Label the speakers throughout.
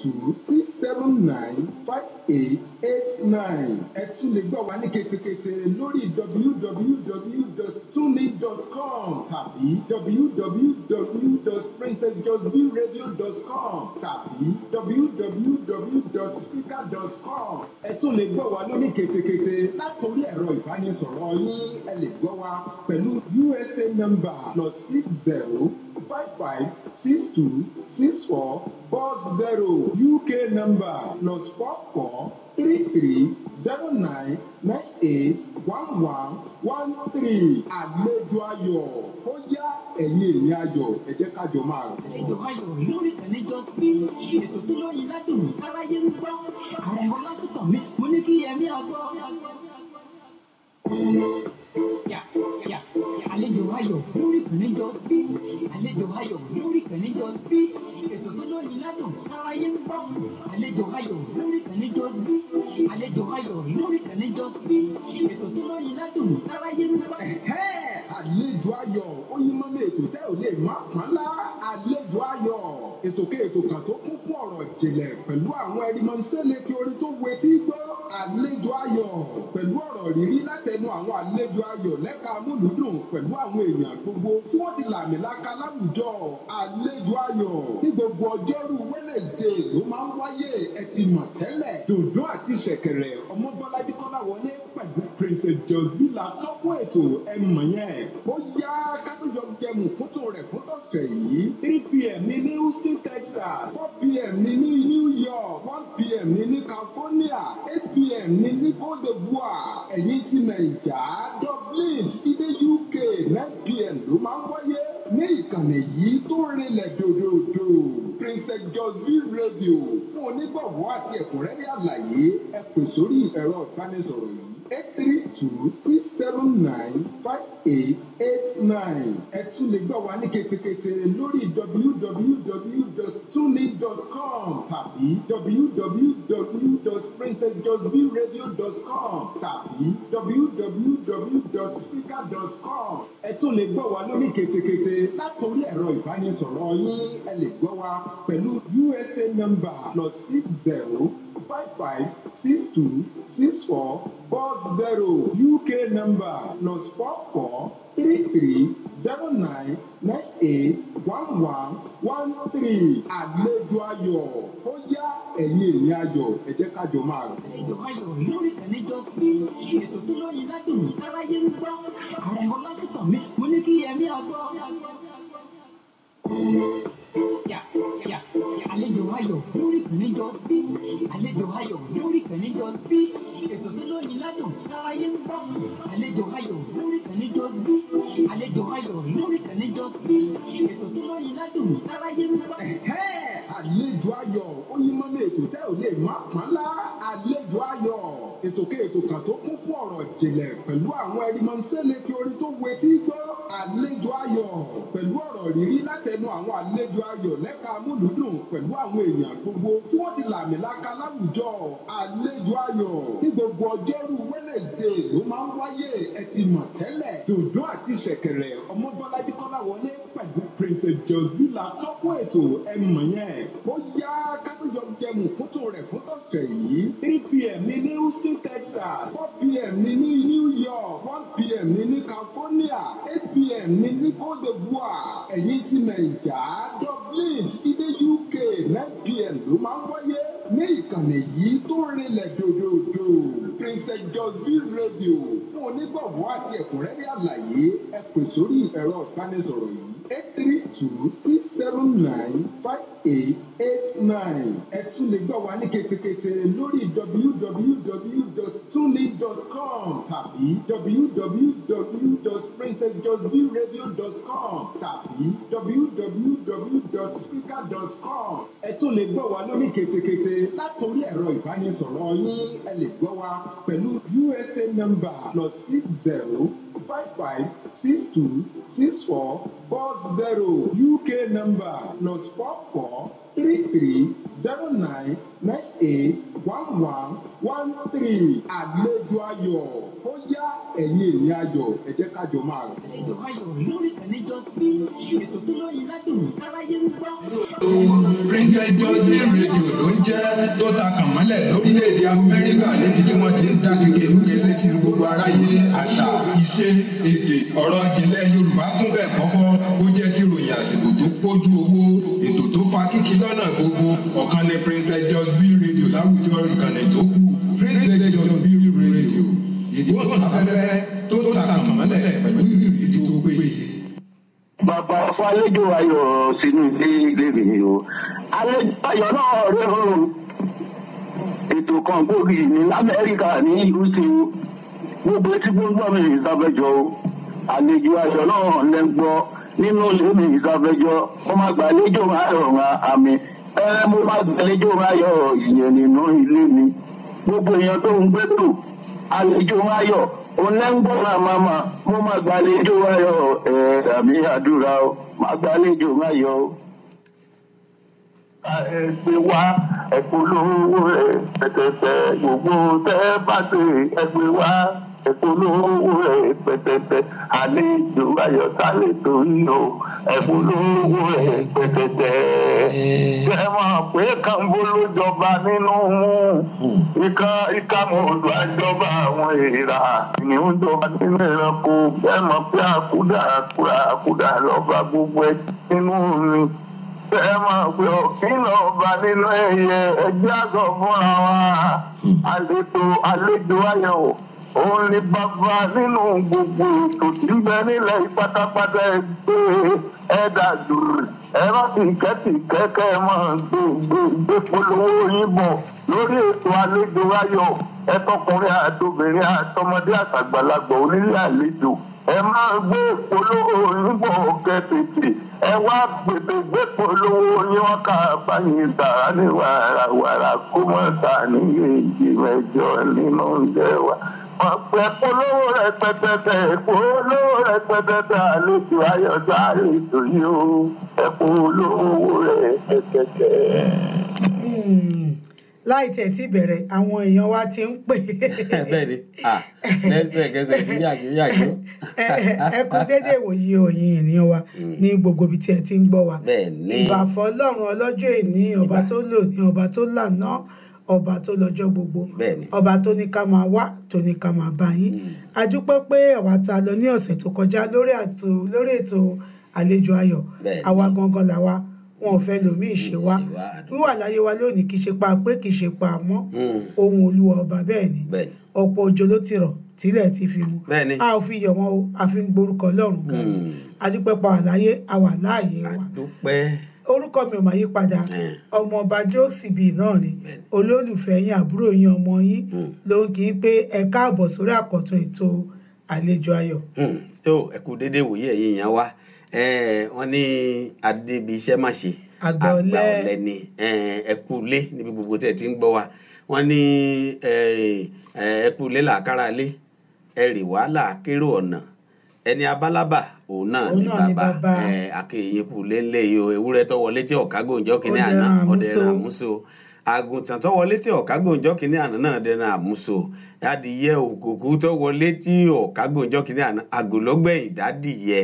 Speaker 1: 326795889. Ẹ tún lè gbọ́ wa ní ketekete lórí www.tuning.com tàbí www.princessjosbyradio.com tàbí www.speaker.com. Ẹ tún lè gbọ́ wa lórí ketekete látòrí ẹ̀rọ ìbánisọ̀rọ̀ yín. Ẹ lè gbọ́ wa pẹ̀lú USA number +6055626440 UK number +443379981113. Àlejò ayọ̀ ó yá ẹ̀yin èèyàn ayọ̀ ẹ jẹ́ ká jọ máa rò.
Speaker 2: Àlejò ayọ̀ lórí ìkànnìjọ sí ètò tó lóyin ládùn aráyé ń gbọ́. Ààrẹ ọlásùnkàn mi mo ní kí ẹ̀mí àgbọ̀. Àlejò ayọ̀ lórí ìkànnìjọ sí àlejò ayọ̀ lórí ìkànnìjọ sí ètò tó lóyin ládùn aráyé ń gbọ́. Àlejò ayọ̀ lórí ìkànnìjọ sí àlejò ayọ̀ lórí ìkànnìjọ sí ètò tó lóyin ládùn aráyé ń gbọ́.
Speaker 1: Àlejò ayọ̀ ó yí mọ́mọ́ ètò tẹ́ ò lè má pọ́n lá. Àlejò ayọ̀ ètò kan tó kún fún ọ̀rọ̀ ìjìnlẹ̀ pẹ̀lú àwọn ẹ̀rìmọ̀nsẹ́lẹ̀ kí orin tó wé tí gbọ́. Àlejò ayọ̀ pẹ̀lú ọ̀rọ̀ rírí látẹnu àwọn àlejò ayọ̀ lẹ́ka amúlùúdùn pẹ̀lú àwọn èèyàn gbogbo tí wọ́n ti làmìlaka láwùjọ. Àlejò ayọ̀ ní gbogbo ọjọ́rú Wednesday ló máa ń wáyé ẹ ti mọ̀ tẹ́lẹ̀. Dùndún àti ṣẹ̀kẹ̀rẹ̀ ọmọ Bọ́lájí Kọ́láwọlé pẹ̀lú Princess Josby la tọ́kùn ètò ẹ mọ̀ yẹn. Ó yá kátó jẹmu fótó rẹ̀ fún ọ̀sẹ̀ yìí. 3 p.m. ní Houston, Texas. 4 p.m. ní New York. 1 p.m. ní California. 8 p.m. ní Côte d'Ivoire. Ẹ̀yin ti Nàìjà, Dublin, ìdè UK. 9 p.m. ló máa ń wáyé ní ìkànnì yìí tó rinlẹ̀ dòdòdò. Princess Josby Radio fún onígbọ̀wọ́ àti ẹ̀kúnrẹ́rẹ́ àlàyé ẹ pè sórí ẹ̀rọ ìbánisọ̀rọ̀ yìí 832-679-5889. Ẹ tún lè gbọ́ wa ní ketekete lórí www.tuning.com tàbí www.princessjosbyradio.com tàbí www.speaker.com. Ẹ tún lè gbọ́ wa lórí ketekete látòrí ẹ̀rọ ìbánisọ̀rọ̀ yín. Ẹ lè gbọ́ wa pẹ̀lú USA number +6055626440 UK number +443379981113. Àlejò ayọ̀ ó yá ẹ̀yin èèyàn ayọ̀ ẹ jẹ́ ká jọ máa rò.
Speaker 2: Àlejò ayọ̀ lórí ìkànnìjọ sí ètò tó lóyin ládùn aráyé ń gbọ́. Ààrẹ ọlásùnkàn mi mo ní kí ẹ̀mí àgbọ̀. Àlejò ayọ̀ lórí ìkànnìjọ sí àlejò ayọ̀ lórí ìkànnìjọ sí ètò tó lóyin ládùn aráyé ń gbọ́. Àlejò ayọ̀ lórí ìkànnìjọ sí àlejò ayọ̀ lórí ìkànnìjọ sí ètò tó lóyin ládùn aráyé ń gbọ́.
Speaker 1: Àlejò ayọ̀ ó yí mọ́mọ́ ètò tẹ́ ò lè má pọ́n lá. Àlejò ayọ̀ ètò kan tó kún fún ọ̀rọ̀ ìjìnlẹ̀ pẹ̀lú àwọn ẹ̀rìmọ̀nsẹ́lẹ̀ kí orin tó wé tí gbọ́. Àlejò ayọ̀ pẹ̀lú ọ̀rọ̀ rírí látẹnu àwọn àlejò ayọ̀ lẹ́ka amúlùúdùn pẹ̀lú àwọn èèyàn gbogbo tí wọ́n ti làmìlaka láwùjọ. Àlejò ayọ̀ ní gbogbo ọjọ́rú Wednesday ló máa ń wáyé ẹ ti mọ̀ tẹ́lẹ̀. Dùndún àti ṣẹ̀kẹ̀rẹ̀ ọmọ Bọ́lájí Kọ́láwọlé pẹ̀lú Princess Josby la tọ́kùn ètò ẹ mọ̀ yẹn. Ó yá kátó jẹmu fótó rẹ̀ fún ọ̀sẹ̀ yìí. 3 p.m. ní Houston, Texas. 4 p.m. ní New York. 1 p.m. ní California. 8 p.m. ní Côte d'Ivoire. Ẹ̀yin ti Nàìjà, Dublin, ìdè UK. 9 p.m. ló máa ń wáyé ní ìkànnì yìí tó rinlẹ̀ dòdòdò. Princess Josby Radio fún onígbọ̀wọ́ àti ẹ̀kúnrẹ́rẹ́ àlàyé ẹ pè sórí ẹ̀rọ ìbánisọ̀rọ̀ yìí 832-679-5889. Ẹ tún lè gbọ́ wa ní ketekete lórí www.tuning.com tàbí www.princessjosbyradio.com tàbí www.speaker.com. Ẹ tún lè gbọ́ wa lórí ketekete látòrí ẹ̀rọ ìbánisọ̀rọ̀ yín. Ẹ lè gbọ́ wa pẹ̀lú USA number +6055626440 UK number +44 3309981113. Àlejò ayọ̀ ó yá ẹ̀yin èèyàn ayọ̀ ẹ jẹ́ ká jọ máa rìn.
Speaker 2: Àlejò ayọ̀ lórí ìkànnì Just B ètò tó lóyin ládùn aráyé ń gbọ́.
Speaker 3: Princess Just B rédíò ló ń jẹ́ tó ta kàn mọ́lẹ̀ lórílẹ̀‐èdè Amẹ́ríkà níbi tí wọ́n ti ń dá kékeré kése tí gbogbo aráyé àṣà ìṣe èdè ọ̀rọ̀ ìjìnlẹ̀ Yorùbá kún bẹ́ẹ̀ fọ́fọ́ ó jẹ́ tí ròyìn àsìkò tó pójú owó ètò tó fa kíkí lọ́nà gbogbo ọ̀kan ní Princess Just B rédíò láwùjọ ìkànnì tó kù Princess Just B rédíò ìgbóhùnsáfẹ́fẹ́ tó ta kàn mọ́lẹ̀ pẹ̀lú ìrírí tó péye.
Speaker 4: Bàbá fún àlejò ayọ̀ sínú ilé mi o. Àlejò ayọ̀ náà rẹ̀ o. Ètò kan gbòógì ní Amẹ́ríkà ní ìlú sí o. Gbogbo etí gbogbo mi ìsàfẹ́jọ́ o. Àlejò ayọ̀ náà lẹ́ ń gbọ́ nínú ilé mi ìsàfẹ́jọ́. Mo máa gbà àlejò ayọ̀ àmì. Mo máa gbà àlejò ayọ̀ ìyẹn nínú ilé mi. Gbogbo èèyàn tó ń gbé tò àlejò ayọ̀. Onẹ́ngbọ́nà màmá mo máa gbàlejò ayọ̀ àmì àdúrà o máa gbàlejò ayọ̀ o. Ẹgbẹ́ wa ẹ̀polówó rẹ̀ pẹ̀tẹ̀pẹ̀ gbogbo tẹ́ bá ṣe ẹgbẹ́ wa ẹ̀polówó rẹ̀ pẹ̀tẹ̀pẹ̀ àlejò ayọ̀ sálẹ̀ torí o ẹ̀polówó rẹ̀ pẹ̀tẹ̀pẹ̀. Ṣé mọ̀ pé Kànbó ló jọba nínú ìka mọ̀ọ́dù àjọba àwọn èèrà ìníhùn jọba nínú ẹranko bẹ́ẹ̀ mọ̀ pé àkúdà lọ́ba gbogbo ẹ̀ nínú mi. Bẹ́ẹ̀ mọ̀ pé òkín lọ́ba nínú ẹyẹ ẹgbẹ́ àgọ́ fúnra wa àlejò ayọ̀ òun ni bàbá nínú gbogbo ètò tí ń bẹ nílẹ̀ pátápátá ẹgbẹ́ ẹ̀dá dùrù ẹ̀rọ tìkẹ́tìkẹ́kẹ́ máa gbé polówó yín bọ̀ lórí ètò àlejò ayọ̀ ẹ̀tọ́kùnrin àtobìnrin àtọmọdé àtàgbàlagbà onílé àlejò ẹ máa gbé polówó yín bọ̀ kẹ́tẹ̀tẹ̀ ẹ wá gbé polówó yín wọn ká báyìí tàrà ní wàràwàrà kó mọ̀ tà ní èjì mẹ́jọ nínú oúnjẹ wa. Polówó rẹpẹtẹtẹ àlejò ayọ̀dọ̀ àlejò yìí o polówó rẹpẹtẹtẹ.
Speaker 5: Láì tẹ̀ tí bẹ̀rẹ̀ àwọn èèyàn wa ti ń pè.
Speaker 6: Bẹ́ẹ̀ni lẹ́sẹ̀ kẹsẹ̀ yíyàgbó.
Speaker 5: Ẹ kú dédé ìwòye òyìn ènìyàn wa ní gbogbo ibi tí ẹ ti ń gbọ́ wa. Ìbàfọ́ Ọlọ́run ọlọ́jọ́ èní ọba tó lò ní ọba tó lànà ọba tó lọ́jọ́ gbogbo ọba tó ní ká máa wá tó ní ká máa bá yín. A dúpẹ́ pé àwa ta lọ ní ọ̀sẹ̀ tó kọjá lórí ètò àlejò ayọ̀ àwa gangan làwa wọn ò fẹ́ lòmíì ṣe wá wíwà láyé wa lónìí kì í ṣe pa pé kì í ṣe pa àmọ́ ohun Olúwa ọba bẹ́ẹ̀ ni ọ̀pọ̀ òjò ló ti rọ̀ tílẹ̀ ti fi mu a ò fi yọ̀ wọ́n o a fi ń gborúkọ Ọlọ́run gan a dúpẹ́ pa wà láyé a wà láàyè wa. Orúkọ mi ò máa yí padà ọmọ ọba Jósìbì náà ni olólùfẹ́ yín àbúrò yín ọmọ yín ló ń kí n pé ẹ káàbọ̀ sórí àkọ́tún ètò àlejò ayọ̀.
Speaker 6: Ẹ kú déédéé wòye ẹ̀yin yẹn wá wọ́n ní adébí iṣẹ́ má ṣe àgbà ọ̀lẹ ni ẹ kú lé níbi gbogbo tẹ̀ tí ń gbọ́ wa wọ́n ní ẹ kú lé làákàrà lé ẹ rì wá làákérò ọ̀nà ẹni abálábà òun náà ní bàbá akéyìn kù lélẹ̀ yìí o ewúrẹ́ tó wọlé tí ọ̀kágò ńjọ́ kínní àná ọ̀dẹ̀rẹ̀ àmúso àgùntàn tó wọlé tí ọ̀kágò ńjọ́ kínní àná náà ọ̀dẹ̀rẹ̀ àmúso adìyẹ òkùnkù tó wọlé tí ọ̀kágò ńjọ́ kínní àná àgòlọ́gbẹ̀yìn dádìyẹ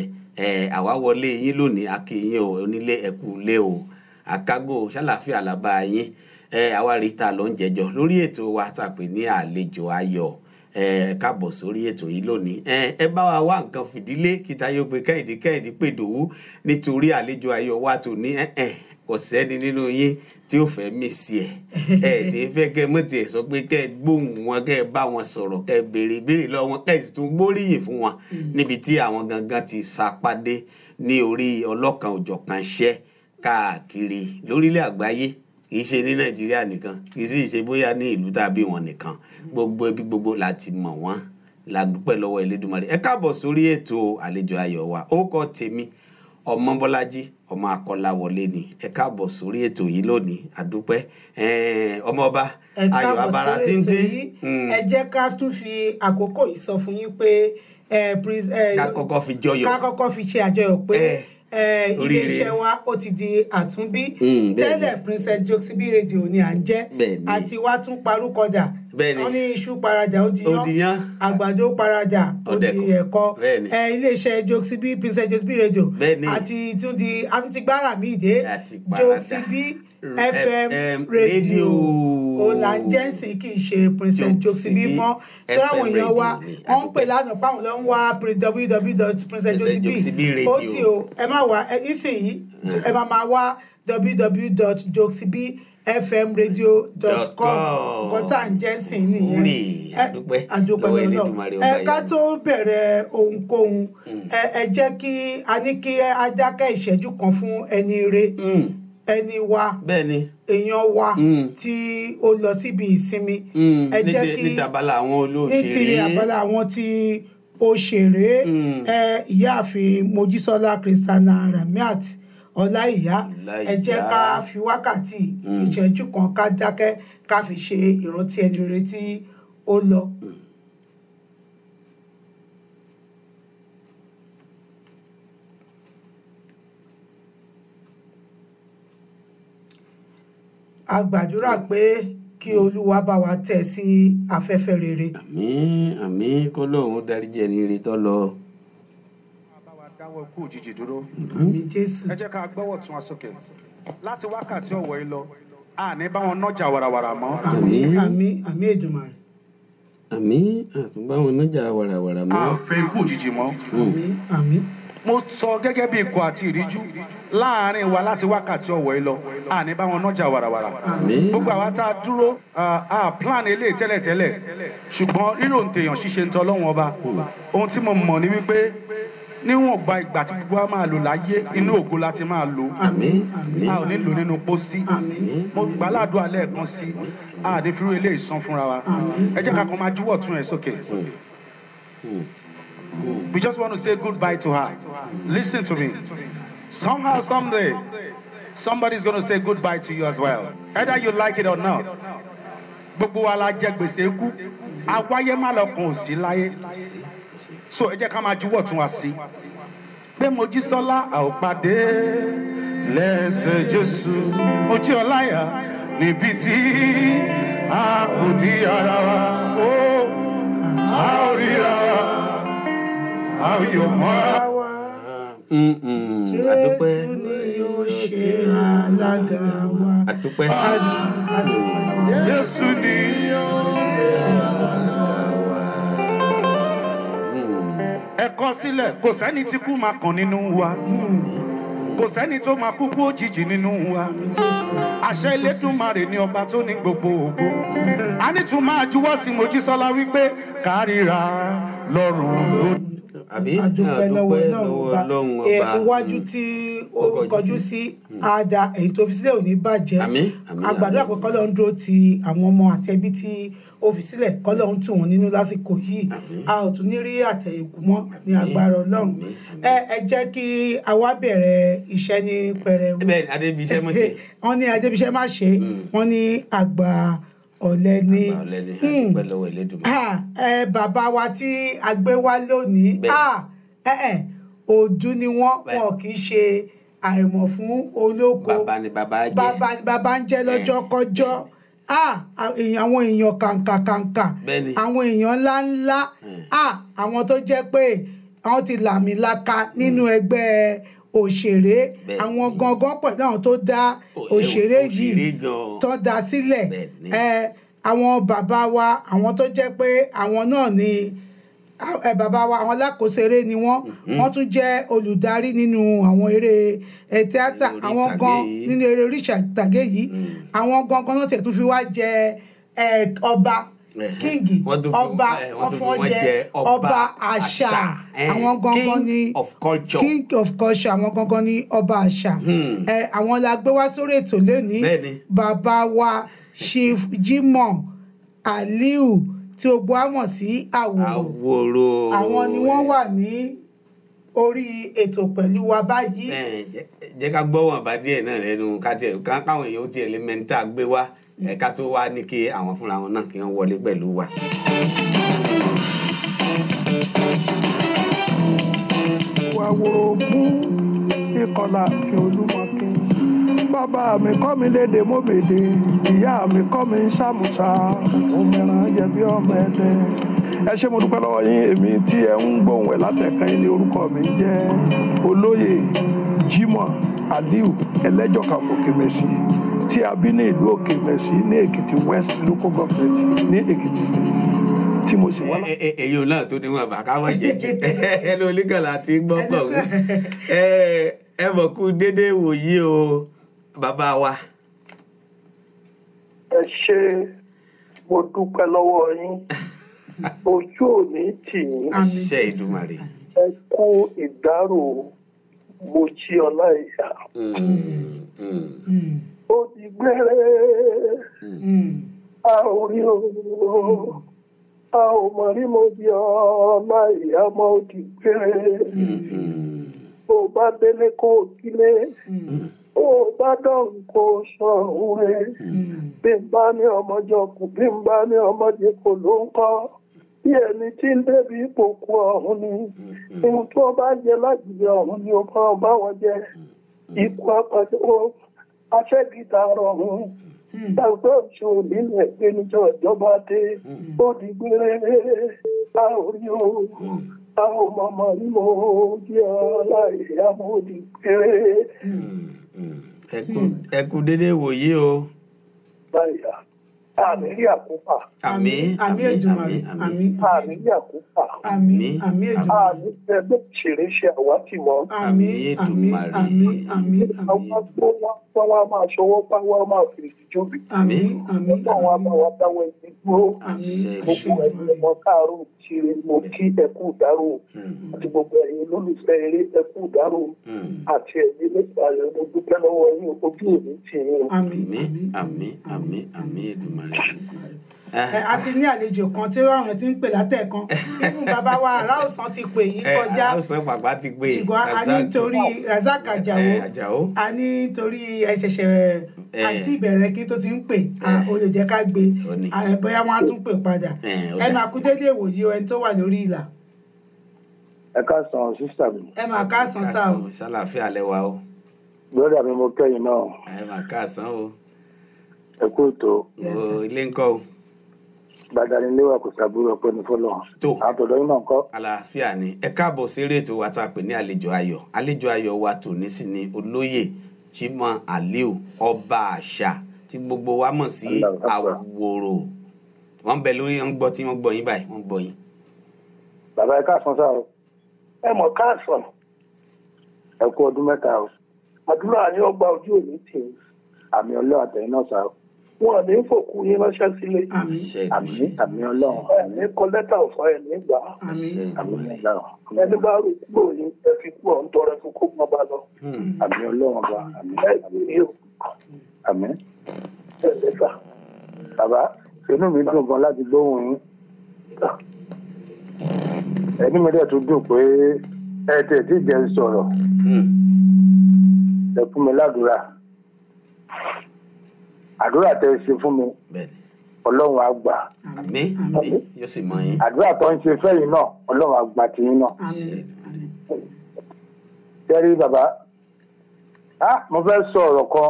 Speaker 6: àwa wọlé yín lónìí akéyìn o onílé ẹ̀kú lé o àkágò ṣàlàfíà làbá yín àwa rí ta ló ń jẹjọ lórí ètò wa tá a pè ní àlejò ayọ̀ káàbọ̀ sórí ètò yìí lónìí ẹ bá wa wá nǹkan fìdílé kíta yóò gbé kẹ́hìndé pèdòwú nítorí àlejò ayọ̀ wa tó ní kò sẹ́ni nínú yín tí ó fẹ́ mí sí ní fẹ́ kẹ́ mọ́ tiẹ̀ sọ pé kẹ́ gbóhùn wọn kẹ́ bá wọn sọ̀rọ̀ kẹ́ béèrè lọ́wọ́ wọn kẹ́ sì tún gbóríyìn fún wọn níbi tí àwọn gangan ti sapádé ní orí ọlọ́kan òjọ̀kan iṣẹ́ káàkiri lórílẹ̀ àgbáyé kì í ṣe ní Nàìjíríà nìkan kì í sì ṣe bóyá ní ìlú tàbí wọn nìkan gbogbo ibi gbogbo láti mọ̀ wọ́n la dúpẹ́ lọ́wọ́ Elédùmarè ẹ káàbọ̀ sórí ètò àlejò ayọ̀ wa ó kọ́ tèmi Ọmọbọ́lájí ọmọ Akọ́láwọlé ni ẹ káàbọ̀ sórí ètò yìí lónìí àdúpẹ́ ọmọọba Ayọ̀ Abara tíntín
Speaker 5: ẹ jẹ́ ká tún fi àkókò yìí sọ fún yín pé
Speaker 6: ká kọ́kọ́ fi jọyọ̀
Speaker 5: ká kọ́kọ́ fi ṣe àjọyọ̀ pé iléeṣẹ́ wa ó ti di àtúnbí tẹ́lẹ̀ Princess Joxibí Radio ni à ń jẹ́ àti wá tún parúkọjà wọ́n ní iṣu parajà ó di yán àgbàdo parajà ó di ẹ̀kọ iléeṣẹ́ Joxibí Princess Joxibí Radio àti tún ti gbára mi dé Joxibí FM Radio Olanjẹ́sìn kì í ṣe Princess Joxibí mọ́ tí àwọn èèyàn wa wọ́n ń pè lánàá páwọn ló ń wá www.princessjoxibí ó ti o ẹ má wá ìsìnyí ẹ máa wá www.joxibifmradio.com gọ́tà ń jẹ́sìn nìyẹn àdúpẹ́ lọ́wọ́ ká tó bẹ̀rẹ̀ ohunkóhun ẹ jẹ́ kí a ní kí a dákẹ́ ìṣẹ́jú kan fún ẹni re ẹni wa èèyàn wa tí ó lọ síbi ìsinmi ẹ jẹ́ kí ní ti abala àwọn tí òṣèré ìyáàfin Mojísọ́lá Christiana Ramiat Ọláìyá ẹ jẹ́ ká fi wákàtí ìṣẹ́jú kan ká dákẹ́ ká fi ṣe ìrántí ẹni rere tí ó lọ. A gbàdúrà pé kí Olúwa bá wa tẹ̀ sí afẹ́fẹ́ rere.
Speaker 6: Àmín àmín kó lóun dáríjì ẹni rere tó lọ.
Speaker 7: Bá wa dáwọ́ ikú òjijì dúró.
Speaker 5: Àmín Jésù.
Speaker 7: Ẹ jẹ́ ká gbọ́wọ́ tún wa sókè. Láti wákàtí ọ̀wọ̀ yìí lọ, a ní bá wọn nájà wàràwàrà mọ́.
Speaker 5: Àmín àmín àmín Èdùmàrè.
Speaker 6: Àmín àtúnbá wọn nájà wàràwàrà mọ́.
Speaker 7: A fẹ́ ikú òjijì mọ́.
Speaker 5: Àmín àmín.
Speaker 7: Mo sọ gẹ́gẹ́ bí ikọ̀ àti ìríjú láàárín wa láti wákàtí ọ̀wọ̀ yìí lọ, a ní bá wọn nájà wàràwàrà. Gbogbo àwa tá a dúró a plan eléyìí tẹ́lẹ̀tẹ́lẹ̀ ṣùgbọ́n rírò ń tèèyàn ṣíṣe ń tọ́ Ọlọ́run ọba. Ohun tí mo mọ̀ ni wípé níwọ̀n gba ìgbà tí gbogbo wa máa lò láyé inú ògo láti máa lò. A ò ní lò nínú pósí. Mo gbà ládùúgbò alẹ́ kan sí a ní fi rú eléyìí san fúnra wa. Ẹ jẹ́ ká kan máa juwọ́ tún ẹ̀ sókè. We just want to say goodbye to her. Listen to me. Somehow, someday, somebody's going to say goodbye to you as well. Either you like it or not. Gbogbo wa la jẹ gbèsè ikú. Àwáyé má lọ kàn ò sí láyé. So ẹ jẹ́ ká máa juwọ́ tún wa sí. Pé Mojísọ́lá a ò pàdé lẹ́sẹ̀ Jésù. Mojíọláyà níbi tí a kò ní ara wa. A ò ríra wa. Ayọ̀ mọ́ra wa.
Speaker 6: Adúpẹ́.
Speaker 5: Jésù ni yóò ṣe alága wa.
Speaker 6: Adúpẹ́.
Speaker 7: Jésù ni yóò ṣe alága wa. Ẹ kọ sílẹ̀, kò sẹ́ni tí kú máa kàn nínú wa. Kò sẹ́ni tó máa kúkú òjijì nínú wa. Àṣẹ Elédùmarè ni ọba tó ní gbogbo ògo. A ní tún máa juwọ́ sí Mojísọ́lá wípé kárìíra lọ́rùn ló.
Speaker 5: Adúpẹ́ lọ́wọ́ Ọlọ́run ọba iwájú tí ó kọjú sí àdá èyí tó fi sílẹ̀ ò ní bàjẹ́. Àgbàdo àpẹẹkọ́ lọ́n dúró ti àwọn ọmọ àtẹbí tí ó fi sílẹ̀ kọ́ lọ́n tù wọ́n nínú lásìkò yìí. A ò tún ní rí àtẹ̀yìnkù mọ́ ní agbára Ọlọ́run. Ẹ jẹ́ kí a wá bẹ̀rẹ̀ iṣẹ́ ní pẹrẹwu.
Speaker 6: Bẹ́ẹ̀ni Adébíṣẹ́ má ṣe.
Speaker 5: Wọ́n ní Adébíṣẹ́ má ṣe. Wọ́n ní àgbà ọ̀lẹ ni bàbá wa tí a gbé wá lónìí òdú ni wọn kì í ṣe àìmọ̀ fún olóko.
Speaker 6: Bàbá ni bàbá jẹ́.
Speaker 5: Bàbá ń jẹ́ lọ́jọ́kọ́jọ́. Àwọn èèyàn kàǹkà àwọn èèyàn ńláńlá àwọn tó jẹ́ pé àwọn ti làmìlaka nínú ẹgbẹ́ òṣèré àwọn gangan pẹ̀lú àwọn tó dá òṣèré yìí tó dá sílẹ̀ àwọn bàbá wa àwọn tó jẹ́ pé àwọn náà ni bàbá wa àwọn alákòóso eré ni wọ́n tún jẹ́ olùdarí nínú àwọn eré tíátà àwọn gan nínú eré oríṣi àtàgé yìí àwọn gangan náà tẹ̀ tún fi wá jẹ ọba kíngì ọba ọfọjẹ ọba àṣà àwọn gangan ní king of culture àwọn gangan ní ọba àṣà àwọn la gbé wá sórí ètò lónìí bàbá wa Chief Jimoh Aliu tí o gbọ́ àmọ̀ sí Àwòrò àwọn ni wọ́n wà ní orí ètò pẹ̀lú wa báyìí.
Speaker 6: Jẹ́ ká gbọ́ wọn bá díẹ̀ náà lẹ́nu káwọn èèyàn ó ti ẹlẹ́mẹ́ntà gbé wá ẹ̀ka tó wá ní kí àwọn fúnra wọn náà kí wọ́n wọlé pẹ̀lú wa.
Speaker 8: Àwòrò mú kọlà fi olúmọkin bàbá mi kọ́ mi léde mọ́bèdè ìyá mi kọ́ mi ń ṣàmùsà òmìnira jẹ bí ọmọ ẹ̀dẹ́. Ẹ ṣé mo dúpẹ́ lọ́wọ́ yín èmi tí ẹ ń gbóhùn ẹ̀ látẹ̀kan ilé orúkọ mi jẹ́ olóyè Jimoh Aliu Ẹlẹ́jọ̀ká Òkèmẹsì tí a bí ní ìlú Òkèmẹsì ní Èkìtì West Local Government ní Èkìtì State tí mo sì wá.
Speaker 6: èyí ò náà tó ní wọn bá káwọn jẹjẹ ẹnu oníkàlà àti gbọ́pọ̀ ẹ mọ̀ kú déédéé wòye o bàbá wa.
Speaker 8: Ẹ ṣé mo dúpẹ́ lọ́wọ́ yín ojú òní tì yín.
Speaker 6: Àṣẹ Ìdùmarè.
Speaker 8: Ẹ kú ìdárò mo jí ọlá ìyá. Ó di gbére a ò rí o a ò mọ̀ rí mo di ọlá ìyá mọ́ ó di gbére. Ó bá délé kó o kílé. Ó bá dọ̀rùn kó o sọ̀rùn rẹ̀. Bí n bá ní ọmọjọ kù bí n bá ní ọmọdé kò ló ń kọ́. Bí ẹni tí ń débi ipò kú ọ̀hún ni. Ohun tó bá jẹ lágbègbè ọ̀hún ni ó máa bá wọn jẹ. Ikú apàdé aṣẹ́gìtà rọ̀hún. Dàgbà òṣèlú nílẹ̀ pé níjọ́ ìjọba dé. Ó di gbére a ò rí o. A ò mọ̀mọ́ rí mo di ọlá ìyá mo di gbére.
Speaker 6: Ẹ kú déédéé wòye o.
Speaker 8: Báyà àmì rí àkópà.
Speaker 6: Àmín.
Speaker 5: Àmín Èdùmàrè. Àmín.
Speaker 8: Àmì rí àkópà.
Speaker 5: Àmín. Àmín Èdùmàrè.
Speaker 8: Àmì ẹgbẹ́ ìṣeré ṣe àwátì mọ́.
Speaker 5: Àmín. Àmín. Àmín. Àmín.
Speaker 8: Àwọn agbó wọn wá máa ṣọwọ́ pa wọ́n máa fèrè jóbi.
Speaker 5: Àmín. Àmín.
Speaker 8: Wọ́n wá máa wá dáwọ́ ẹni dúró.
Speaker 5: Àmín.
Speaker 8: Gbogbo ẹ̀yin ọmọ káàárọ̀ ìṣeré mo kí ẹkú ìdárò àti gbogbo ẹ̀yin olólùfẹ́ eré ẹkú ìdárò àti ẹ̀yin nípa ẹ̀rọ mo dúpẹ́ lọ́wọ́ yín ojú òní tì yín.
Speaker 5: Àmín.
Speaker 6: Àmín. Àmín. Àmín Èdùmàrè.
Speaker 5: A ti ní àlejò kan tí ọ̀run ti ń pè látẹ̀kan ibùn bàbá wa Aláòsàn ti pè yí kọjá
Speaker 6: Aláòsàn pàpà ti pè
Speaker 5: ṣùgbọ́n a ní torí Razak Àjàó a ní torí ẹ̀ṣẹ̀ṣẹ̀ àti ìbẹ̀rẹ̀ kí tó ti ń pè o lè jẹ́ ká gbé bóyá wọ́n á tún pè padà ẹ máa kú déédéé wòye o ẹni tó wà lórí ìlà.
Speaker 8: Ẹ káàsán sísítà mi.
Speaker 5: Ẹ máa káàsán sá o.
Speaker 6: Ṣàlàáfíà lẹ́wà o.
Speaker 8: Lọ́dà mi mo kẹ́yìn náà.
Speaker 6: Ẹ máa káàsán o.
Speaker 8: Ẹ kú ètò.
Speaker 6: Ilé ńkọ́ o.
Speaker 8: Gbàdánì léwà kò sàbúrò ọpẹ́ ní fọlọ.
Speaker 6: Tó
Speaker 8: àtọ̀dọ̀ yín náà kọ́.
Speaker 6: Àlàáfíà ni ẹ káàbọ̀ sí eré ètò wa tá a pè ní àlejò ayọ̀. Àlejò ayọ̀ wa tòní sí ni olóyè Jimoh Aliu ọba àṣà tí gbogbo wa mọ̀ sí Àwòrò. Wọ́n bẹ lórí wọn gbọ́ tí wọ́n gbọ́ yín báyìí wọ́n gbọ́ yín.
Speaker 8: Bàbá ẹ káàsán sá o. Ẹ mọ̀ káàsán. Ẹ kú ọdún mẹ́ta o. Àdúrà ni ó gba ojú òní tì í. Àmì ọlọ́ àtẹ̀yìn náà sá o. Wọ́n ní fòkú yín ránṣẹ́ sílé. Àmì ọlọ́run. Ẹ̀mí kọ lẹ́tà ọ̀fọ̀ ẹ̀ nígbà. Àmì ọlọ́run. Ẹni bá rò kúrò yín ẹ fi kú ọ̀hún tọrẹ fún kó mọ́ bá lọ. Àmì ọlọ́run bá àmì yóò. Àmì. Ẹ lẹ́fà. Bàbá inú mi dùn gan láti gbóhùn yín. Ẹni mi dẹ̀ tún dùn pé ẹ tẹ̀ tí jẹ́ sọ̀rọ̀. Ẹ fún mi ládùúrà. Àdúrà tẹ́ ṣe fún mi Ọlọ́run á gbà.
Speaker 6: Àmín. Yóò sì mọ yín.
Speaker 8: Àdúrà tó ń ṣe fẹ́yìn náà Ọlọ́run á gbà tiyín náà. Tẹ́rí bàbá mo fẹ́ sọ ọ̀rọ̀ kan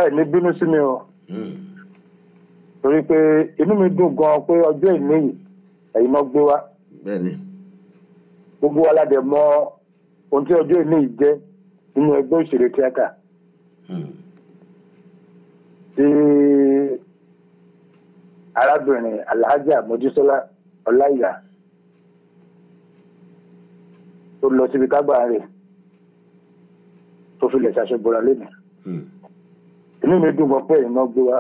Speaker 8: ẹ ní bínú sí mi o torí pé inú mi dùn gan pé ọjọ́ ìní yìí ẹ̀yin náà gbé wá. Gbogbo wa la dẹ̀ mọ ohun tí ọjọ́ ìní yìí jẹ́ nínú ẹgbẹ́ òṣèré tíátà. Tí arábìnrin Alhaja Mojísọ́lá Ọláìyá tó lọ síbi kágbà rẹ̀ tó fi lè ṣàṣebọra lẹ́nu. Inú mi dùn gan pé ẹ̀yin náà gbé wá.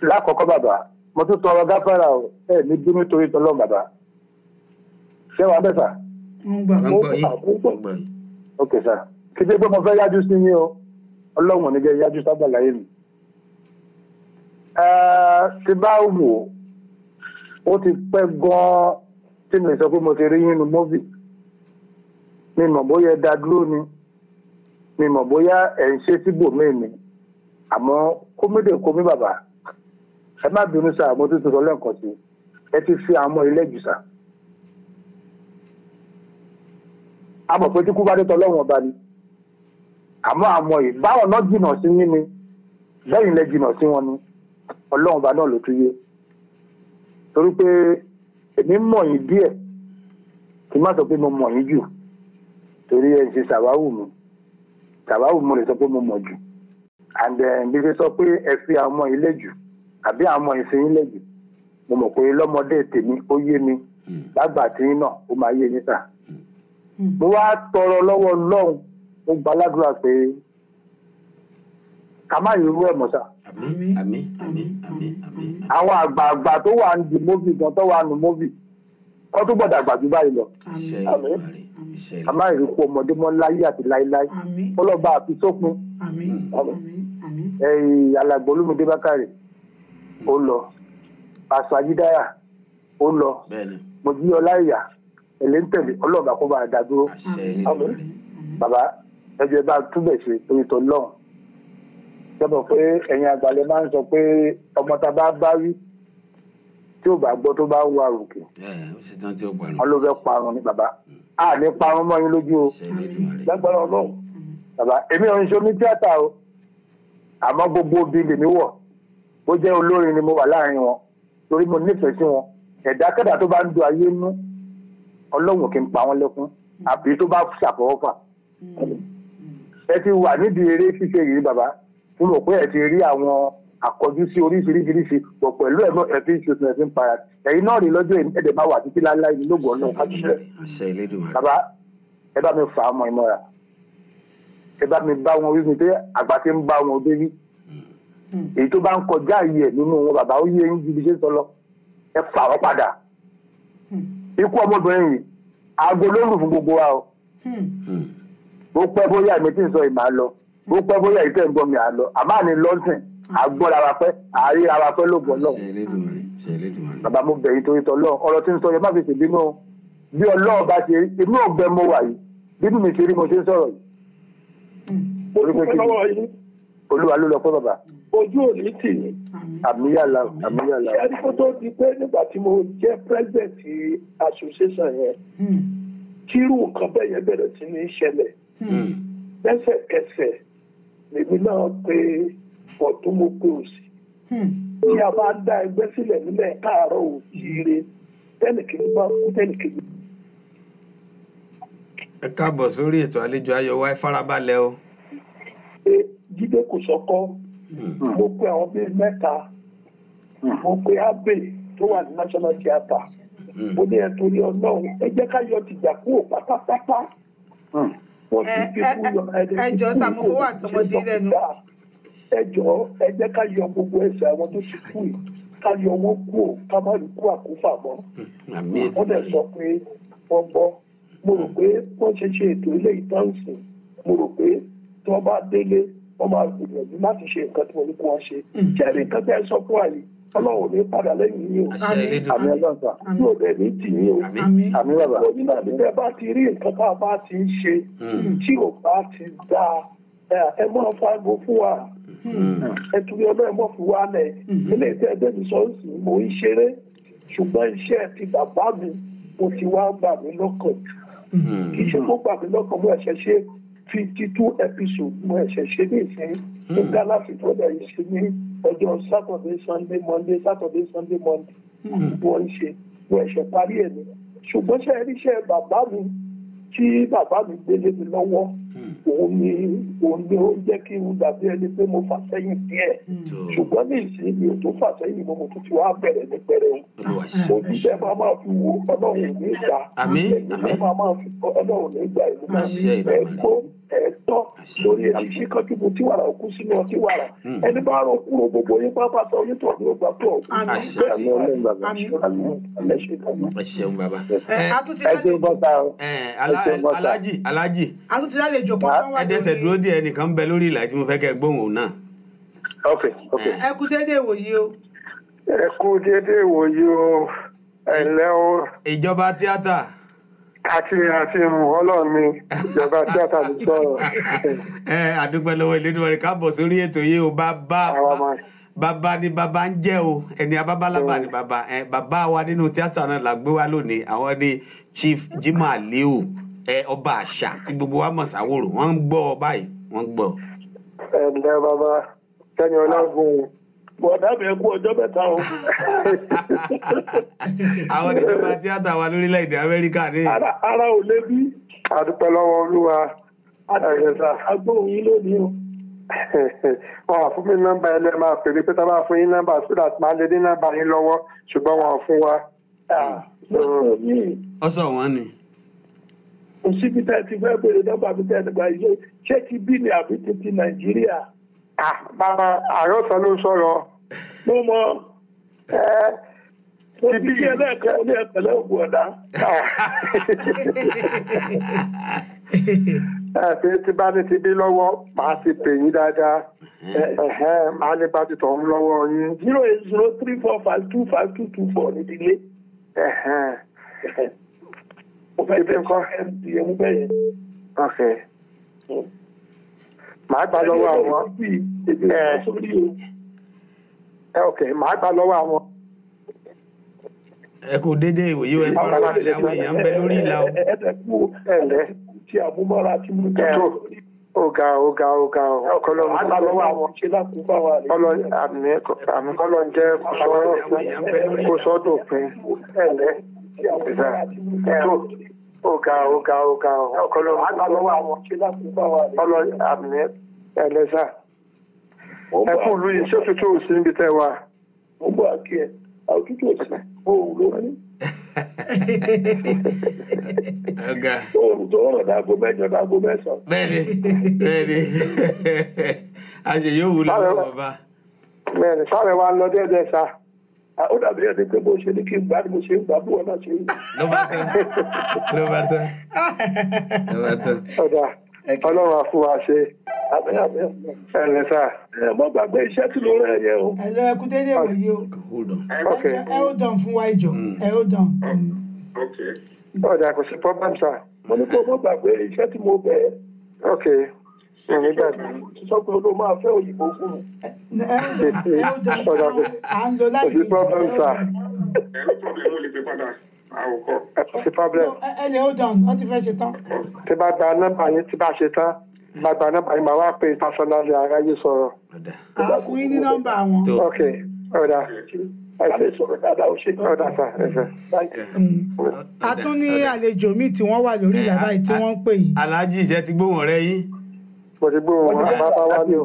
Speaker 8: Lákọ̀ọ́kọ́ bàbá mo tún tọrọ gáfárà o ẹ ní bínú torí tọlọ́run bàbá. Ṣé wàá bẹ̀ sà? Ok sà. Kí dé pé mo fẹ́ yájú sí yín o Ọlọ́run ò ní jẹ́ yájú sábà láyé mi. Tí bá wò ó ti pẹ́ gan-an tí mi sọ pé mo ti rí yín nínú móvì. Mi mọ̀ bóyá ẹ dá dúró ni mi mọ̀ bóyá ẹ̀ ń ṣe síbòmíì ni àmọ́ kómìdè kómì bàbá ẹ má bínú sáà mo tún sọ lẹ́ẹ̀kan sí ẹ ti fi àwọn ọmọ ilé jù sá. A mọ̀ pé tí kú bá dé tọ́lọ́run ọba ni
Speaker 9: àmọ́ àmọ́ yìí báwọn náà jìnnà sí yín ni lẹ́yìn lẹ jìnnà sí wọn ni ọlọ́run bá náà ló tún yé torí pé èmi mọ̀ yín díẹ̀ kí n má sọ pé mo mọ̀ yín jù torí ẹ̀ ń ṣe ṣàwáwù mi lè sọ pé mo mọ̀ jù and bí ṣe sọ pé ẹ fi àwọn ọmọ ilé jù àbí àwọn ọmọ ìsìn ilé jù mo mọ̀ pé lọ́mọdé tèmi ó yé mi lágbà tí náà ó máa yé yín sà mo wá tọrọ lọ́wọ́ Ọlọ́run mo gba aládùúrà pé ká má yẹ irú ẹ̀ mọ́ sà. àwọn àgbààgbà tó wà ní di móvì gan tó wà ní móvì kọ́ tó gbọ́dọ̀ àgbà jù báyìí lọ. ká má yẹ ikú ọmọdé mọ́ láyé àti láíláí ọlọ́ba àfi sópin. alàgbà Olúmídé Bákàrè ó lọ pásọ Ajídáyà ó lọ mo jí Ọláìyá ẹlẹ́ńtẹ̀lẹ̀ ọlọ́ba kó bá a dá dúró. bàbá ẹjọ́ bá túbẹ̀ ṣe torí tó lọ́hùn sọ́bọ̀ pé ẹ̀yin àgbàlẹ̀ máa ń sọ pé ọmọ tá a bá bá rí tí ò bá gbọ́ tó bá wà òkè wọn ló fẹ́ parun ní bàbá a ní parun mọ́ yín lójú o lágbára Ọlọ́run bàbá èmi ò ń ṣe oní tíátà o àmọ́ gbogbo obì lèmi wọ̀ ó jẹ́ olórin ni mo wà láàrin wọn torí mo nífẹ̀ẹ́ sí wọn ẹ̀dákẹ́dà tó bá ń du ayé nú Ọlọ́run kì í pa wọn lẹ́kún àbí tó bá ṣàfọwọ́fà ẹ ti wà nídìí eré ṣíṣe yìí bàbá mo rò pé ẹ ti rí àwọn àkọjú sí oríṣiríṣi pọ̀ pẹ̀lú ẹ̀ náà ẹ fi ń ṣe oṣù ẹ̀ fi ń para ẹ̀yin náà rí lọ́jọ́ ẹ̀dẹ̀ máa wà títí láńlá yìí lóògùn ọ̀nà kájúṣe bàbá ẹ bá mi fà á mọ ìmọ̀ra ẹ bá mi bá wọn wí mi pé àgbà ti ń bá wọn dé rí èyí tó bá ń kọjá yìí ẹ̀ nínú wọn bàbá ó yé yín ju bí ṣe ń sọ lọ ẹ fà wọ́n padà ikú ọmọbìnrin yìí aago ló lù fún gbogbo wa o ó pẹ́ bóyá èmi tí ń sọ ìmọ̀ àlọ́ ó pẹ́ bóyá ìtẹ́ ń gbọ́ mi àlọ́ àmọ́ àní lọ́sìn àgbọ́ra wa pẹ́ àárí ara pẹ́ ló gbọ́ lọ́wọ́ bàbá mo bẹ̀yìn torí tọ́ lọ́wọ́ ọ̀rọ̀ tí ń sọ yẹn má fi ṣèbínú bí Ọlọ́run bá ṣe inú ọ̀gbẹ mo wà yìí bínú mi ṣe rí mo ṣe ń sọ̀rọ̀ yìí orí pé kí ni Olúwa ló lọ pé bàbá
Speaker 8: ojú ò ní tì ní.
Speaker 9: àmúyàlá.
Speaker 8: ṣé ẹni kó tó di pé nígbà tí mo jẹ́ president association yẹn kírú nǹkan bẹ́ẹ̀ yẹn bẹ̀rẹ̀ sí ní ṣẹlẹ̀ lẹ́sẹ̀kẹsẹ̀ lèmi náà pé ọ̀tún mo pé òsì tí a bá dá ẹgbẹ́ sílẹ̀ nílẹ̀ káàárọ̀ òjíire tẹ́nìkejì bá kú tẹ́nìkejì.
Speaker 6: ẹ káàbọ̀ sórí ètò àlejò ayọ̀ wa ẹ farabalẹ̀ o.
Speaker 8: Jídé Kòsọ́kọ́ mo pe àwọn bíi mẹ́ta mo pe Abe tó wà ní National Theatre mo ní ẹ torí Ọlọ́run ẹ jẹ́ ká yọ tìjà kúrò pátápátá.
Speaker 5: ẹjọ́ sàmúfowó àtọmọdé lẹ́nu.
Speaker 8: ẹjọ́ ẹ jẹ́ ká yọ gbogbo ẹsẹ̀ àwọn tó ti kú yìí ká yọ wọn kúrò ká má rí kú àkúfà mọ́. wọ́n dẹ̀ sọ pé wọ́n gbọ́ mo rò pé wọ́n ṣe ètò ilé ìtọ́nsìn mo rò pé tí wọ́n bá délé wọ́n máa gbìyànjú láti ṣe nǹkan tí wọ́n ní kí wọ́n ṣe. jẹ́rìí nǹkan tẹ́ ẹ sọ fún àyè Ọlọ́run ní padà lẹ́yìn yín o.
Speaker 9: àmì ọlọ́sà.
Speaker 8: yóò dẹ̀ ní tì yín o.
Speaker 9: àmì bàbá.
Speaker 8: òní náà ní bẹ́ẹ̀ bá ti rí nǹkan tá a bá ti ń ṣe tí ò bá ti dáa ẹ máa fagbó fún wa. ẹ tún yọ náà ẹ mọ̀ fún wa lẹ̀. ilé ìtẹ́ ẹgbẹ́ mi sọ sí mo ń ṣeré ṣùgbọ́n iṣẹ́ ti bàbá mi mo ti wá gbà mí lọ́kàn jù. kì í ṣe kó gbà mí lọ́kàn mo ẹ̀ṣẹ̀ ṣe 52 episode mo ẹ̀ṣẹ̀ ṣe ní ìsìn ní Ghana fìfọ́dà yìí ṣe ní ọjọ́ Saturday Sunday Monday Saturday Sunday Monday wọ́n ń ṣe mo ẹ̀ṣẹ̀ parí ẹ̀ ní. ṣùgbọ́n ṣe iṣẹ́ bàbá mi tí bàbá mi gbélé mi lọ́wọ́ òun ni ó jẹ́ kí n dàbí ẹni pé mo fà sẹ́yìn díẹ̀ ṣùgbọ́n ní ìsìn mi ò tó fà sẹ́yìn mo tún ti wá bẹ̀rẹ̀ ní pẹ̀rẹ̀ o ojúṣe máa fi wo Ọlọ́run ní ìgbà máa fi Ọlọ́run ní ìgbà ìlú máa ní ẹ̀kọ́ ẹ̀tọ́ lórí ẹ̀ṣiṣẹ́ kánjú mo tí wàrà òkú sínú ọtí wàrà ẹni bá rọ kúrò gbogbo yín pápá sọ yín tó ní ọgbà tó ọ̀gbìn
Speaker 6: alájì
Speaker 5: àtúntìlálejò kan fún wa.
Speaker 6: ẹdẹsẹ dúró díẹ̀ nìkan ń bẹ lórí ìlà tí mo fẹ́ kẹ́ gbóhùn òun náà.
Speaker 5: ẹ kú déédéé wòyí o.
Speaker 8: ẹ kú déédéé wòyí o ẹ̀lẹ́ o.
Speaker 6: ìjọba tíátà.
Speaker 8: àti Ọlọ́run mi ìjọba tíátà ló sọ̀rọ̀.
Speaker 6: àdúgbò lọ́wọ́ Elédùmarè káàbọ̀ sórí ètò yìí o bàbá ni bàbá ń jẹ́ o ẹni abábálábà ni bàbá bàbá wa nínú tíátà náà la gbé wá lónìí àwọn ni Chief Jimoh Aliu ọba àṣà tí gbogbo wa mọ̀ sáwòrò wọ́n ń gbọ́ ọ báyìí. wọ́n gbọ́.
Speaker 9: ǹlẹ́ bàbá kẹ́yìn ọlọ́gùn
Speaker 8: bọ̀dá mi kú ọjọ́ mẹ́ta o.
Speaker 6: àwọn ìjọba tíátà wa lórílẹ̀‐èdè Amẹ́ríkà ní.
Speaker 8: ara ò lé bí.
Speaker 9: àdúpẹ́ lọ́wọ́ olúwa.
Speaker 8: agbóhùn yín lónìí o.
Speaker 9: wọn ò fún mi nọ́mbà ẹ lẹ́ẹ̀ máa pè mí pé tá a bá fún yín nọ́mbà so that máa lè ní nọ́mbà yín lọ́wọ́ ṣùgbọ́n wọn ò fún wa.
Speaker 6: ọsọ wọn ni.
Speaker 8: kò síbi tá ẹ ti fẹ́ bèrè nọ́mbà mi tẹ́ ẹ nígbà yìí ṣé ti bí ni àbí ti Nàìjíríà.
Speaker 9: bàbá àròsọ ló sọ̀rọ̀.
Speaker 8: mo mọ ti bí ẹlẹ́ẹ̀kan ní ẹ̀pẹ̀lẹ́ ògùn ọ̀dà.
Speaker 9: pé tí bá ní ti bí lọ́wọ́ màá ti pè yín dáadáa màá lè bá ti tọ̀ ń lọ́wọ́ yín.
Speaker 8: 08034525224 nídìílé. mo fẹ́ bẹ́ẹ̀ kọ́ mdm bẹ́ẹ̀.
Speaker 9: màá gbà lọ́wọ́ àwọn. màá gbà lọ́wọ́ àwọn.
Speaker 6: ẹ kò dédé ìwòye ẹ fara balẹ̀ àwọn èèyàn ń bẹ lórí ìlà o.
Speaker 8: tí àmúmọ́ra tí mo jẹ́ tó.
Speaker 9: ọ̀gá ọ̀kọ́lọ́ àmì kọ́lọ́ ń jẹ́ kó sọ́dọ̀ pín ẹ̀lẹ́ ọ̀gá ọ̀kọ́lọ́ àmì ẹ̀lẹ́sà ẹkùn ìlú yìí ṣé òtútù ò sí níbi tẹ́ wa.
Speaker 8: mo gbọ́ àkí ẹ̀ òtútù ò sí òun ló ní. Oòrùn tó rọ̀ dágbo mẹ́jọ dágbo mẹ́sàn-án.
Speaker 6: Bẹ́ẹ̀ni. A ṣe yóò wúlò fún bàbá.
Speaker 9: Bẹ́ẹ̀ni, sáré wa ń lọ déédéé sá.
Speaker 8: Ó dàbí ẹni pé bó ṣe ní kí n gbá ni mo ṣe ń gbà bí wọn náà ṣe ń gbà.
Speaker 6: Ló bá tán.
Speaker 9: Ọ̀dà Ọlọ́run á fún wa ṣe. Ẹ̀lẹ́ sá.
Speaker 8: Mo gbàgbé iṣẹ́ tí ló rẹ̀ yẹ o.
Speaker 5: Ẹ̀lọ́ ẹkú dédé wòye o. Ẹ ó dàn fún wa ìjọ. Ẹ ó dàn.
Speaker 9: Ọ̀dà kò sí problem sá.
Speaker 8: Mo ní kó mo gbàgbé iṣẹ́ tí mo bẹ̀ẹ́.
Speaker 9: Ok. Ìrìn gbàgbé.
Speaker 8: Sọ pé olóò máa fẹ́ òyìnbó fún mi.
Speaker 5: Ẹ ó dàn fún wa. À ń lo láì
Speaker 9: kò sí problem sá.
Speaker 10: Ẹ̀rọ problem ó lè fi padà àwòkọ́.
Speaker 9: Kò sí problem.
Speaker 5: Ẹ lè ó dàn, wọ́n ti fẹ́ ṣe tán.
Speaker 9: Tí bá gba nọ́mbà yín tí bá ṣe tán, bá gba nọ́mbà yín máa wá pé personally aráyé sọ̀rọ̀.
Speaker 5: À fún yín ní nọ́mbà wọn.
Speaker 9: Ok. Ọ̀dà.
Speaker 5: A tún ní àlejò míì tí wọ́n wà lórí ìyàrá yìí tí wọ́n ń pè yín.
Speaker 6: Aláàjì iṣẹ́ ti gbóhùn ọ̀rẹ́ yín.
Speaker 9: Mo ti gbóhùn bàbá wa ní o.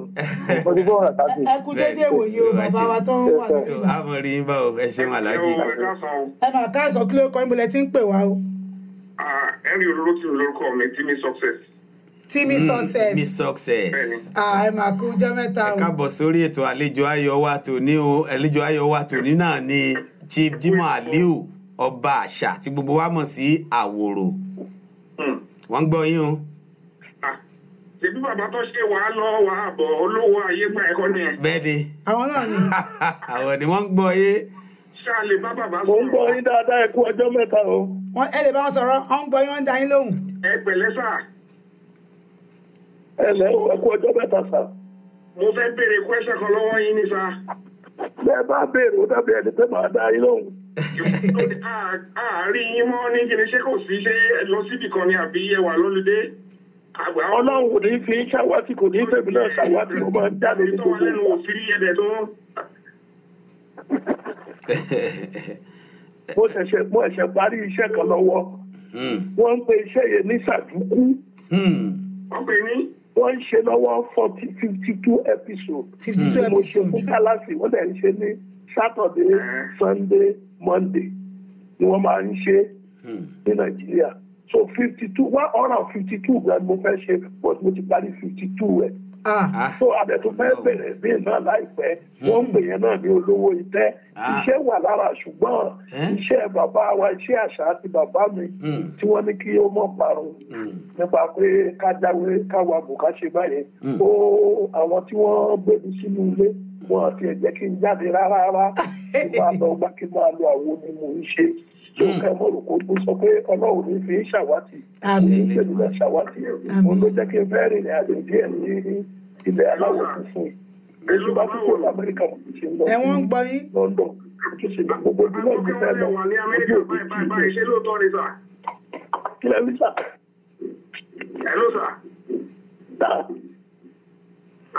Speaker 9: Mo ti gbóhùn àtàkì.
Speaker 5: Ẹ kú dédé ìwòye o bàbá wa tó ń wà lórí ìyàrá.
Speaker 6: A mọ̀ rí yín bá o, ẹ ṣeun Aláàjì.
Speaker 5: Ẹ máa káàsán kí ló kọ́ ìmúlẹ̀ tí ń pè wá o.
Speaker 10: Henry olóró tí lórúkọ mi Timi Success.
Speaker 5: Timi Success.
Speaker 6: Timi Success.
Speaker 5: Ẹ máa kú jẹ́ mẹ́ta o.
Speaker 6: Ẹ káàbọ̀ sórí ètò àlejò ayọ̀ wa tòní o. Àlejò ayọ̀ wa tòní náà ni Chief Jimoh Aliu ọba àṣà tí gbogbo wa mọ̀ sí Àwòrò. Wọ́n ń gbọ́ yín o.
Speaker 10: Ṣèbí bàbá tó ṣe wàá lọ wàá bọ̀ olówó ayé gba ẹ̀kọ́ ni ẹ̀.
Speaker 6: Bẹ́ẹ̀ni.
Speaker 5: Àwọn náà ni.
Speaker 6: Àwọn ni wọ́n ń gbọ́ yé.
Speaker 10: Ṣá lè bá bàbá
Speaker 8: sọ̀rọ̀. Mo ń gbọ́ yín dáadáa ẹ kú ọjọ́ mẹ́ta o.
Speaker 5: Ẹ lè bá wọn sọ̀rọ̀, wọ́n ń gbọ́ yín, wọ́n ń dá yín lóhùn.
Speaker 10: Ẹ pẹ̀lẹ́ sà.
Speaker 8: Ẹ lẹ́ o, ẹ kú ọjọ́ mẹ́ta sà.
Speaker 10: Mo fẹ́ béèrè question kan lọ́wọ́ yín ni sà.
Speaker 8: Bẹ́ẹ̀ bá béèrè ó dàbí ẹni pé màá dá yín lóhùn.
Speaker 10: Àárín yín mọ́ ní kíni ṣé kò sí ṣé ẹ lọ síbì kan ni àbí ẹ wà lóludé?
Speaker 8: Ọlọ́run kò ní fi ṣàwátì kò ní fèmí náà ṣàwátì mo máa ń jáde ní gbogbo
Speaker 10: ìgbà. Òfin ẹ̀dẹ̀ tó.
Speaker 8: Mo ẹ̀ṣẹ̀ parí iṣẹ́ kan lọ́wọ́. Wọ́n ń pe iṣẹ́ yẹn ní Sàdúkú.
Speaker 10: Wọ́n pè ní.
Speaker 8: Wọ́n ń ṣe lọ́wọ́ 52 episode. 52 mo ṣe fún Galaxy wọ́n dẹ̀ ń ṣe ní Saturday, Sunday, Monday ni wọ́n máa ń ṣe ní Nàìjíríà. So 152 gan mo fẹ́ ṣe but mo ti parí 52 ẹ̀. So àbẹ̀tún fẹ́ bẹ̀rẹ̀ bí náà láìpẹ́ wọ́n ń gbè yẹn náà ní olówó ìtẹ́. Iṣẹ́ wà lára ṣùgbọ́n iṣẹ́ bàbá wa iṣẹ́ àṣà àti bàbá mi tí wọ́n ní kí ó mọ̀ parun nípa pé ká jáwé káwa bò ká ṣe báyẹn. Ó àwọn tí wọ́n gbé mi sínú ilé wọn àti ẹ̀jẹ̀ kí n jáde rárá kí n máa lọ gbá kí n máa lo àwọn ni mò ń ṣe. Tó kẹ́ mọ́ òkú tó sọ pé Ọlọ́run ní fi ń ṣàwátì ní ìṣèlú náà ṣàwátì òun ló jẹ́ kí n fẹ́ rìnrìn àjò díẹ̀ ní ilẹ̀ aláwọ̀ funfun èyí bá tó kó lamẹ́ríkà mo ti ṣe lọ sí London tó ṣe ní gbogbo ojú náà ti fẹ́ lọ ojú òbí kí
Speaker 10: ṣe lóòótọ́ ni sà.
Speaker 8: Kí lẹ́ rí sà?
Speaker 10: Hello sà.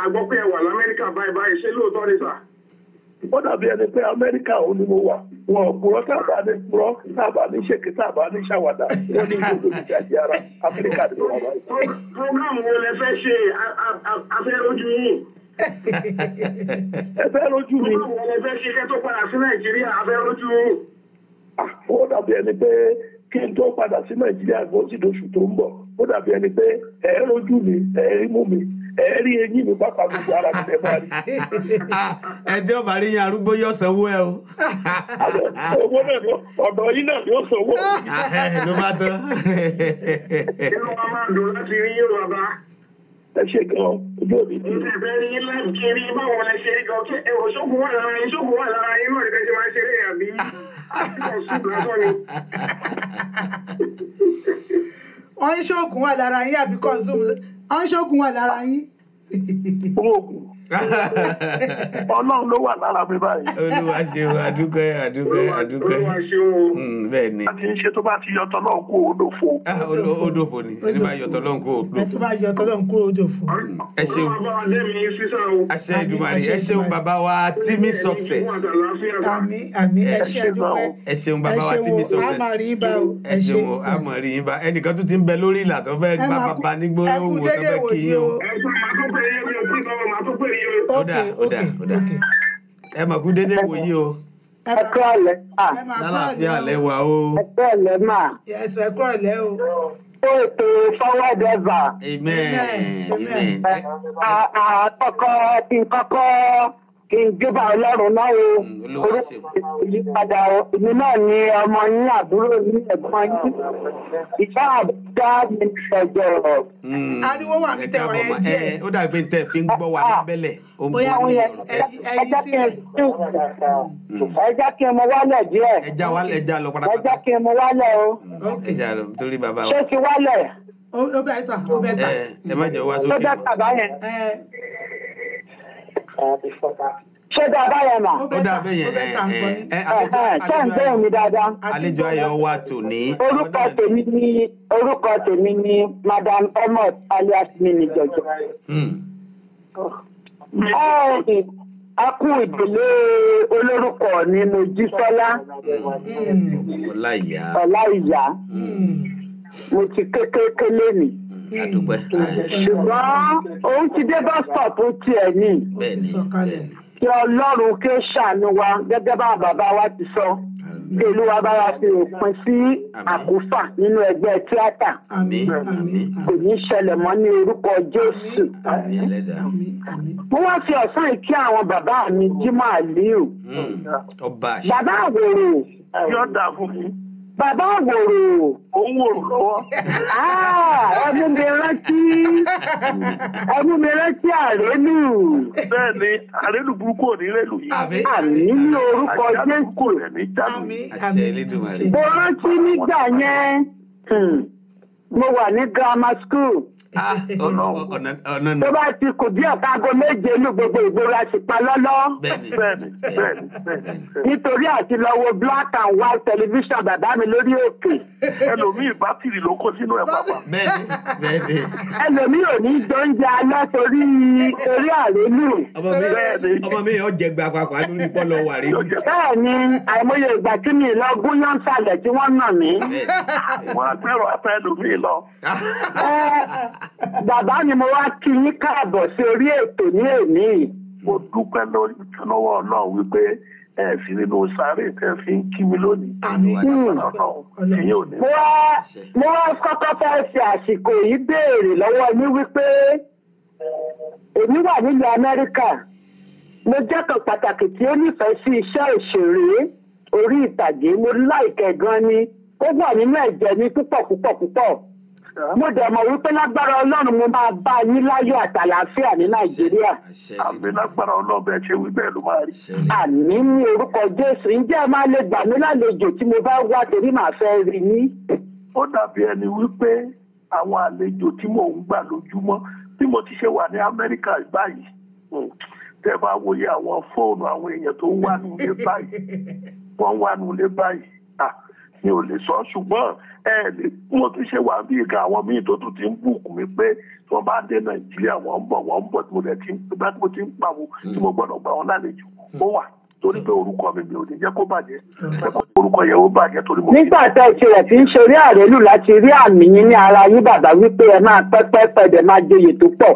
Speaker 10: àgbọ̀ pé ẹ wà l'Amẹ́ríkà báyìí ṣé lóòótọ́ ni sà?
Speaker 8: Ó dàbí ẹni pé Amẹ́ríkà òun ni mo wà. Wọn ò purọ́ tábà ní purọ́, tábà ní ṣèké, tábà ní ṣàwàdà. Wọ́n ní gbogbo ìjàdí ara Amẹ́ríkà ni mo wà báyìí.
Speaker 10: Program wo lẹ fẹ́ ṣe afẹ́ lójú yìí?
Speaker 8: Ẹ fẹ́ lójú mi.
Speaker 10: Program wo lẹ fẹ́ ṣe kẹ́ tó padà sí Nàìjíríà afẹ́ lójú yìí?
Speaker 8: Ó dàbí ẹni pé kí n tó padà sí Nàìjíríà bó sì dóṣù tó ń bọ̀. Ó dàbí ẹni pé ẹ lójú mi, ẹ mú mi. Ẹ rí eyín mi pápá gbogbo ara mi máa rí.
Speaker 6: Ẹjọ́ bá rí yín arúgbó yóò sanwó ẹ o.
Speaker 8: Owó náà ni ọ̀dọ̀ yín náà ni ó sanwó.
Speaker 6: Ló bá tán.
Speaker 10: Inú wa máa dùn láti rí yín bàbá.
Speaker 8: Ẹ ṣe gan-an ojú òní tí.
Speaker 10: Ìfẹ́ rí yín láti kiri báwo lẹ ṣe rí gan kí ẹ̀rọ ṣókùn wà lára yín náà nígbà tí máa ṣe rí àbí ọ̀ṣùn lásán ni.
Speaker 5: Wọ́n ń ṣóògùn wà lára yín àbí consume wọ́n ń ṣóògùn wà lára yín.
Speaker 8: Oògùn. Ọlọ́run ló wà lára mi báyìí.
Speaker 6: Olúwa ṣeun àdúpẹ́.
Speaker 10: Olúwa ṣeun.
Speaker 6: Bẹ́ẹ̀ ni.
Speaker 8: A ti ń ṣe tó bá ti yọtọ̀ náà kó odòfo.
Speaker 6: Odòfo ni ẹni bá yọtọ̀ náà kó odòfo.
Speaker 5: Ẹ tó bá yọtọ̀ náà kó odòfo.
Speaker 6: Ẹ ṣeun. Àṣẹ Èdùmàrè ẹ ṣeun bàbá wa Timi Success.
Speaker 5: Àmín ẹ ṣe àdúpẹ́.
Speaker 6: Ẹ ṣeun bàbá wa Timi Success. Ẹ ṣeun o àmọ̀ rí yín bá ẹnìkan tún ti ń bẹ lórí ìlà tó fẹ́ gbá bàbá nígbó lówó tó fẹ́ kí yín o. Ó dà. Ẹ mà kú dédé wòyí o.
Speaker 11: Ẹ kúrò lẹ́.
Speaker 6: Lálàáfíà lẹ́wà o.
Speaker 11: Ẹ kúrò lẹ́ mà.
Speaker 5: Ẹ kúrò lẹ́ o.
Speaker 11: Ó ètò forward ever.
Speaker 6: Amen.
Speaker 11: Àkọ́kọ́ kí n júbà Ọlọ́run náà o. Orúkọ ìyípadà èmi náà ni ọmọ yín àbúrò yín ẹ̀gbọ́n yín. Ìfá àbúdá mi ṣẹ̀jọ̀.
Speaker 5: Ariwo wà ní tẹ̀wọ̀ yẹn díẹ̀.
Speaker 6: Ó dàgbé ń tẹ̀ fi ń gbọ́ wa lábẹ́lẹ̀.
Speaker 11: Bóyá wọ́n yẹ ẹ jẹ́ kí n mọ wálẹ̀ díẹ̀.
Speaker 6: Ẹja lọ padà.
Speaker 11: Ẹ jẹ́ kí n mọ wálẹ̀ o.
Speaker 6: Ẹja lọ torí bàbá wa.
Speaker 11: Ṣé ti wálẹ̀?
Speaker 5: Ó bẹ̀ tà.
Speaker 6: Ẹ má jẹ́ wá sókè.
Speaker 11: Ṣé bẹ́ẹ̀ tàbá yẹn? Ṣé dáadáa yẹn mà?
Speaker 6: Ó dà bẹ́ẹ̀ yẹn.
Speaker 11: Ṣé ń bẹ́ẹ̀ mi dáadáa?
Speaker 6: Àlejò ayọ̀ wa tòní.
Speaker 11: Orúkọ tèmi ni Madam Omot alias Mini Jọjọ. A kú ìdílé olórúkọ ní Mojísọ́lá. Ọláìyá. Mo ti kékeré lénìí. Ṣùgbọ́n òun ti dé bus stop tiẹ̀ ní. Kí Ọlọ́run kí ó ṣàánú wa gẹ́gẹ́ bá bàbá wa ti sọ. Kí Olúwa bá wa fi òpin sí àkúfà nínú ẹgbẹ́ tíátà. Kò ní ṣẹlẹ̀ mọ́ ní orúkọ Jésù. Mo wá fi ọ̀sán yìí kí àwọn bàbá mi Jímọ̀ Àlíù. Bàbá Àwòrò.
Speaker 8: Yóò dà fún mi.
Speaker 11: Bàbá Àwòrò.
Speaker 8: Òun wòrò lọ́wọ́.
Speaker 11: Ẹmú mi rántí àrélù.
Speaker 8: Bẹ́ẹ̀ni, àrélù burúkú ò ní rélù yìí.
Speaker 11: Àmì ní orúkọ Jésù. Mo rántí nígbà yẹn, mo wà ní grammar school. Tó bá ti kù díẹ̀ kágo méje ní gbogbo ìgboro àṣìpa lọ́lọ́.
Speaker 8: Bẹ́ẹ̀ni.
Speaker 11: Nítorí àti lọ wo black and white television bàbá mi lórí òkè.
Speaker 8: Ẹlòmíì bátìrì ló kó sínú ẹ̀ pàpà.
Speaker 6: Bẹ́ẹ̀ni.
Speaker 11: Ẹlòmíì ò ní jẹ oúnjẹ alẹ́ torí orí àrélù.
Speaker 6: Ọmọ mi yóò jẹ gba pàpà lórí pọ́lọ wà rí.
Speaker 11: Bẹ́ẹ̀ni, àìmọye ìgbà tí mi lọ gúnyán sàlẹ̀ tí wọ́n nà mí.
Speaker 8: Wọ́n á gbẹ́rọ afẹ́ ẹlòmíì lọ.
Speaker 11: Bàbá mi mo wá kí yín káàbọ̀ sí orí ètò ní èní.
Speaker 8: Mo dúpẹ́ lọ́wọ́ Ọlọ́run wípé ẹ fi nínú sàárè tẹ́ fi ń kí mi lónìí.
Speaker 11: Mo wá kọ́kọ́ fẹ́ ṣe àsìkò yìí béèrè lọ́wọ́ yín wípé èmi wà nílùú Amẹ́ríkà. Mo jẹ́ kan pàtàkì tí ó nífẹ̀ẹ́ sí iṣẹ́ òṣèré orí ìtàgé. Mo láìkẹ́ gan ni. Ó wà nínú ẹ̀jẹ̀ mi púpọ̀. Mo dẹ̀ mọ̀ wípé lágbára Ọlọ́run mo máa bá yín láyọ̀ àtàlàáfíà ní Nàìjíríà.
Speaker 8: Àmì lágbára Ọlọ́run bẹ́ẹ̀ ṣe wí bẹ́ẹ̀ ló máa rí.
Speaker 11: Àmì ní orúkọ Jésù. Ǹjẹ́ ẹ máa lè gbà mí lálejò tí mo bá wá torí màá fẹ́ rí yín?
Speaker 8: Ó dàbí ẹni wípé àwọn àlejò tí mò ń gbà lójúmọ́ bí mo ti ṣe wà ní Amẹ́ríkà báyìí. Tẹ́ bá wòye àwọn fóònù àwọn èèyàn tó ń wá nulẹ̀ báyìí. Wọ́n ń wá nulẹ̀ báyìí.
Speaker 12: mi ò lè sọ ṣùgbọ́n mo ti ṣe wà bí ìka àwọn míì tó tún ti ń bùkún mi pé tí wọ́n bá dé nàìjíríà wọ́n ń bọ̀ tí mo dẹ̀ ti ń pàwọ́ tí mo gbọ́dọ̀ gbà wọ́n lálejò ó wà torí pé orúkọ mi ò ní jẹ́ kó bàjẹ́ orúkọ yẹn ó bàjẹ́ torí mo.
Speaker 11: nígbà tá ẹ ti rẹ̀ fi ń ṣeré àrélù láti rí àmì yín ní ara yín bàbá wípé ẹ máa pẹ́pẹ́pẹ́ dẹ̀ máa joyè tó pọ̀.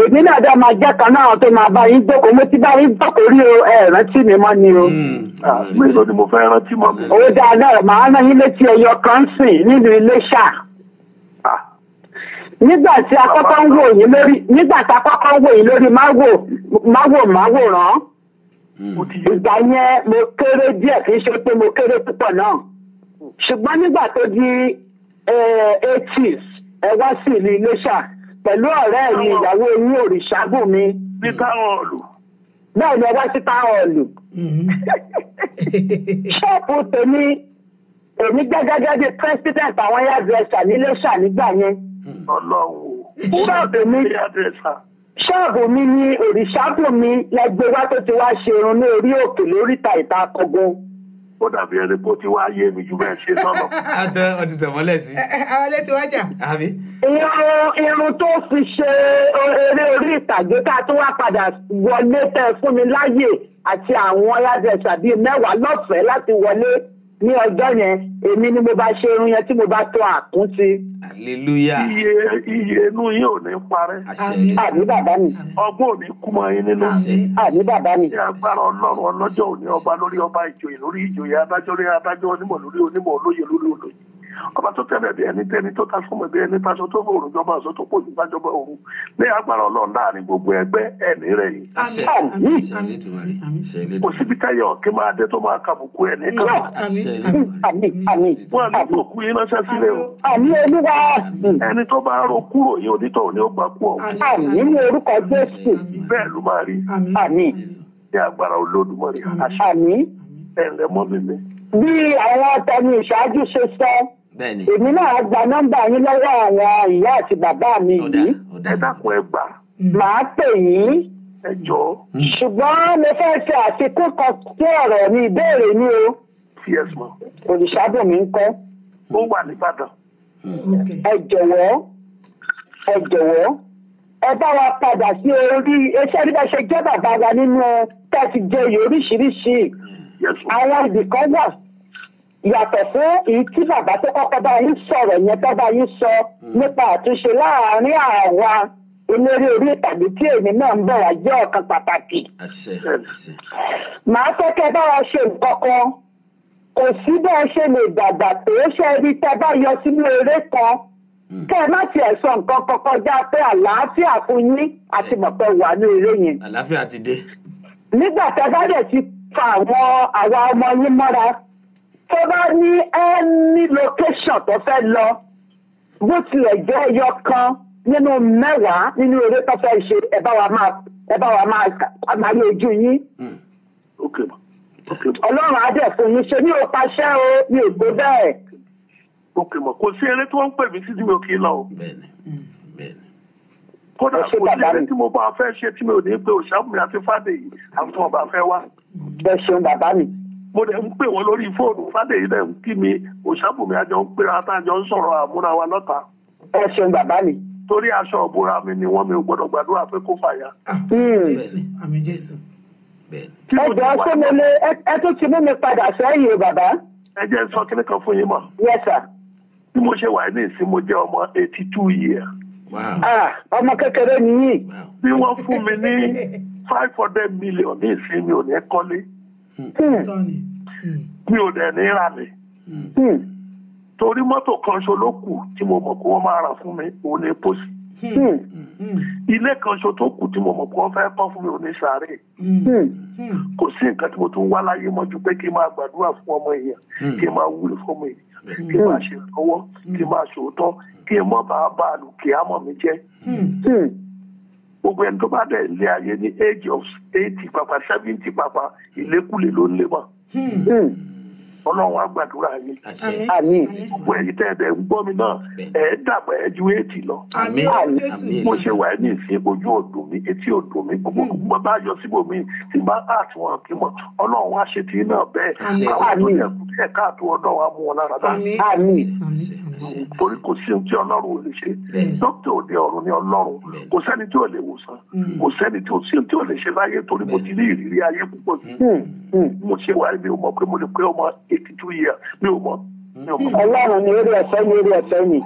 Speaker 11: èmi náà dá máa jẹ́ kan náà tó máa bá yín jókòó mo ti bá yín jókòó rí o ẹ rántí mi mọ́ ni o.
Speaker 12: mélòó ni mo fẹ́ rántí mọ́ mi.
Speaker 11: owó dáadáa màá rán yín létí ẹyọ kan sìn nílùú Iléṣà. nígbà tí a kọ́kọ́ ń wò yín lórí máwòrán ìgbà yẹn mo kéré díẹ̀ kì í ṣe pé mo kéré púpọ̀ náà ṣùgbọ́n nígbà tó di 80s ẹ wá sí ìlú Iléṣà pẹ̀lú ọ̀rẹ́ mi ìyàwó yín Òrìṣàbùnmi.
Speaker 12: ní táwọ̀ọ̀lù.
Speaker 11: bẹ́ẹ̀ ni ẹ wá sí táwọ̀ọ̀lù. ṣọ́ọ̀pù tèmi èmi gẹ́gẹ́ bí president àwọn hairdresser ní Iléṣà nígbà yẹn. ṣọ́ọ̀bù mi ní Òrìṣàbùnmi lẹ́gbẹ̀ẹ́ wá tó ti wá ṣe irun ní orí òkè lóríta ìta Akọgun.
Speaker 12: ó dàbí ẹni pé ó ti wá yé mi ju bẹ́ẹ̀ ṣe sọ́nà.
Speaker 6: ọtí tẹ̀mọ́lẹ̀ sí.
Speaker 5: àwọn létí wájà.
Speaker 11: irun tó fi ṣe eré orí ìtàgé ká tó wá padà wọlé tẹ fún mi láyè àti àwọn hairdresser bíi 10 lọ́fẹ̀ẹ́ láti wọlé ní ọjọ́ yẹn èmi ni mo bá ṣe irun yẹn tí mo bá tó àtúntì.
Speaker 6: Hallelujah.
Speaker 12: Iye inú yín ò ní parẹ́.
Speaker 11: Àmì bàbá mi.
Speaker 12: Ọgbọ́n ò ní kú mọ́ yín nínú.
Speaker 11: Àmì bàbá mi.
Speaker 12: Ní agbára Ọlọ́run ọlọ́jọ́ òní ọba lórí ọba ìjòyè lórí ìjòyè adájọ́ lórí adájọ́ onímọ̀ lórí onímọ̀ olóyè lórí olóyè. Ọba tó tẹ́lẹ̀ bí ẹni tẹ́ni tó ta fún mi bí ẹni taṣọ tó fòrùn jọba àṣọ tó pọ̀ nípa jọba òru. Ní agbára Ọlọ́run láàrin gbogbo ẹgbẹ́ ẹ̀mí rẹ̀ yìí. Kò síbi táyọ̀ kí máa dé tó máa kàbùkù ẹ̀ ní kan. Wọ́n á ní kò kú yín ránṣẹ́ sílé o.
Speaker 11: Àmì olúwa.
Speaker 12: Ẹni tó bá ro kúrò yín onítọ̀ ni ó gbà kú ọ̀.
Speaker 11: Àmì ní orúkọ Jésù.
Speaker 12: Bẹ́ẹ̀ ló máa rí.
Speaker 11: Àmì.
Speaker 12: Ní agbára Olódùmarè.
Speaker 11: Àmì.
Speaker 12: Ẹ̀ǹlẹ̀ mọ́ mi mi.
Speaker 11: Bí àwọn tẹni ìṣáájú ṣe sọ. Èmi náà gba nọ́mbà yín lọ́wọ́ àwọn ìyá àti bàbá mi yìí.
Speaker 12: Ẹ dákun ẹ gbà.
Speaker 11: Màá pè yín.
Speaker 12: Ẹ jọ̀ọ́.
Speaker 11: Ṣùgbọ́n mo fẹ́ ṣe àfikún kan sí ọ̀rọ̀ mi ìbéèrè mi o.
Speaker 12: Yes ma.
Speaker 11: Òrìṣàbùnmi ń kọ́.
Speaker 12: Ó wà nìbàdàn.
Speaker 11: Ẹ jọ̀wọ́ ẹ bá wa padà sí orí iṣẹ́ bí wọ́n ṣe jẹ́ bàbá wa nínú tẹ́tí jẹyè oríṣiríṣi. Àwọn ibì kan wà yàtọ̀ fún èyí tí bàbá tó kọ́kọ́ bá yín sọ̀rọ̀ yẹn tó bá yín sọ nípa àtúnṣe láàárín àwa eléré orí ìtàgé tí èmi náà ń bọ̀ wá jẹ́ ọ̀kan pàtàkì. Màá fẹ́ kẹ́ bá wa ṣe nǹkan kan kò sí bẹ́ẹ̀ ṣe lè dàgbà tó ṣe rí tẹ́ bá yọ sínú eré kan kẹ́ ẹ má tiẹ̀ sọ nǹkan kan kọjá pé àlàáfíà fún yín àti mọ̀pẹ́ wà ní eré yẹn.
Speaker 6: Àlàáfíà ti dé.
Speaker 11: Nígbà tẹ́ bá dẹ̀ ti fa àwa ọmọ yín mọ́ra tó bá ní any location tó fẹ́ lọ bó tilẹ̀ jẹ́ ẹyọ kan nínú 10 nínú eré tó fẹ́ ṣe ẹ bá wa máa rí ojú yín. Ọlọ́run á dẹ̀ fún yín ṣe ní òpàṣẹ o ní ògbó bẹ́ẹ̀.
Speaker 12: Òkè mọ̀ kò sí eré tí wọ́n ń pè mí sí tí mi ò kí ń lọ o. Kódà kò sí eré tí mo bá fẹ́ ṣe tí mi ò ní pé Òṣàbùnmi àti Fádèyí àti tí wọ́n bá fẹ́ wá.
Speaker 11: Bẹ́ẹ̀ ṣeun bàbá mi.
Speaker 12: Mo dẹ̀ ń pè wọ́n lórí fóònù Fádèyí dẹ̀ ń kí mi Òṣàbùnmí àjọ ń pera àtàjọ ń sọ̀rọ̀ àmúra wa lọ́ta.
Speaker 11: Ẹ ṣeun bàbá mi.
Speaker 12: Torí aṣọ òbúra mi ni wọ́n mi ò gbọ́dọ̀ gbàdúrà pé kó fàyà.
Speaker 5: Àmín Jésù.
Speaker 11: Ẹjọ́ ṣé mo lè ẹ tún ti mú mi padà sẹ́yìn o bàbá.
Speaker 12: Ẹ jẹ́ sọ kíní kan fún yín mọ̀.
Speaker 11: Yes sir.
Speaker 12: Bí mo ṣe wà ní ìsìn mo jẹ́ ọmọ 82 years.
Speaker 11: Ọmọ kékeré ni yín.
Speaker 12: Bí wọ́n fún mi ní 500 million ní ìsìn mi ò ní kọ́lé. Mi ò dẹ̀ ní ralẹ̀. Torí mọ́tò kan ṣo ló kù tí mo mọ̀ pé wọ́n máa rà fún mi òun ní pósí. Ilé kan ṣo tó kù tí mo mọ̀ pé wọ́n fẹ́ kọ́ fún mi òun ní sàárè. Kò sí nǹkan tí mo tún wá láyé mọ́ ju pé kí n máa gbàdúrà fún ọmọ èèyàn, kí n máa wúlò fún ọmọ èèyàn, kí n máa ṣe ìrànlọ́wọ́, kí n máa ṣòótọ́, kí n mọ́ bá a lù kí á mọ̀ mi jẹ́. Gbogbo ẹni tó bá dẹ̀ ilé ayé ní age of 80 pàpà 70 pàpà ìlékùlé ló ń lé mọ́. Ọlọ́run á gbàdúrà yín.
Speaker 11: Àmín.
Speaker 12: Gbogbo ẹ̀yin tẹ́ ẹ̀ ń gbọ́ mi náà ẹ̀ dàgbà ẹ̀ ju 80 lọ.
Speaker 6: Àmín.
Speaker 12: Mo ṣe wà ní ìsìn ojú òdùn mi etí òdùn mi gbogbo bá yọ síbò mi tí bá àti wọn kì í mọ̀ Ọlọ́run á ṣe tí náà bẹ́ẹ̀. Àwọn tó yẹ kù díẹ̀ káàtó ọ̀dọ̀ wa mú wọn lára dá. Torí kò sí ohun tí Ọlọ́run ò lè ṣe. Dókítà òde ọ̀run ni Ọlọ́run. Kò sẹ́ni tí ò lè wòsàn. Kò sẹ́ni tí ò lè ṣe láyé torí mo ti ní ìrírí ayé púpọ̀ jù. Mo ṣe wáyé mi ò mọ̀ pé mo lè pé ọmọ 82 years mi ò mọ̀.
Speaker 11: Ọlọ́run ni orí ọ̀fẹ́ ni.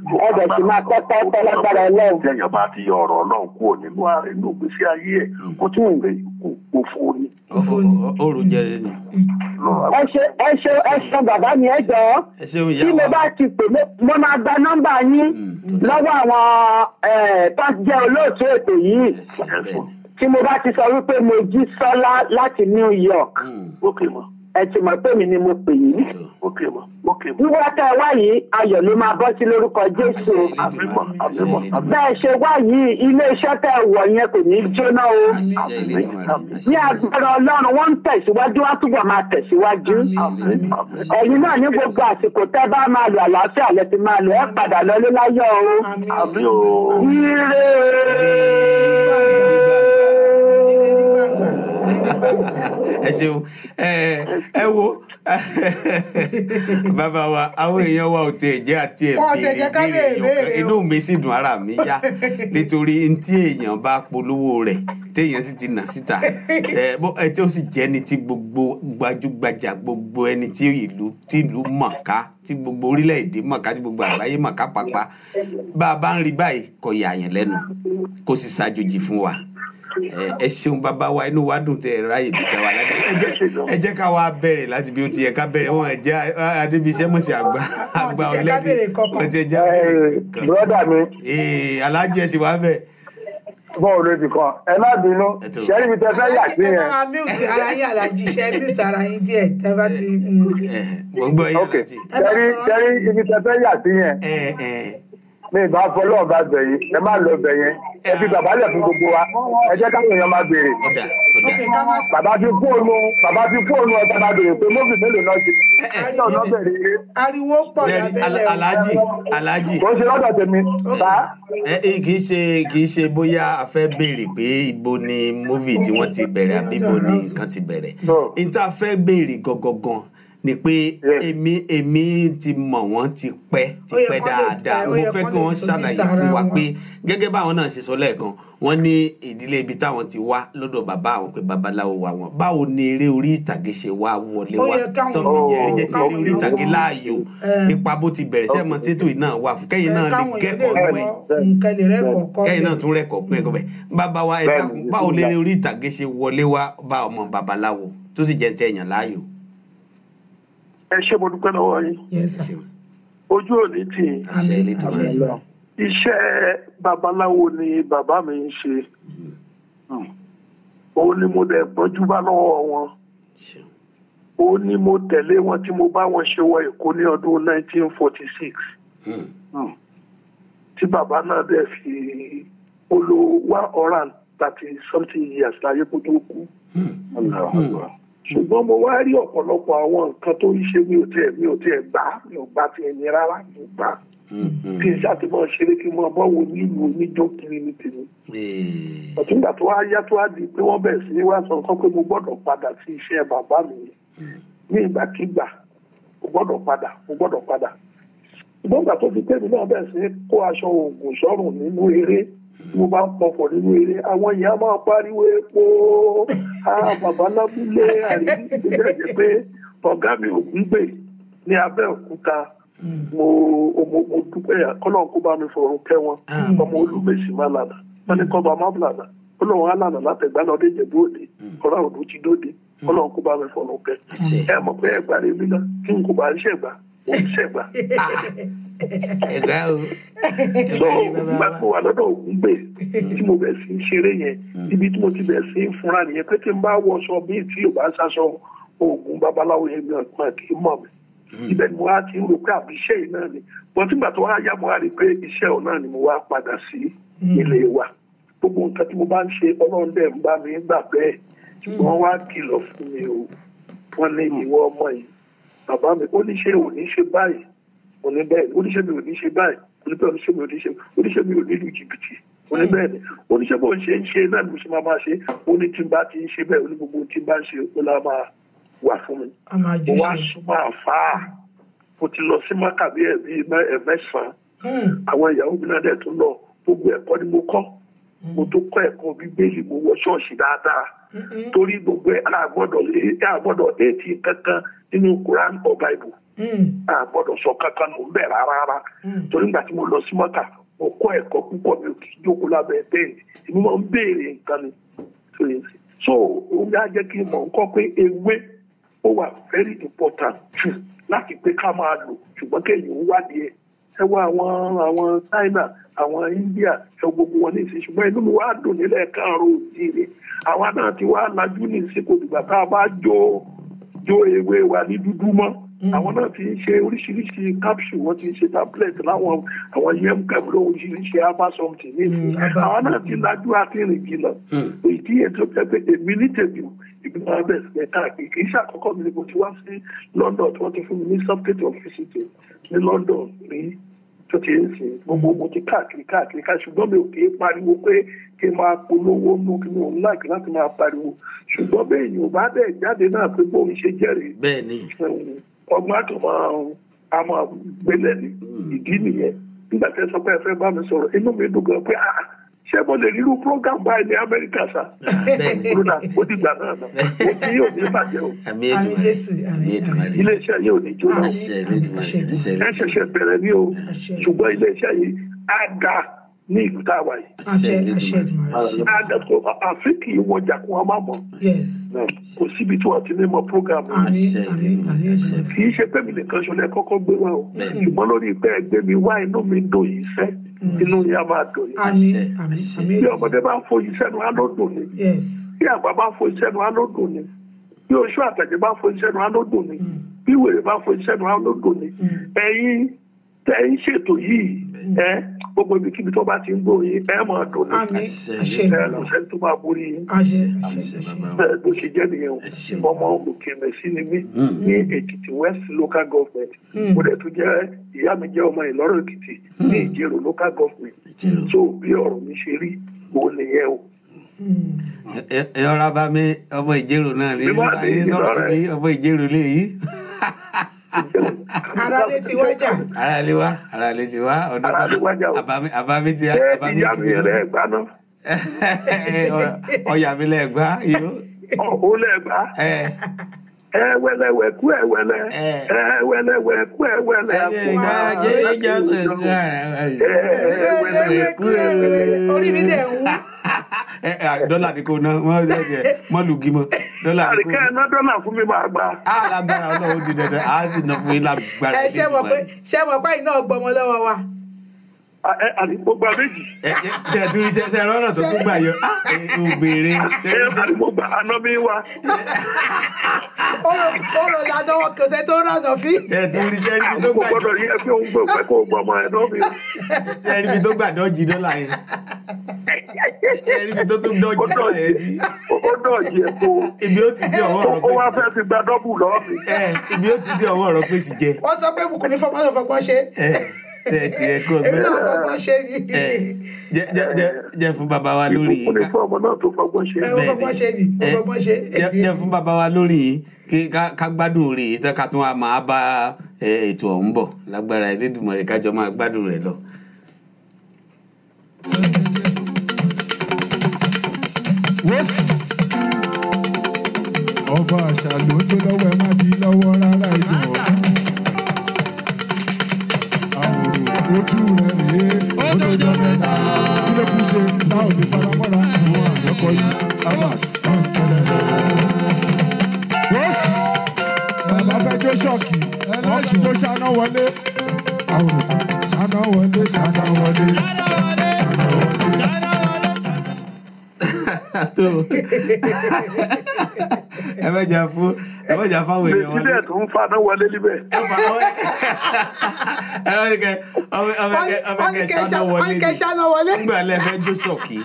Speaker 11: Ọ̀dọ̀ sì máa pẹ́ lágbára Ọlọ́run.
Speaker 12: Téèyàn bá ti yọ ọ̀rọ̀ Ọlọ́run kúrò nínú ààrẹ inú ìgbésí ayé ẹ̀ kó tí mo gbé òfò ni.
Speaker 6: Òòrù jẹrẹ ni.
Speaker 11: Ẹ ṣe bàbá mi ẹ jọ. Tí mo bá ti pè mo máa gba nọ́mbà yín lọ́wọ́ àwọn tó jẹ́ olóòtú ètò yìí. Tí mo bá ti sọ wípé mo jí Sọ́lá láti New York. Ẹ ti mọ̀ pé mi ni mo pè yín. Wíwá tẹ́ ẹ wá yìí ayọ̀ ló máa bọ́ sí lórúkọ Jésù. Bẹ́ẹ̀ ṣe wá yìí ilé-iṣẹ́ tẹ́ ẹ wọ̀ yẹn kò ní jóná o. Ní agbára Ọlọ́run wọ́n ń tẹ̀síwájú wá túbọ̀ máa tẹ̀síwájú. Ẹ̀yin náà ní gbogbo àsìkò tẹ́ bá máa lò àlàáfíà lẹ ti máa lò ẹ́ padà lọlé láyọ̀ o. Ire
Speaker 6: ẹ ṣeun ẹ wo bàbá wa àwọn èèyàn wa ò tẹ jẹ àti ẹbí inú mi sì dùn ara mi yá nítorí tí èèyàn bá polówó rẹ̀ téèyàn sì ti nà síta tí ó sì jẹ́ ni tí gbogbo gbajúgbajà gbogbo ẹni tí ìlú mọ̀ká tí gbogbo orílẹ̀-èdè mọ̀ká tí gbogbo àgbáyé mọ̀ká pàpà bá a bá ń rí báyìí kò yà yẹn lẹ́nu kò sì ṣàjòjì fún wa. Ẹ ṣeun bàbá wa inú wa dùn tẹ ẹ ráyè bí tẹ wà ládùúgbò ẹ jẹ́ ká wá bẹ̀rẹ̀ láti bí ó ti yẹ ká bẹ̀rẹ̀ wọn ẹ jẹ́ adébíṣẹ́ mọ̀sí àgbà ọ̀lẹ́dẹ̀ wọ́n ti jẹ́
Speaker 9: kan. brọ́dà mi.
Speaker 6: alájí ẹ sì wá bẹ̀.
Speaker 9: bọ́ọ̀ ló ti kàn ẹ má bínú ṣẹ́rí mi tẹ fẹ́ yà sí yẹn.
Speaker 5: ẹ máa mute ara yín alájí ṣe mute ara yín díẹ̀ tẹ bá ti.
Speaker 6: mo gbọ́ yín alájí.
Speaker 9: ṣẹ́rí ibi tẹ fẹ́ yà sí yẹn. mi ìbá fọlọ́ ọba bẹ̀ yín ẹ má lọ bẹ̀ yẹn ẹ fi bàbá lẹ̀ fún gbogbo wa ẹ jẹ́ káwọn èèyàn máa béèrè. bàbá fi fóònù ọ̀tá máa béèrè pé mọ́bì mélòó náà ṣe.
Speaker 5: ariwo pọ̀ lábẹ́lẹ̀
Speaker 6: alájì.
Speaker 9: kò ṣe lọ́dọ̀ tèmi.
Speaker 6: kì í ṣe bóyá a fẹ́ béèrè pé ibo ni móvì tí wọ́n ti bẹ̀rẹ̀ àbí ibo ni nǹkan ti bẹ̀rẹ̀. níta fẹ́ béèrè gangan ni pé èmi ti mọ̀ wọ́n ti pẹ́ dáadáa mo fẹ́ kí wọ́n ṣàlàyé fún wa pé gẹ́gẹ́ báwọn náà ṣe sọ lẹ́ẹ̀kan wọ́n ní ìdílé ibi táwọn ti wá lọ́dọ̀ bàbá àwọn pé babaláwo wà wọ́n báwo ni eré orí ìtàgé ṣe wá wọlé wá tó fi jẹ́ eré jẹ́ tí eré orí ìtàgé láàyò nípa bó ti bẹ̀rẹ̀ sí ẹ̀mọ́ tètò náà wà fún kẹ́yìn náà lè kẹ́kọ̀ọ́ kẹ́yìn náà tún rẹ́kọ̀ọ́ pín ẹ̀kọ́ bẹ́ẹ̀ bàbá wa ẹ dákun báwo lé eré orí ìtàgé ṣe wọlé wá bá ọmọ babaláwo tó sì jẹ́ tẹ̀yàn láàyò.
Speaker 12: Ẹ ṣé mo dúpẹ́ lọ́wọ́ yín ojú òní tì í iṣẹ́ babaláwo ni bàbá mi ń ṣe òun ni mo dẹ̀ gbọ́njú bá lọ́wọ́ wọn òun ni mo tẹ̀lé wọn tí mo bá wọn ṣe wọ Èkó ní ọdún 1946 tí bàbá náà dẹ̀ fi olo 130 something years láyé kó tó kú. Ṣùgbọ́n mo wá rí ọ̀pọ̀lọpọ̀ àwọn nǹkan tó ń ṣe mi ò tiẹ̀ gbà ti ẹ̀yìn rárá mo gbà kí n ṣàtìmọ̀ ṣeré kí n mọ bọ́wọ́ nílùú oníjó kiri ní tèmi. Ọ̀túngbà tó wá yá tó wá di pé wọ́n bẹ̀rẹ̀ sí ní wá sọ nǹkan pé mo gbọ́dọ̀ padà sí iṣẹ́ bàbá mi ní ìgbàkigbà mo gbọ́dọ̀ padà. Ṣùgbọ́n ìgbà tó fi tẹ́mi náà bẹ̀rẹ̀ sí ní kó aṣọ oògùn sọ́rùn nínú eré mo bá ń pọ̀pọ̀ nínú eré àwọn èèyàn máa pariwo epo bàbá lábúlé àríwí tó jẹ́ pé ọ̀gá mi Ògúngbè ní Abẹ́òkúta mo dúpẹ́ kọ́lọ́n kó bá mi fọ̀rùn kẹ́ wọn ọmọ Olúmèsì má lànà wọn ní kọ́ bá má lànà kọ́lọ́n á lànà látẹ̀gbá lọ dé Ìjẹ̀bú Òde kọ́lá òdò ti dóde kọ́lọ́n kó bá mi fọ̀rùn kẹ́ ẹ mọ̀ pé ẹgbàá rẹ̀ mí náà kí n kò bá ń ṣẹ̀gbá ó ń ṣẹ̀gbá. Nígbà tó wà lọ́dọ̀ Ògúngbè tí mo bẹ̀ sí ṣeré yẹn ibi tí mo ti bẹ̀ sí fúnra nìyẹn pé tí n bá wọṣọ bíi tí yóò bá ṣaṣọ oògùn babaláwo yẹn gbọ́n kan kì í mọ̀ mi. Ibẹ̀ ni mo wá ti ń rò pé àbí iṣẹ́ yìí náà ni. Wọ́n tí gbà tó wá yá mo wá rí i pé iṣẹ́ ọ̀ náà ni mo wá padà sí ilé wa. Gbogbo nǹkan tí mo bá ń ṣe Ọlọ́run dẹ̀ ń bá mi gbà bẹ́ẹ̀. Wọ́n wá kìlọ̀ fún mi o. Wọ́n ní ìwọ ọmọ yìí. Bàbá mi ó ní ṣe ò ní ṣe báyìí. Òní bẹ́ẹ̀ oníṣẹ́ mi ò ní ṣe báyìí oníṣẹ́ mi ò ní lu jìbìtì òní bẹ́ẹ̀ ni oníṣẹ́ bó ń ṣe náà ni mo ṣe máa ṣe ó ní tí n bá ti ń ṣe bẹ́ẹ̀ ó ní gbogbo tí n bá ń ṣe ó lá máa wà fún mi. Mo wá súnmọ́ àfáà. Mo ti lọ sí Mákàbí ẹ̀mẹ́sàn-án. Àwọn ìyàwó mi náà dẹ̀ tún lọ. Gbogbo ẹ̀kọ́ ni mo kọ́. Mo tó kọ́ ẹ̀kọ́ Bíbélì, mo wọ ṣọ́ọ̀ṣì dáadáa. Torí gbogbo ẹ̀ àgbọ̀dọ̀ éètì kankan nínú Quran or Bible. Àgbọ̀dọ̀ sọ kankan nù bẹ́ẹ̀ rárá. Torí nígbà tí mo lọ sí Mákà, mo kọ́ ẹ̀kọ́ púpọ̀, mi ò kì í jókòó lábẹ́ bẹ́ẹ̀ni. Èmi máa ń béèrè nǹkan ni. So ó yá jẹ́ kí n mọ̀ nǹkan pé ewé ó wà very important jù láti pé ká máa lò, ṣùgbọ́n kéèyàn ń wádìí ẹ̀. Ẹ wá àwọn China, àwọn India, ẹ gbogbo wọn ní ìsìn, ṣùgbọ́n inú mi wá dùn nílẹ̀ káàró òjìire. Àwa náà ti wá lajú ní ìsìnkú ìgbà tá a bá jó ewé wa ní dúdú mọ́. Àwọn náà ti ń ṣe oríṣiríṣi capsule, wọ́n ti ń ṣe tablet láwọn yemkem lóríṣiríṣi herbal something ní ìsìn. Àwọn náà ti lajú àti rìn jìnnà. Ìdí ètò pẹ́pẹ́ èmi ní tèmi o, ìgbìmọ̀ abẹ́ ìsìn káàkiri. Kì í ṣàkọ́kọ́ mi ni mo ti wá sí London tí wọ́n ti fún mi ní certificate of visiting ní London rí. Tó ti ń sìn gbogbo mo ti káàkiri ṣùgbọ́n mi ò kì í pariwo pé kí n máa polówó nú kí n ò láìkí láti máa pariwo, ṣùgbọ́n bẹ́ẹ̀ ni ò bá dẹ̀ jáde náà pé bóun ṣe jẹ́rìí ọgbọ́n a máa gbélé ní ìdí nìyẹn. Nígbà tí ẹ sọ pé ẹ fẹ́ bá mi sọ̀rọ̀, inú mi dùn gan pé ṣé mo lè rírú program báyìí ní Amẹ́ríkà sá? Ó dìgbà náà ó ti yóò ní bàjẹ́ o. Iléeṣẹ́ yìí ò ní jóná o. Ẹ ṣẹ̀ṣẹ̀ bẹ̀rẹ̀ ní o, ṣùgbọ́n iléeṣẹ́ yìí á ga ní ìlú tá a wà yìí. Àfíríkì yìí wọ́n jà kún wa máa mọ̀. Kò síbi tí wọ́n ti ní mọ program. Kì í ṣe pé mi nìkan ṣọlẹ̀ kọ́kọ́ gbé wa o. Ṣùgbọ́n lórí pé ẹgbẹ́ mi wá inú mi dùn yìí fẹ́. Inú yà máa dùn yìí. Bí ọmọdé bá ń foyín sẹ́nu á ló dùn ni. Bí àgbà bá ń foyín sẹ́nu á ló dùn ni. Bí oṣù àtẹ̀jẹ̀ bá ń foyín sẹ́nu á ló dùn ni. Bí wèrè bá ń foyín sẹ́nu á ló dùn ni. Ẹ̀yin tẹ́ ń ṣètò yìí gbogbo ibikíbi tó bá ti ń gbóyin máa dùn ní. Lọ́sẹ̀ tó máa borí yín. Bẹ́ẹ̀ bó ṣe jẹ́ nìyẹn o. Ọmọ Òkèmẹ̀sí ni mí ní Èkìtì West Local Government. Mo dẹ̀ tún jẹ́ ìyá mi jẹ́ ọmọ Ìlọ́rọ̀ Èkìtì ní Ìjẹ̀rò Local Government. So bí ọ̀rọ̀ mi ṣe rí òun nìyẹn o.
Speaker 6: Ẹ̀yọ́ra bá mi ọmọ Ìjẹ̀rò náà ní ọmọ Ìjẹ̀rò lè yí.
Speaker 5: Ara lè ti wájà.
Speaker 6: Ara lè ti wá. Àbámi ti
Speaker 12: ìyá mi rẹ̀ gbá náà.
Speaker 6: Ọ̀yà mi lẹ̀ gbá yìí.
Speaker 12: Ó lẹ̀ gbá. Ẹ̀wẹ̀lẹ̀wẹ̀ kú ẹ̀wẹ̀lẹ̀. Ẹ̀wẹ̀lẹ̀wẹ̀ kú ẹ̀wẹ̀lẹ̀. Ẹ̀wẹ̀lẹ̀wẹ̀ kú ẹ̀wẹ̀lẹ̀.
Speaker 5: Orí mi dẹ̀ wú.
Speaker 6: Dọ́là ni kò ná mọ́ lùgì mọ́.
Speaker 12: Àríkẹ́ ẹ̀ ná dọ́là fún mi máa gbà.
Speaker 6: Lágbára Ọlọ́run ti dandan, a sì ná fún yín lágbára.
Speaker 5: Ṣé mo pé iná gbọmọ lọ́wọ́ wa?
Speaker 12: Àdìpọ̀ gba méjì.
Speaker 6: Ṣé ẹ tún rí ṣe rọ́nà tó tún gbà yọ? Ògbèrè.
Speaker 12: Àdìpọ̀ gba aná mi wá.
Speaker 5: Ọ̀rọ̀ lànà wọn kò sẹ́ tó rànà fí.
Speaker 6: Ṣé ẹ tún rí ṣe rí tó gbà.
Speaker 12: Àkókò gbọdọ̀ yẹ pé òun gbọ́ pé kó gbọmọ ẹ̀ náà mi.
Speaker 6: Ṣé ẹ rí mi tó gbà dọ́jì dọ́là yẹn? Ṣé ẹ rí mi tó tún dọ́jì dọ́là yẹn sí?
Speaker 12: Ó dọ̀jì ẹ̀ kó.
Speaker 6: Ibi ó ti sí ọwọ́ ọ̀rọ̀ pèsè.
Speaker 12: Ó wá fẹ́ fi gba dọ́bù lọ́wọ́ mi.
Speaker 6: Ibi ó ti sí ọwọ́ ọ̀rọ̀ pèsè jẹ.
Speaker 5: Wọ́n sọ pé Bùkúnmi fọgbọ́n ṣe.
Speaker 6: Tẹ̀tìrẹ kó gbẹ.
Speaker 5: Èmi náà fọgbọ́n ṣe ni.
Speaker 6: Jẹ́ fún bàbá wa lórí yìí.
Speaker 12: Ìbùkún ní fún ọmọ náà tó fọgbọ́n ṣe.
Speaker 5: Fọgbọ́n ṣe.
Speaker 6: Jẹ́ fún bàbá wa lórí yìí kí ká gbádùn rè é ká tún wá máa bá ètò ọ̀hún bọ̀ lágbára Elédùmarè kájọ máa gbádùn rẹ̀ lọ.
Speaker 13: Ọba àṣà ló tó lọ́wọ́ ẹ má di lọ́wọ́ rárá ìjọ. Ojú rẹ̀ rèé, ó lójọ́ mẹ́ta. Kí ló kú ṣe tá ò ní faramọ́ra? Àwọn àyọkọ yìí, Abbas, Fọ́nkẹ́lẹ́. Wọ́sì, bàbá fẹ́ jó ṣọ́ọ̀kì, wọ́n fi jó ṣáná wọlé. Àwọn ṣáná wọlé, ṣáná wọlé.
Speaker 6: Ẹ mẹ́jà fáwọn èèyàn wọlé.
Speaker 12: Ilé tó ń faná wọlé níbẹ̀.
Speaker 5: Wọ́n ní kẹ́ ṣáná wọlé.
Speaker 6: Nígbà lẹ́fẹ́ jó ṣọ́ọ̀kì.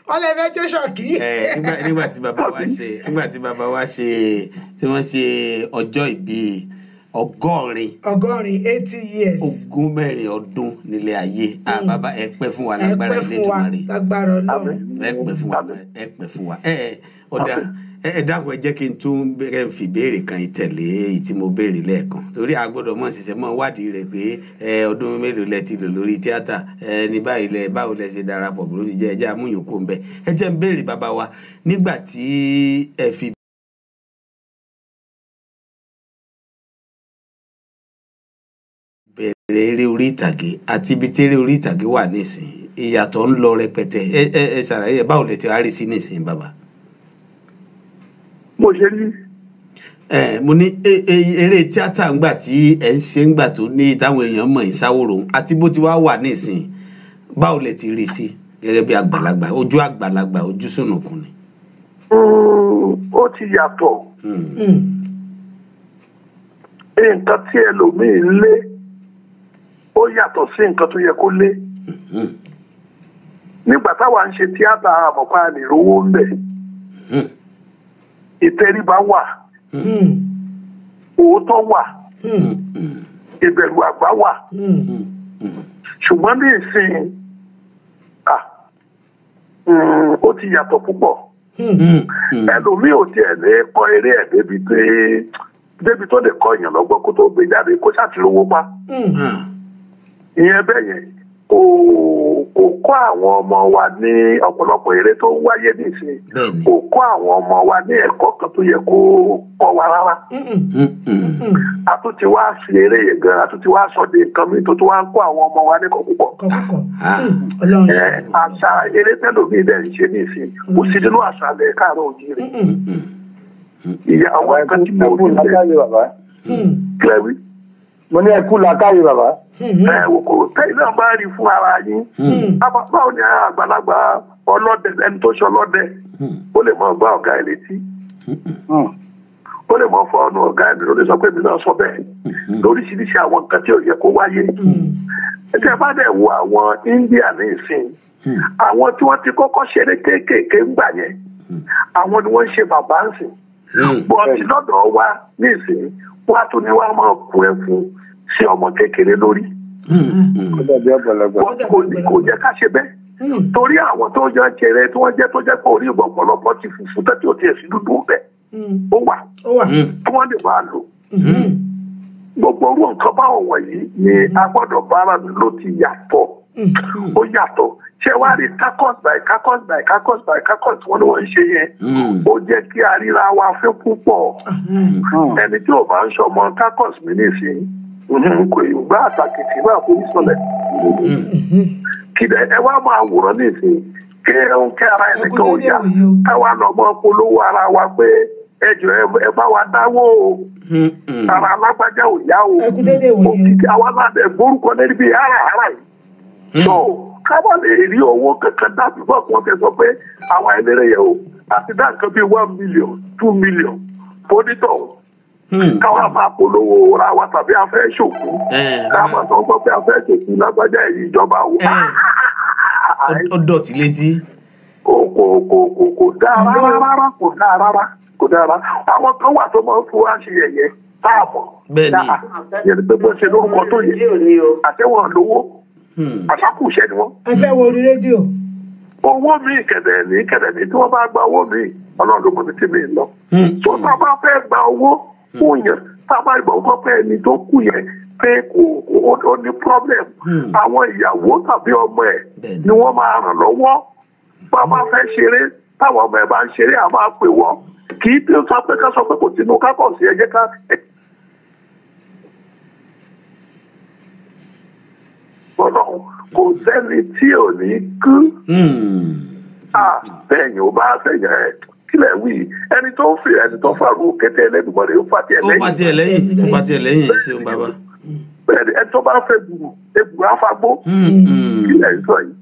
Speaker 5: Wọ́n lè fẹ́ jó ṣọ́ọ̀kì.
Speaker 6: Nígbà tí bàbá wa ṣe tí wọ́n ṣe ọjọ́ ìbí ọgọ́rin
Speaker 5: 80 years.
Speaker 6: ogún mẹ́rin ọdún nílé ayé. Bàbá ẹ pẹ́ fún wa lágbára ilé ìtumọ̀ rẹ̀.
Speaker 5: Lágbára Ọlọ́run.
Speaker 6: Ẹ pẹ́ fún wa. Ọ̀dà ẹ dákun ẹ jẹ́ kí n tún bẹ̀rẹ̀ fi béèrè kan ìtẹ̀lé èyí tí mo béèrè lẹ́ẹ̀kan torí a gbọ́dọ̀ mọ̀ ṣẹ̀ṣẹ̀ mọ̀ wádìí rẹ̀ pé ọdún mélòó lẹ ti lò lórí tíátà ní báwo lẹ ṣe darapọ̀ lórí jẹ́ ẹjẹ́ amúyòkó ń bẹ ẹ jẹ́ ń béèrè bàbá wa nígbà tí ẹ fi bẹ̀rẹ̀ eré orí ìtàgé àti ibi tí eré orí ìtàgé wà nísìnyí ìyàtọ̀ ń lọ rẹpẹtẹ ẹ ṣàlàyé báwo lẹ ti wá rí sí nísìnyí bàbá.
Speaker 12: mo ṣe ní.
Speaker 6: mo ní eré tíátà ńgbà tí ẹ ń ṣe ńgbà tó ní táwọn èèyàn mọ̀ ìṣàwòrò àti bó ti wá wà nísìnyí báwo lẹ ti rí sí gẹ́gẹ́ bí àgbàlagbà ojú sùnùkùn ni.
Speaker 12: ó ti yàtọ̀ nǹkan tí ẹlòmíín lé ó yàtọ̀ sí nǹkan tó yẹ kó lé nígbà táwa ń ṣe tíátà àmọ̀pá nìrówó ń bẹ̀ ìtẹríba wà òótọ́ wà ìbẹ̀rù àgbà wà ṣùgbọ́n ní ìsìn ó ti yàtọ̀ púpọ̀ ẹlòmíì ò tiẹ̀ lè kọ́ eré ẹ̀ débi tó lè kọ́ èèyàn lọ́gbọ́n kó tó gbé jáde kó ṣàtìlówó pa ìyẹn bẹ́ẹ̀ yẹn kò kọ́ àwọn ọmọ wa ní ọ̀pọ̀lọpọ̀ eré tó ń wáyé nìsín kò kọ́ àwọn ọmọ wa ní ẹ̀kọ́ kan tó yẹ kó kọ́ wa rárá a tún ti wá sí eré yẹn gan a tún ti wá sọ de nǹkan mi tó wá ń kọ́ àwọn ọmọ wa ní kọ́ púpọ̀ àṣà eré tẹ́lómi dẹ̀ ń ṣe nìsín kò sí nínú àṣà alẹ́ káàárọ̀ òjìrì ìyá àwọn nǹkan tí mo rí kílẹ̀wí.
Speaker 9: mo ní ẹkú làákàyè bàbá.
Speaker 12: kò tẹ́yìn náà bá rí fún ara yín báwo ni àgbàlagbà ọlọ́dẹ ẹni tó ṣe ọlọ́dẹ ó lè mọ gbá ọ̀gá ẹ̀ létí ó lè mọ fọ ọ̀nà ọ̀gá ẹ̀ ló lè sọ pé mi náà sọ bẹ́ẹ̀ lóríṣiríṣi àwọn nǹkan tí ò yẹ kó wáyé ẹ̀jẹ̀ bá dẹ̀ wo àwọn India ní ìsìn àwọn tí wọ́n ti kọ́kọ́ ṣeré kéékèèké ń gbà yẹn àwọn ni wọ́n ń ṣe bàbá ń sìn bọ́ọ̀tì lọ́dọ̀ wa ní ìsìn wọ́n á tún ní wọ́n á máa kun ẹfun sí ọmọ kékeré lórí kò jẹ́ ká ṣe bẹ́ẹ̀ torí àwọn tó jẹ́ ṣeré tí wọ́n jẹ́ tó jẹ́ pé orí ìbọn ọ̀pọ̀lọpọ̀ ti funfun tẹ́tí ò tiẹ̀ sí dúdú bẹ́ẹ̀ ó wà tí wọ́n lè máa lò gbogbo orú nǹkan báwọn wọ̀nyí ni a gbọ́dọ̀ bára ló ti yàtọ̀ ó yàtọ̀ ṣé wàá rí kakọ́s by kakọ́s by kakọ́s by kakọ́s wọn ni wọ́n ń ṣe yẹn ó jẹ́ kí a ríra wa fẹ́ púpọ̀ ẹni tí ò bá ń ṣọmọ kakọ́s mi nísìnyí kò ì gbá àtàkìtì bá forí sọlẹ̀ kìdẹ̀ ẹ wá máa wòrán nísìnyí kí ara ẹnìkan ò yá káwa lọ mọ polówó ara wa pé ẹjọ ẹ bá wa dáwó o ara alágbájá ò yá o òkìkí àwa náà dẹ̀ gbórúkọ lẹ́ni bíi háràhárà yìí kábọ̀ lè rí owó kankan dábì bọ́ fún ọkẹ́ sọ pé àwọn eléré yẹn o àti dá nǹkan bíi 1 million 2 million fónítọ̀ káwọn máa polówó ra wa tàbí afẹ́ ṣòkú káwọn sọ gbọ́ pé afẹ́ ṣòkú lágbájá èyí ìjọba o.
Speaker 6: ó dọ̀tí létí.
Speaker 12: kò dáa rárá kò dáa rárá àwọn kan wà tó máa ń fura ṣe yẹ̀yẹ́ táàbọ̀ yẹn pé bó ṣe lórúkọ tó yẹ àtẹ̀wọ̀n lówó àṣàkùṣẹ́ ni wọ́n.
Speaker 5: ẹ fẹ́ wo orí rédíò.
Speaker 12: owó mi kẹ̀dẹ̀ ní tí wọ́n bá gba owó mi ọlọ́run ló mọ̀ ní tí mi lọ. tó tá a bá fẹ́ gba owó fún yẹn tá a bá gbà owó fẹ́ ẹni tó kù yẹn pé ó ní problem àwọn ìyàwó tàbí ọmọ ẹ̀ ni wọ́n máa ràn lọ́wọ́ bá a bá fẹ́ ṣeré táwọn ọmọ ẹ̀ bá ń ṣeré a máa pè wọ́n kì í tí ó sọ pé ká sọ pé kò sínú kákọ̀ọ̀sì ẹ̀jẹ̀ ká. Ọlọ́run kò sẹ́ni tí ò ní kú. Bẹ́ẹ̀ni ò bá sẹ́yìn ẹ̀ kílẹ̀ wí ẹni tó fi ẹni tó fàrú kété ẹlẹ́dùnmọ́lẹ̀ ó fà tiẹ̀ lẹ́yìn.
Speaker 6: ó fà tiẹ̀ lẹ́yìn ṣeun bàbá.
Speaker 12: Bẹ́ẹ̀ni ẹni tó bá fẹ́ egbò afagbó kílẹ̀ ń sọ yìí.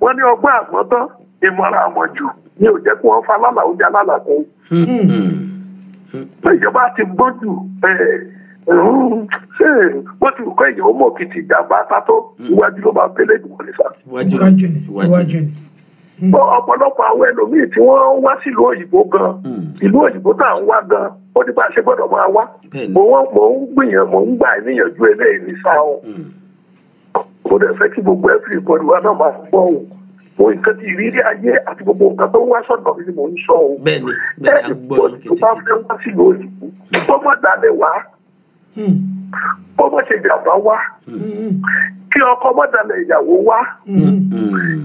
Speaker 12: Wọ́n ní ọgbọ́n àgbọ̀n tán ìmọ̀ràn àmọ̀jù ni ò jẹ́ kí wọ́n fa lálàá oúnjẹ alálàá kan. Ìjọba ti gbójú ṣé wọ́n ti kọ́ èyàn ó mọ̀ kìtì ìjàmbá sátó iwájú ló máa pélé ìdìbò nípa.
Speaker 5: iwájú ni.
Speaker 12: ọ̀pọ̀lọpọ̀ àwọn ẹlòmíì tí wọ́n wá sílùú òyìnbó gan ìlú òyìnbó tá à ń wá gan ó ní bá a ṣe gbọ́dọ̀ máa wá mò ń gbà níyànjú eléyìí ní sáà o mo dẹ̀ fẹ́ kí gbogbo everybody wa náà máa gbọ́ o mo nǹkan ti ìrírí ayé àti gbogbo nǹkan tó ń wá sọ̀dọ̀ mi ni mò ń sọ o ẹ̀ẹ́dì tó bá fẹ́ wá sí lóyìnbó kó má dalẹ̀ wá kó má ṣe jàmbá wá kí ọkọ má dalẹ̀ ìyàwó wá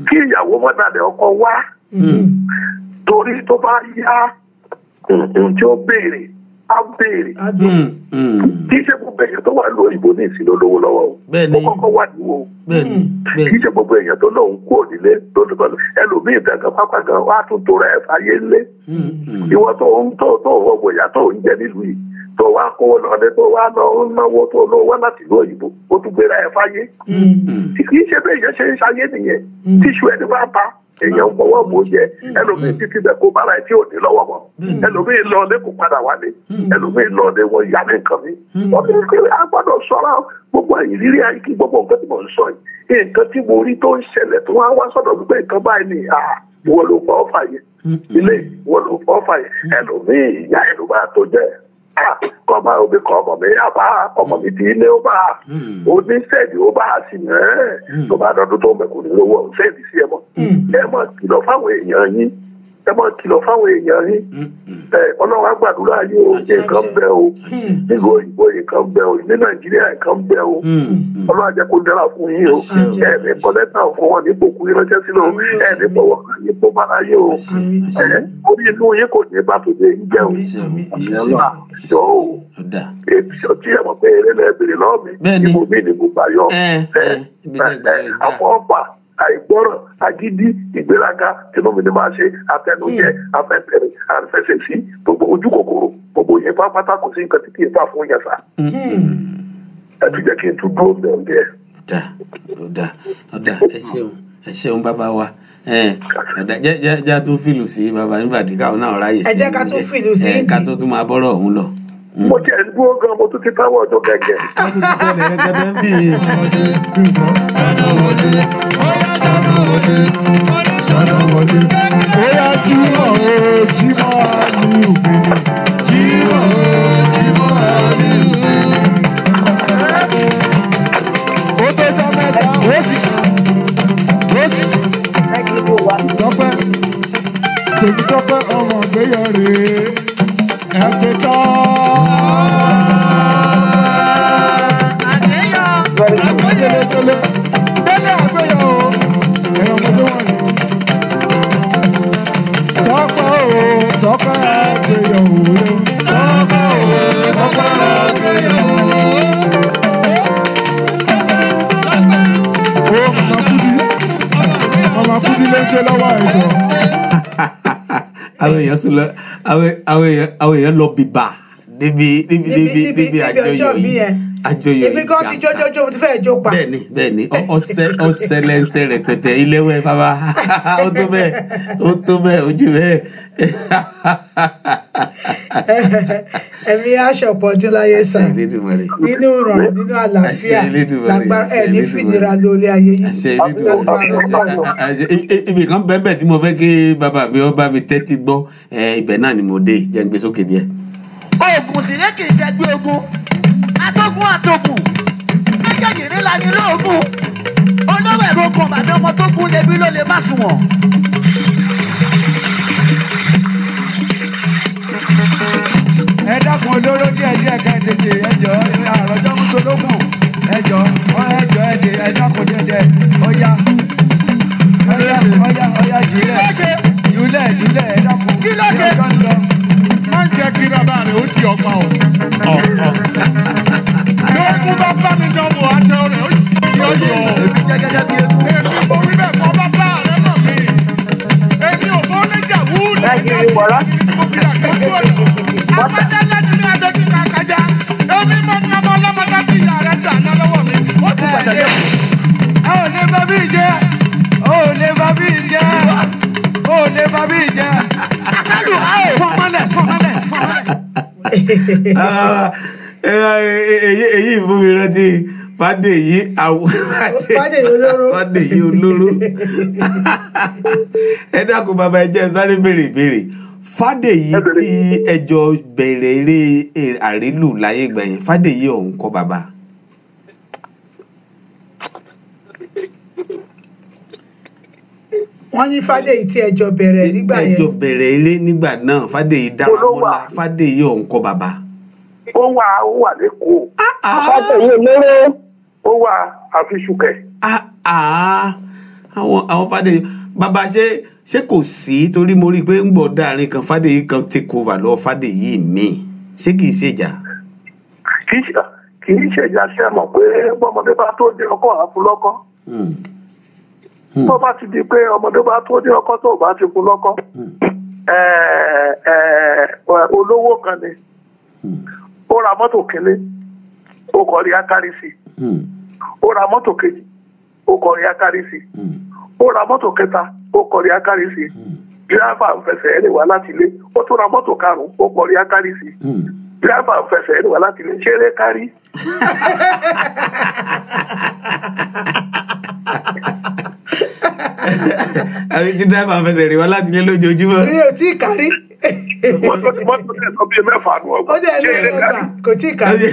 Speaker 12: kí ìyàwó má dalẹ̀ ọkọ wá torí tó bá yá ohun tí ó béèrè á béèrè kì í ṣe gbogbo èèyàn tó wà lóyìnbó ní ìsìn olówó lọ́wọ́ o ó kọ́kọ́ wà níwò kì í ṣe gbogbo èèyàn tó lóun kú òdílé tó lọ́dọ̀ ẹlòmíì gangan pápá gan wá tún tó rẹ̀ fàyè lé ìwọ tó owó ìyá tó ń jẹ nílùú yìí tó wá kówó lọ́dẹ tó wá lọ náwó tó lọ wá láti ìlú òyìnbó ó tún gbéra ẹ̀ fàyè kì í ṣe bẹ́ẹ̀ èèyàn ṣe ń ṣayé nìyẹn tíṣù ẹni bá pa èèyàn gbọ́wọ́ bò jẹ ẹlòmíì títí bẹ kó bára ẹ tí ò ní lọ́wọ́ mọ́ ẹlòmíì lọ ọdẹ kó padà wálé ẹlòmíì lọ ọdẹ wọn yá ní nǹkan mi ọdún kí a gbọ́dọ̀ ṣọ́ra gbogbo ìrírí ayé kí gbogbo nǹkan tí mo ń sọ yìí nǹkan tí mo rí tó ń ṣẹlẹ̀ tó wá sọ́dọ̀ wípé nǹkan báyìí ni ìwọ ló fọ́ fà yẹ ilé ìwọ ló fọ́ fà yẹ ẹlòmíì ìyá ẹlòmíì tó jẹ kọ́mọ omi kan ọmọ mi yá bá ọmọ mi ti ilé ó bá oníṣẹ́ẹ̀dì ó bá sí tó bá dọdún tó mẹ́kùnrin lówó ṣẹ́ẹ̀dì sí ẹ mọ̀ kìlọ̀ fáwọn èèyàn yín ọlọ́run á gbàdúrà yín o nǹkan bẹ o nílùú òyìnbó nǹkan bẹ o ní nàìjíríà nǹkan bẹ o ọlọ́run á jẹ́ kó dára fún yín o ẹ̀ẹ́dì kọ́lẹ́tà fún wọn ní gbòkú yín ránṣẹ́ sílẹ̀ o ẹ̀ẹ́dì bọ̀wọ̀ yín tó bára yín o orí inú yín kò ní bá tó dé yín jẹ́ o àjọ o ètò tí ẹ mọ̀ pé eré lẹ́ẹ̀bìrì lọ́ọ̀mì ìbò mi ní gbogbo ayọ̀ àfọ̀ọ́fà àìgbọràn agídí ìgbéraga tìǹbù máa ṣe àtẹnujẹ afẹtẹrẹ àfẹsẹsí gbogbo ojú kòkòrò gbogbo yẹn pápátá kò sí nǹkan tí kì í fà fún yẹn sá ẹ ti jẹ́ kí n tún dúró bẹ́ẹ̀ bẹ́ẹ̀.
Speaker 6: ọ̀dà ẹ ṣeun bàbá wa jẹ́ tún fìlù sí bàbá nígbàdí káwọn náà ráyè sí
Speaker 5: ẹ jẹ́ ká tún fìlù sí
Speaker 6: ká tó tún máa bọ́rọ̀ ọ̀hún lọ.
Speaker 12: mo jẹ́ ń dúró gan mo tún ti táwọ̀ ọjọ́ gẹ́gẹ́.
Speaker 13: Oya Jímọ̀ o, Jímọ̀ ní òbí. Jímọ̀ o, Jímọ̀ ní òbí. Ó tó jọ mẹ́ta, ó sì. Tọ́pẹ́, tèmi tọ́pẹ́ ọmọ ìgbéyàwó rèé, ẹgbẹ́ tán. Àgbéyẹ̀lẹ̀ tẹ́lẹ̀ àgbéyàwó, ẹ̀yọ̀ ọmọdé wọ̀nyí. Tọ́pẹ́ o, tọ́pẹ́ àgbéyàwó rèé. Tọ́pẹ́ o, tọ́pẹ́ àgbéyàwó rèé. Ó Mama Kudi ló ń jẹ lọ́wọ́ ẹ̀jọ̀.
Speaker 6: Àwọn èèyàn lọ bìbà níbi àjọyọ̀ yìí.
Speaker 5: Èmi kan ti jójójó mo ti fẹ́ jó pa.
Speaker 6: Bẹ́ẹ̀ni ọ̀sẹ̀ lẹ́sẹ̀ rẹpẹtẹ ilé-ìwé bàbá ó tó bẹ́ẹ̀ ojú bẹ́ẹ̀.
Speaker 5: Ẹ̀mí aṣọ̀pọ̀ ọdún láyé sàn nínú ìrọ̀rùn nínú àlàáfíà lágbára ẹ̀ ní fìdíra lórí ayé yìí.
Speaker 6: Ibì kan bẹ́ẹ̀ tí mo fẹ́ kí bàbá mi ó bá mi tẹ́tí gbọ́ ibẹ̀ náà ni mo dé jẹ́ ń gbé sókè díẹ̀.
Speaker 14: Oògùn sì ní kì í ṣẹ́gbẹ́ ogun àtògùn méjèèjì rí la ní lóògùn olówó ẹ̀rọ kan bàbá ọmọ tó kún lébi ló lè má sunwọ̀n.
Speaker 15: Ẹ dákun olóró díẹ̀ ká ẹ tètè ẹjọ́ àròjọ́ mùsùlùmù ẹjọ́ ẹ dákun díẹ̀ ọ̀yá jùlẹ̀ ẹ dákun
Speaker 14: kí ló ṣe.
Speaker 13: Má jẹ́ kí bàbá rẹ̀ ó di ọgbà o. Lóògùn bàbá mi jọ bò aṣọ rẹ̀ ó di ọyọ. Èmi mo rí bẹ́ẹ̀ kọ́ bàbá rẹ̀ mọ̀ mí. Èmi ò bọ́ lẹ́jà wúlò. Mo fi àgbẹ̀kú ọ̀nà. Àpẹẹrẹ lẹ́nu ní adójú kàkájà. Èmi mọ̀ ní ọmọ ọlọ́mọ láti ìyá rẹ̀ gbà ná lọ́wọ́ mi. Ó ti pàtàkì.
Speaker 15: Ẹ ò lè bá bí jẹ́.
Speaker 6: Èyí fún mi rántí Fádèyí olóró. Ẹ dákun bàbá ẹ jẹ́ sáré béèrè ìbéèrè Fádèyí tí ẹjọ́ bẹ̀rẹ̀ eré àrélù láyé ìgbà yẹn Fádèyí ọ̀hún kọ́ bàbá.
Speaker 5: wọ́n ní Fádèyí tí ẹjọ́ bẹ̀rẹ̀ nígbà yẹn.
Speaker 6: ẹjọ́ bẹ̀rẹ̀ eré nígbà náà Fádèyí Dáramọ́lá Fádèyí ọ̀hún kọ́ bàbá.
Speaker 12: ó wà lẹ́kọ̀ọ́.
Speaker 11: Fádèyí olóró.
Speaker 12: ó wà àfisùkẹ́.
Speaker 6: àwọn Fádèyí bàbá ṣé kò sí torí mo rí i pé ń gbọ́ dáàrin kan Fádèyí kan take over lọ Fádèyí mi ṣé kìí ṣèjà.
Speaker 12: kìí ṣèjà ṣe mọ̀ pé bọ́mọdé bá tó dé ọkọ̀ àfúlọ́kọ́. tó bá ti di pé ọmọdé bá tó dé ọkọ̀ tó bá ti fún lọ́kọ́. olówó kan ni ó ra mọ́tò kínní ó kọ̀ rí akárí sí ó ra mọ́tò kejì ó kọ̀ rí akárí sí ó ra mọ́tò kẹta ó kọ̀ rí akárí sí díráfà ń fẹsẹ̀ ẹni wá láti ilé ó tún ra mọ́tò karùn-ún ó kọ̀ rí akárí sí díráfà ń fẹsẹ̀ ẹni wá láti ilé ṣeré kárí.
Speaker 6: àbí tí díráfà ń fẹsẹ̀ rìn wá láti ilé lójoojúmọ́.
Speaker 5: mi ò tí ì kárí.
Speaker 12: mọ́tò tẹ̀ sọ bíi mẹ́fà nù ọgbà.
Speaker 5: ó dẹ̀ lé ọgbà kò tí ì kárí.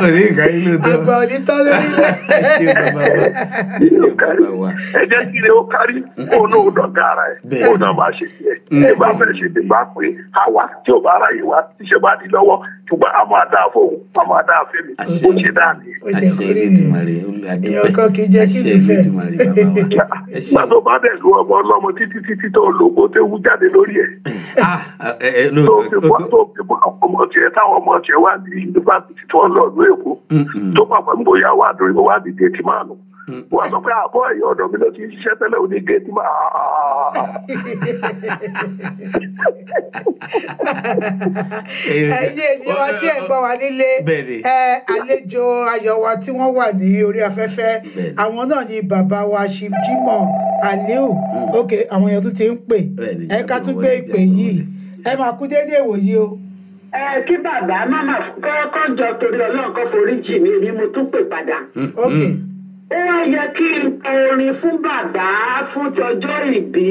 Speaker 6: òní ìkárí ló tọ́.
Speaker 5: àgbà òní tọ́ lórí ilẹ̀.
Speaker 12: ẹ jẹ́ kí ni ó kárí òun náà ó dọ̀gá ara ẹ̀ òun náà máa ṣe tiẹ̀. ẹ bá fẹ́ ṣe ti bá pé àwa tí ò bá ráyè wá tíṣe bá di lọ́wọ́ ṣùgbọ́n a máa dáa fóun a máa dáa fẹ́mi ó ṣe dáa ni.
Speaker 6: àṣẹ Elédùmarè
Speaker 5: èèyàn kan kì í jẹ́ kí mi fẹ́.
Speaker 12: nígbà tó bá dẹ̀ lu ọmọ ọlọ́mọ títí tó lògbó tó wú jáde lórí ẹ̀. tó fi bọ́ ọmọ tiẹ̀ táwọn ọmọ tiẹ̀ wá ní yunifásitì tí wọ́n lọ ìlú Èkó tó pàpà ń bóyá wà lórí wá di géètì máàlù wọ́n sọ pé àbọ̀ ẹ̀yìn ọ̀dọ̀ mi ló ti ń ṣiṣẹ́ tẹ́lẹ̀ òní géètì máa.
Speaker 5: ẹ̀yin ènìyàn wa tí ẹ̀ gbọ́ wa nílé àlejò ayọ̀ wa tí wọ́n wà ní orí afẹ́fẹ́ àwọn náà ni bàbá wa Jimoh Aliu ok àwọn èèyàn tó ti ń pè ẹ ká tún gbé ìpè yìí ẹ máa kú déédéé wòyí o.
Speaker 16: Kí bàbá máma kọ́kọ́ jọ torí Ọlọ́run kó forí jì mí ni mo tún pè padà. Ó wá yẹ kí n kọ orin fún bàbá fún tọjọ́ ìbí.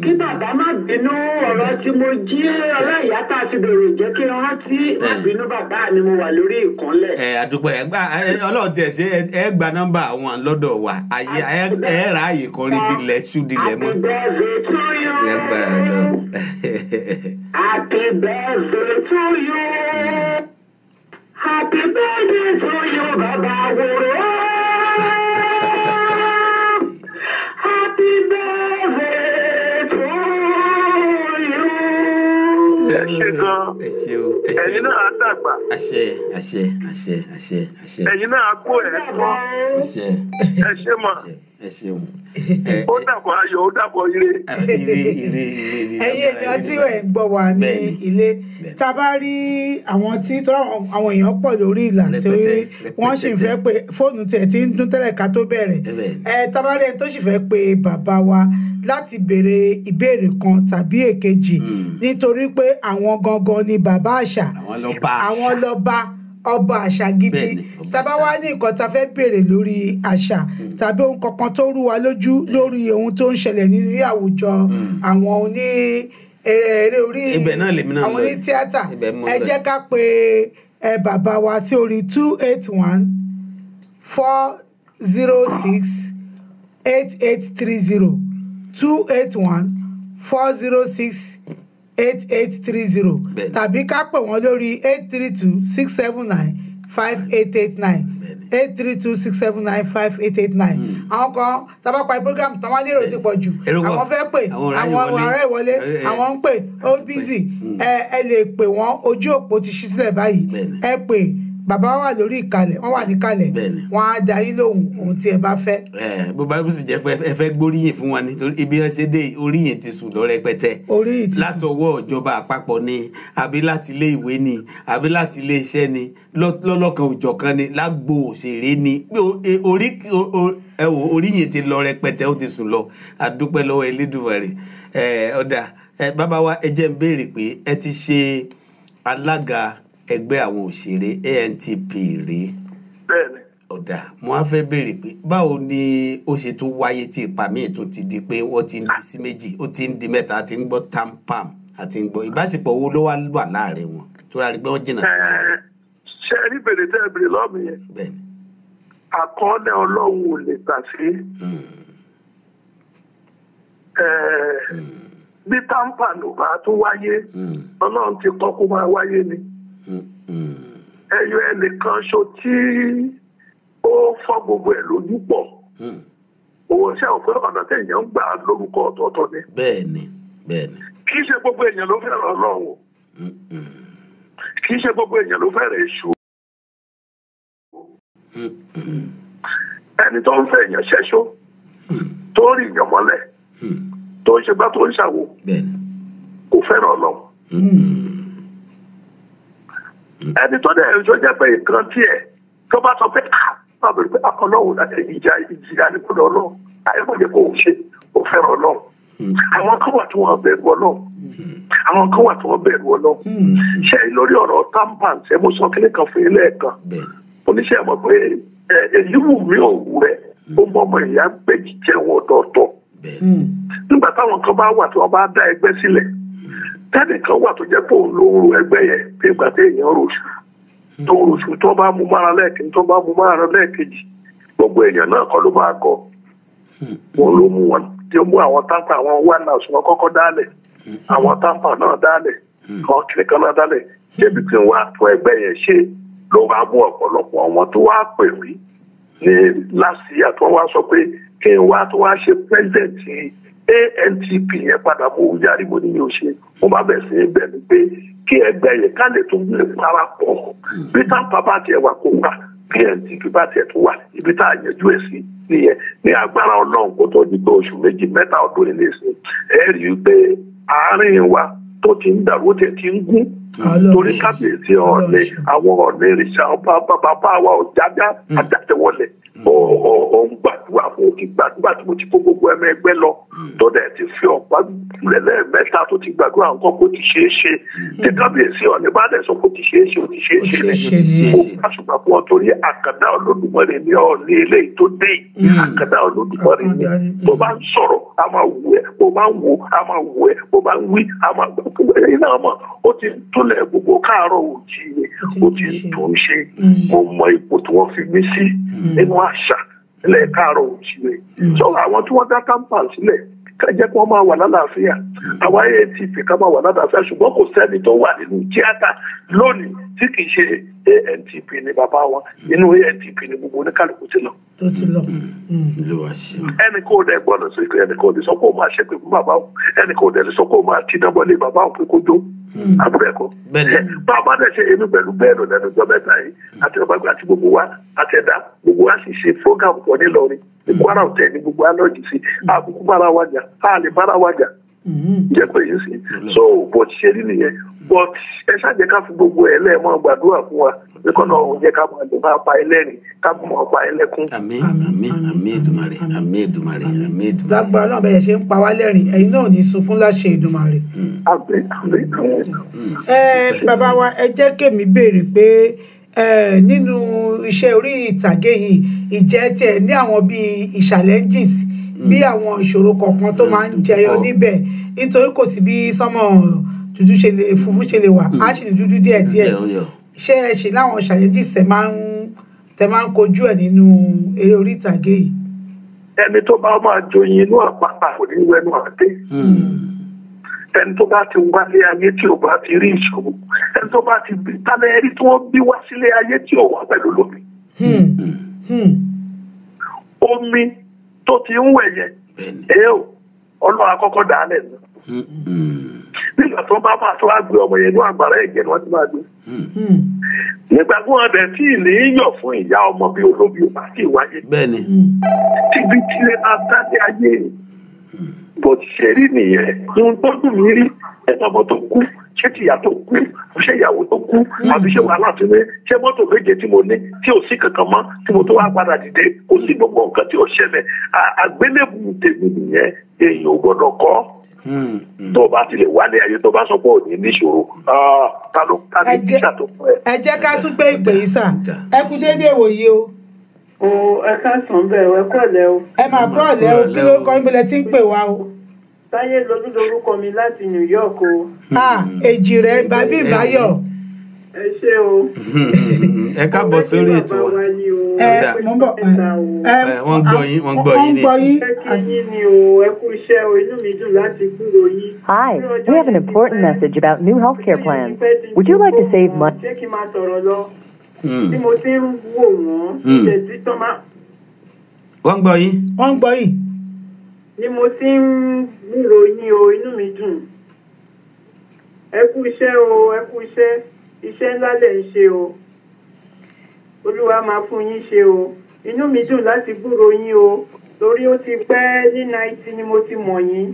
Speaker 16: Kí bàbá má bínú ọ̀rọ̀ tí mo jí ọ̀rọ̀ ìyá tá a ti bèrè jẹ́ kí n rántí má bínú bàbá mi mo wà lórí ìkànlẹ̀.
Speaker 6: Àdúpẹ́ Ọlọ́run tiẹ̀ ṣe ẹ gba nọ́mbà àwọn lọ́dọ̀ wa ẹ rà àyè kọrin dilẹ̀ ṣú dilẹ̀ mọ́.
Speaker 16: Happy birthday to you. Happy birthday to you, Baba Woro. Happy birthday to you.
Speaker 12: Ẹ ṣé gan. Ẹ̀yin náà á dàgbà.
Speaker 6: Àṣẹ.
Speaker 12: Ẹ̀yin náà á kó ẹ̀ mọ́. Ẹ ṣé mọ̀.
Speaker 6: Ẹ ṣeun.
Speaker 12: Ó dàbọ̀ ayọ̀ ó dàbọ̀ ire.
Speaker 5: ẹ̀yin èèyàn tí ẹ̀ ń gbọ́ wa ní ilé tá a bá rí àwọn tí àwọn èèyàn pọ̀ lórí ìlà tí wọ́n sì fẹ́ pé fóònù tiẹ̀ ti ń dún tẹ́lẹ̀ ká tó bẹ̀rẹ̀ tá a bá rí ẹni tó sì fẹ́ pé bàbá wa láti béèrè ìbéèrè kan tàbí èkejì nítorí pé àwọn gangan ni bàbá àṣà àwọn lọ́ba ọba àṣà gidi tàbá wá ní nǹkan tá a fẹ́ béèrè lórí àṣà tàbí ohun kankan tó rú wa lójú lórí ohun tó ń ṣẹlẹ̀ nínú àwùjọ àwọn oní eré orí àwọn oní tíátà ẹ jẹ́ ká pe bàbá wa sí orí 281-406-8830 281-406-8830 tàbí ká pè wọ́n lórí 832-679-5889 832-679-5889 àwọn kan tábà parí program tán wá ní èrò ti pọ̀ jù àwọn fẹ́ pè àwọn ará ìwọlé àwọn ń pè ó bízì ẹ lè pè wọ́n ojú òpó ti ṣí sílẹ̀ báyìí ẹ pè bàbá wà lórí ìkàlẹ̀ wọ́n wà níkàlẹ̀ wọ́n á dá yín lóhùn ohun tí ẹ bá fẹ́.
Speaker 6: bó bá sì jẹ́ pé ẹ fẹ́ gbóríyìn fún wọn nítorí ibi ẹ ṣe dé oríyìn ti sùn lọ rẹpẹtẹ látọwọ́ ìjọba àpapọ̀ ni àbí láti ilé ìwé ni àbí láti ilé iṣẹ́ ni lọ́lọ́kan òjọ̀kan ni lágbo òṣèré ni oríyìn ti lọ rẹpẹtẹ ó ti sùn lọ àdúpẹ́ lọ́wọ́ Elédùmarè ọ̀dà bàbá wa ẹ jẹ́ ń béèrè pé ẹ ti ṣe alága ẹgbẹ́ àwọn òṣèré ANTP rí.
Speaker 12: Bẹ́ẹ̀ni.
Speaker 6: ọ̀dà mo á fẹ́ béèrè pé báwo ni ó ṣe tún wáyé tí ipa míì tún ti di pé wọ́n ti ń di sí méjì ó ti ń di mẹ́ta àti ń gbọ́ tampam àti ń gbọ́ ìbáṣepọ̀ owó ló wá wà láàrin wọn tó rà rí pé wọ́n jìnnà sí méjì.
Speaker 12: ṣe rí bèrè tẹ́ ẹ bèrè lọ́mù yẹn àkọọ́lẹ̀ ọlọ́run ò lè tà sí bí tampam ló bá tún wáyé ọlọ́run ti kọ́ kó máa wáyé ni ẹyọ ẹnìkan ṣo tí ó fọ́ gbogbo ẹ̀ lójú pọ̀ òwò ṣe òfin ọ̀nà téèyàn ń gbà lórúkọ ọ̀tọ̀ọ̀tọ̀ ni.
Speaker 6: bẹ́ẹ̀ni.
Speaker 12: kì í ṣe gbogbo èèyàn ló fẹ́ràn ọlọ́run kì í ṣe gbogbo èèyàn ló fẹ́ràn èṣù. ẹni tó ń fẹ́ èèyàn ṣẹ́ṣó tó rí èèyàn mọ́lẹ̀ tó ń ṣe bá tó ń ṣàwò kò fẹ́ràn ọlọ́run. ẹni tó dẹ̀ ẹ̀ṣọ́ jẹ́ pé nǹkan tiẹ̀ tó bá sọ pé máa bẹ̀rẹ̀ pé ọlọ́run ìjìyà ní kúlọ̀ ọlọ́run àyẹ̀wòye kò ṣe ó fẹ́ràn ọlọ́run. àwọn kan wà tí wọ́n bẹ̀rù ọlọ́run àwọn kan wà tí wọ́n bẹ̀rù ọlọ́run. ṣé lórí ọ̀rọ̀ tampon ṣe mo sọ kíní kan fún ilé ẹ̀kan oníṣẹ́ mọ̀ pé èyí wù mí ò wù ẹ́ ó mọ ọmọ ìyá gbé jíjẹ wọn ọ̀dọ̀ọ̀tọ̀. nígbà táwọn kan bá wà tí wọ́n bá dá ẹgbẹ́ sílẹ̀ tẹ́nìkan wà tó jẹ́ pé òun ló ń ro ẹgbẹ́ yẹn bí ìgbà tí èèyàn ròṣù tó ròṣù tó bá mú mára lẹ́ẹ̀kejì tó bá mú mára lẹ́ẹ̀kejì gbogbo èèyàn náà kọ́ ló máa gọ̀ wọn ló mú wọn tí ó mú àwọn táǹpà àwọn one house wọn kọ́kọ́ dálẹ̀ àwọn táǹpà náà dálẹ̀ àwọn kìnìkan náà dálẹ̀ débi tí wọ́n á tó ẹgbẹ́ yẹn ṣe ló wá mú ọ̀pọ̀lọpọ̀ àwọn tó wá pè mí ní last year tó wá sọ pé kí n wá tó wá ṣe president ANTP yẹn padà mú yárí mo ní mi ò ṣe mo bá bẹ̀ sí bẹ̀ mí pé kí ẹgbẹ́ yẹn ká lè tún lè parapọ̀ bí táǹpà bá tiẹ̀ wà kó wà bí ANTP bá tiẹ̀ tún wà ibi tá a yanjú ẹ̀ sí nìyẹn ní agbára ọlọ́run kó tó di pé oṣù méjì mẹ́ta ọdún ilé ìsìn ẹ̀ rí i pé àárín wa tó ti ń dàrú tẹ̀ ti ń gún torí kábíyèsí ọ̀lẹ́ àwọn ọ̀lẹ́ ìrìnsà bàbá wa ọ̀jájá àjàtẹ̀wọlẹ̀ ó ń gbàdúrà fún òkè gbàdúrà tí mo ti kó gbogbo ẹ̀mẹ́ ẹgbẹ́ lọ tó dẹ̀ ti fi ọ̀pá lẹ́lẹ́mẹ́ta tó ti gbàdúrà nǹkan kó ti ṣeé ṣe tí kábíyèsí ọ̀lẹ́ bá dẹ̀ sọ kó ti ṣeé ṣe ó ti ṣeé ṣe ni ó pàṣùpà fún ọ torí àkàndá Olódùmarè ní ọ̀lẹ́ eléyìí tó dé àkàndá Olódùmarè ní tó bá ń sọ̀rọ̀ a máa wù ẹ́ bó bá ń wò a máa wù ẹ́ bó bá ń wí a máa gbọ́ iná mọ̀ ó ti túlẹ̀ gbogbo káàárọ̀ òjìire ó ti ń tún ṣe mo mọ ipò tí wọ́n fi mí sí nínú àṣà ilẹ̀ káàárọ̀ òjìire sọ àwọn tí wọ́n dá tampon sílẹ̀ ká jẹ́ kí wọ́n máa wà lálàáfíà àwa ANTP ká máa wà lálàáfíà ṣùgbọ́n kò sẹ́ni tó wà nínú tíátà lónìí tí kì í ṣe ANTP ni bàbá wọn inú ANTP ni gbogbo oníkàlùkù ti lọ.
Speaker 5: tó ti lọ.
Speaker 12: ẹnì kò dẹ̀ gbọ́dọ̀ sí pé ẹnì kò dẹ̀ sọ pé ó máa ṣépè fún bàbá wọn ẹnì kò dẹ̀ sọ pé ó máa ti dábọ́lé bàbá wọn pé kó jó abúlẹ̀kọ. bàbá dẹ̀ ṣe èmi pẹ̀lú bẹ́ẹ̀ lọ lẹ́nu ìjọba ẹ̀ta yìí àti ọ̀gbàgbà àti gbogbo wa àtẹ̀dá gbogbo wa sì ṣe program pọ̀ nílọrin ní Kwara Hotel ní gbogbo alọ́jì sí àbùkù bára wa jà á lè bára wa jà jẹ́ pé yìí sí so bó ti ṣe rí nìyẹn but ẹ ṣáàjẹ́ ká fi gbogbo ẹ̀ lẹ́ẹ̀mọ́ gbàdúrà fún wa nípa náà òun jẹ́ ká máa lè máa pa ẹlẹ́rìn ká máa pa ẹlẹ́kún.
Speaker 6: àmín Èdùmàrè àmín Èdùmàrè àmín Èdùmàrè.
Speaker 5: lágbára náà bẹ́ẹ̀ ṣe ń pa wá lẹ́rìn ẹ̀yin náà ò ní sunkún láṣẹ Èdùmàrè. bàbá wa ẹ jẹ́ kémi béèrè pé nínú iṣẹ́ orí ìtàgé yìí ìjẹ́ tiẹ̀ ní àwọn bíi challenges bí àwọn ìṣòro kọ̀ọ̀kan tó máa ń jẹyọ níbẹ̀ nítorí kò sí bí sánmọ̀ dúdú ṣe lè funfun ṣe lè wà á sì ní dúdú díẹ̀díẹ̀ ṣé ẹ ṣe láwọn challenges tẹ máa ń kojú ẹ̀ nínú eré orí ìtàgé yìí.
Speaker 12: ẹni tó bá máa joyin inú àpáta kò ní wẹnu àdé ẹni tó bá ti wálé ayé tí ò bá ti rí ìṣòro ẹni tó bá ti bí tálẹ̀ ẹni tí wọ́n bí wá sílé ayé tí ò wá pẹ̀lú lómi. omi tó ti ń wẹ̀ yẹn ọlọ́run akọ́kọ́ dà á lẹ̀ nù. nígbà tó bá máa tó wá gbé ọmọ yẹn ní àgbàrá ẹ̀jẹ̀ ni wọ́n ti máa gbé. nígbà tí wọ́n bẹ̀ tí ìlú yọ̀ fún ìyá ọmọ bí olóbi ò bá sì wáyé. tíbi tílé máa dáadé ayé bó ti ṣe rí nìyẹn ohun tó dùn mí rí ẹ̀tọ́ ọmọ tó kú ṣé tìyá tó kú ṣé ìyàwó tó kú àbí ṣé wàhálà tó ní ṣé mọ́tò méje tí mo ní tí ò sí kankan mọ́ tí mo tó wá padà dìde kò sí gbogbo nǹkan tí ó ṣẹlẹ̀ àgbélébù tèmi nìyẹn èèyàn ò gbọ́dọ̀ kọ́ tó o bá ti lè wálé ayé tó bá sọ pé ò ní níṣòro ta ní tíṣà tó fún ẹ.
Speaker 5: ẹ jẹ́ ká tún gbé ìpè yìí sà ẹ kú déédéé wòye o.
Speaker 16: ẹ káàsán bẹ́ẹ̀ ẹ kọ́lẹ̀ o.
Speaker 5: ẹ máa kọ́lẹ̀ o kí ló kọ́ níbo tí ń pè wá o.
Speaker 16: Táyé lolú lorúkọ mi láti New York o.
Speaker 5: Èjì rẹ̀ bàbí ìbáyọ̀.
Speaker 16: Ẹ ṣé o.
Speaker 6: Ẹ káàbọ̀ sórí ètò wa.
Speaker 5: Mo ń bọ̀.
Speaker 6: Wọ́n gbọ́ yín nísìnyí.
Speaker 16: Ẹ kí yín ni o, ẹ kú iṣẹ́ o, inú mi dùn láti kúrò yín.
Speaker 17: Hi, we have an important message about new healthcare plans. Would you like to save money?
Speaker 16: Ṣé kí n máa sọ̀rọ̀ lọ? Tí mo ti ń wò wọ́n, ṣe tí tán máa.
Speaker 6: Wọ́n gbọ́ yín.
Speaker 5: Wọ́n gbọ́ yín.
Speaker 16: Ni mo ti ń kúrò yín o, inú mi dùn. Ẹ kú iṣẹ́ o, ẹ kú iṣẹ́. Iṣẹ́ ńlá lẹ̀ ń ṣe o. Olúwa máa fún yín ṣe o. Inú mi dùn láti gbúrò yín o. Torí ó ti pẹ́ ní 90 ni mo ti mọ̀ yín.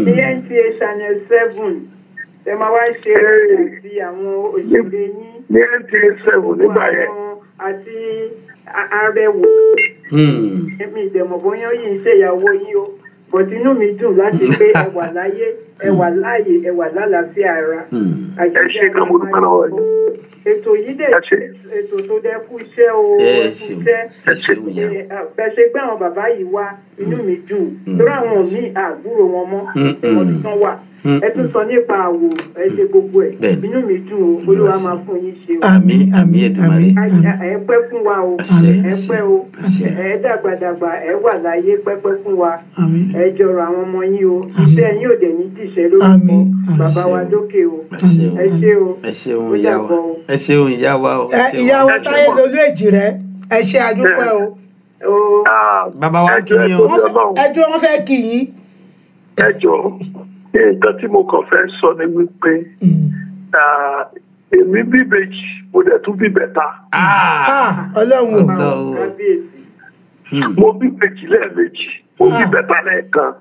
Speaker 16: Ní NTA Channel 7. Ẹ máa wá ṣe àti àwọn òṣèré yín.
Speaker 12: Ní NTA 7 nígbà yẹn.
Speaker 16: Àti arẹwò. Èmi ìdẹ̀mọ̀ bóyá yìí ń ṣe ìyàwó yín o. Bọ̀dé inú mi dùn láti pé ẹ wà láyé, ẹ wà láàyè, ẹ wà lálàáfíà ara.
Speaker 12: Ẹ ṣe gan mo dúpẹ́ lọ́wọ́ yìí.
Speaker 16: Ètò yìí dẹ̀ ètò tó dẹ́ kú iṣẹ́ o, ẹ kú iṣẹ́. Bẹ́ẹ̀ ṣe gbé àwọn bàbá yìí wá, inú mi dùn. Torí àwọn míì àbúrò wọn mọ́, wọ́n ti tán wà. Ẹ tún sọ nípa àwò, ẹ ṣe gbogbo ẹ̀. Inú mi dùn o, Olúwa máa fún yín ṣe o.
Speaker 6: Àmín Èdùmàrè.
Speaker 16: Ẹ pẹ́ fún wa o, ẹ pẹ́ o. Ẹ dàgbàdàgbà, ẹ wà láyé pẹ́pẹ́ fún wa. Ẹ jọrọ àwọn ọmọ yín o. Iṣẹ́ yín ò dẹ̀ ní dìṣẹ́ lórúkọ bàbá wa lókè o. Ẹ ṣé o.
Speaker 6: Ẹ ṣeun ìyá wa. Ẹ ṣeun ìyá wa o.
Speaker 5: Ìyá wa Táyé lolú èjì rẹ̀. Ẹ ṣe àdúpẹ́ o.
Speaker 6: Bàbá wa kí yín o.
Speaker 5: Ẹjọ́ wọn fẹ́ kí yín.
Speaker 12: Ẹ jọ̀ọ́, nǹkan tí mo kàn fẹ́ sọ ni wípé èmi bí ìbejì mo dẹ̀ tún bí bẹ̀ta.
Speaker 5: Ọlọ́run o.
Speaker 12: Mo bí ìbejì lẹ́ẹ̀mejì, mo bí bẹ̀ta lẹ́ẹ̀kan.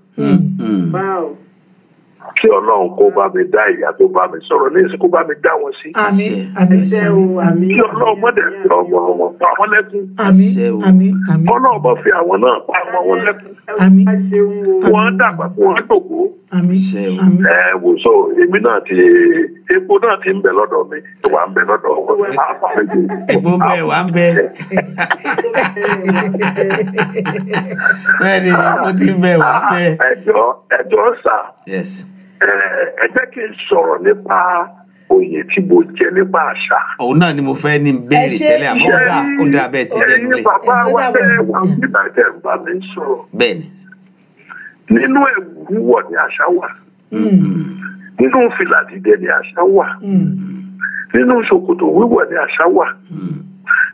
Speaker 12: Kí Ọlọ́run kó bá mi dá ìyá tó bá mi sọ̀rọ̀ ní ìsìn kó bá mi dá wọn sí.
Speaker 5: Àmín àmín àmín.
Speaker 12: Kí Ọlọ́run mọ̀dẹ̀ fi ọmọ wọn pa wọn lẹ́kún.
Speaker 5: Àmín àmín àmín.
Speaker 12: Ọlọ́run bá fi àwọn náà pa ọmọ wọn lẹ́kún.
Speaker 5: Àmín.
Speaker 12: Wọ́n dàgbà fún wọn dògbò.
Speaker 5: Àmín.
Speaker 12: Wò so èmi náà ti epo náà ti ń bẹ lọ́dọ̀ mi, wà ń bẹ lọ́dọ̀ wọn.
Speaker 6: Epo bẹ́ẹ̀ wà ń bẹ. Bẹ́ẹ̀ni, epo ti ń bẹ wà ń bẹ.
Speaker 12: Ẹjọ́ sà.
Speaker 6: Yes.
Speaker 12: Ẹ jẹ́ kí n sọ̀rọ̀ nípa oyè tí mo jẹ nípa àṣà.
Speaker 6: Òun náà ni mo fẹ́ ní béèrè tẹ́lẹ̀ àmọ́ ó dà bẹ́ẹ̀ ti lẹ́nu lé.
Speaker 12: Ẹ̀yin bàbá wa bẹ́ẹ̀ wà nígbà tẹ̀ ń bá mi sọ̀rọ̀.
Speaker 6: Bẹ́ẹ̀ni.
Speaker 12: Nínú ẹ̀wù wíwọ̀ ni àṣà wà. Nínú fìlà dídé ni àṣà wà. Nínú ṣòkòtò wíwọ̀ ni àṣà wà.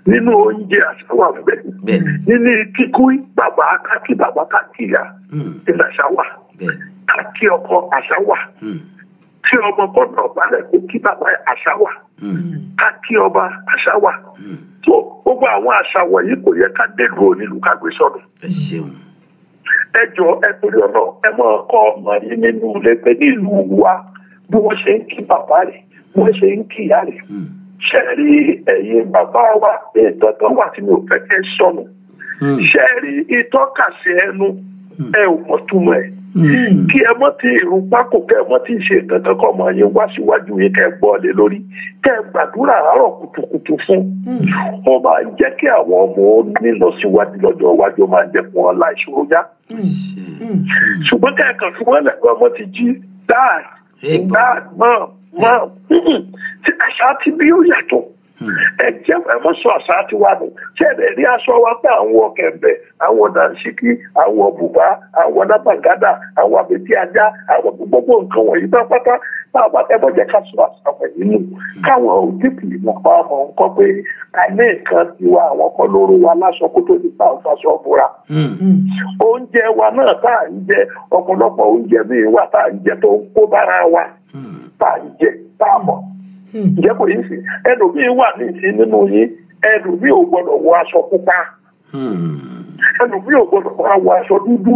Speaker 12: Nínú oúnjẹ àṣà wà bẹ́ẹ̀. Nínú kíkú bàbá kákí bàbá kákí ìyá ni àṣà wà. Kákí ọkọ àṣà wà. Tí ọmọ kọ́nà ọ̀bálẹ̀ kó kí bàbá àṣà wà. Kákí ọba àṣà wà. Tó gbogbo àwọn àṣà wọ̀nyí kò yẹ ká délùú onílù ká gbé sọnù. Ẹ jọ ẹ torí ọ̀nà ẹ máa kọ́ ọmọ yín nínú ilé pé nílùú wa bí wọ́n ṣe ń kí bàbá rẹ̀ wọ́n ṣe ń kí ìyá rẹ̀. Ṣé rí ẹ̀yin bàbá wa ètò tó wà tí mi ò fẹ́ kẹ́ sọnù? Ṣé rí ìtọ́kasí ẹnu ẹ ò mọ̀ túmọ̀ ẹ̀? Kí ẹ mọ́ ti ìrùn pákó kẹ́ ẹ mọ́ ti ṣe kankan kọ́ ọmọ yín wá síwájú yín kẹ́ ẹ gbọ́ lé lórí kẹ́ ẹ gbàdúrà àárọ̀ kùtùkùtù fún. Ó máa ń jẹ́ kí àwọn ọmọ ó ní lọ síwájú lọ́jọ́ iwájú ó máa ń jẹ́ fún wọn láìṣòro já. Ṣùgbọ́n kẹ́ ẹ kàn fún wọn lẹ́kọ̀ọ́ ọmọ ti jí dáa mọ́ tí àṣà ti bí ó yàtọ̀. Ẹ jẹ́ ẹ mọ́ sọ àṣà ti wà nù. Ṣé ẹ rí aṣọ wa pé àwọn kẹ̀mbẹ̀, àwọn dànsíkí, àwọn bùbá, àwọn nábàgádà, àwọn àbẹ̀tí ajá, àwọn gbogbo nǹkan wọ̀nyí pápátá báwa ẹ bọ́ jẹ́ ká sọ àṣà wọ̀nyí nù. Káwọn òdìpì nípa ọmọ nǹkan pé a ní nǹkan tiwa àwọn kan lóru wa láṣọ kó tó di pa òfàṣọ búra. Oúnjẹ wa náà tá à ń jẹ ọ̀pọ̀lọpọ̀ oúnjẹ bíi wà tá à ń jẹ tó ń kó bára wa tá à ń jẹ tá à mọ̀. Ǹjẹ́ kò yí sí ẹlòmíín wà ní ìsín nínú yín ẹlòmíín ò gbọdọ̀ wọ aṣọ pupa ẹlòmíín ò gbọdọ̀ wọ aṣọ dúdú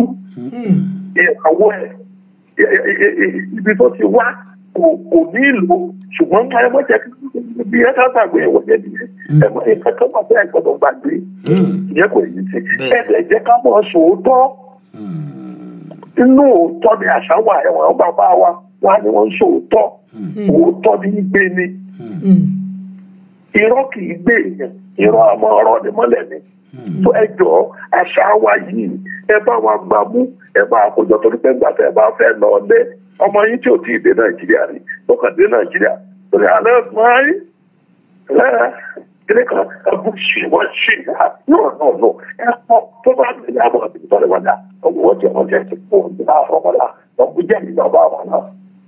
Speaker 12: ìyàwó ẹ̀ ibi tó ti wá kò ní ìlú ṣùgbọ́n ká ẹ mọ̀ jẹ́ bí ẹ ká gbàgbé ẹ̀wọ̀n jẹ́ bí ẹ mọ̀ nǹkan kan wà bẹ́ẹ̀ gbọdọ̀ gbàgbé ǹjẹ́ kò yí sí ẹ̀ jẹ́ ká mọ̀ sòótọ́ inú òótọ́ ni àṣà wà ẹ̀wọ̀n bàbá wa wá ní wọ́n ń sòótọ́ òótọ́ ní gbé ni irọ́ kì í gbé èèyàn irọ́ ọmọ ọ̀rọ̀ ni mọ́lẹ̀ ni tó ẹ jọ àṣà wa yìí ẹ bá wa gbà mú ẹ bá àkójọ torí pé gbàtà ẹ bá fẹ́ lọ lé ọmọ yín tí ò tí ì dé nàìjíríà rí ó kàn dé nàìjíríà torí àlẹ́ máa ń ilé kan ẹkú ṣì wọ́n ṣì no ẹ pọ̀ tó bá ń lé àbọ̀ àti ìtọ́lẹ̀ wọn dà ọgbọ̀n tí wọ́n jẹ́ ti fún ọ̀gbìn àfọwọ́dà ọgbọ̀n jẹ́ ìlú ọba àwọn náà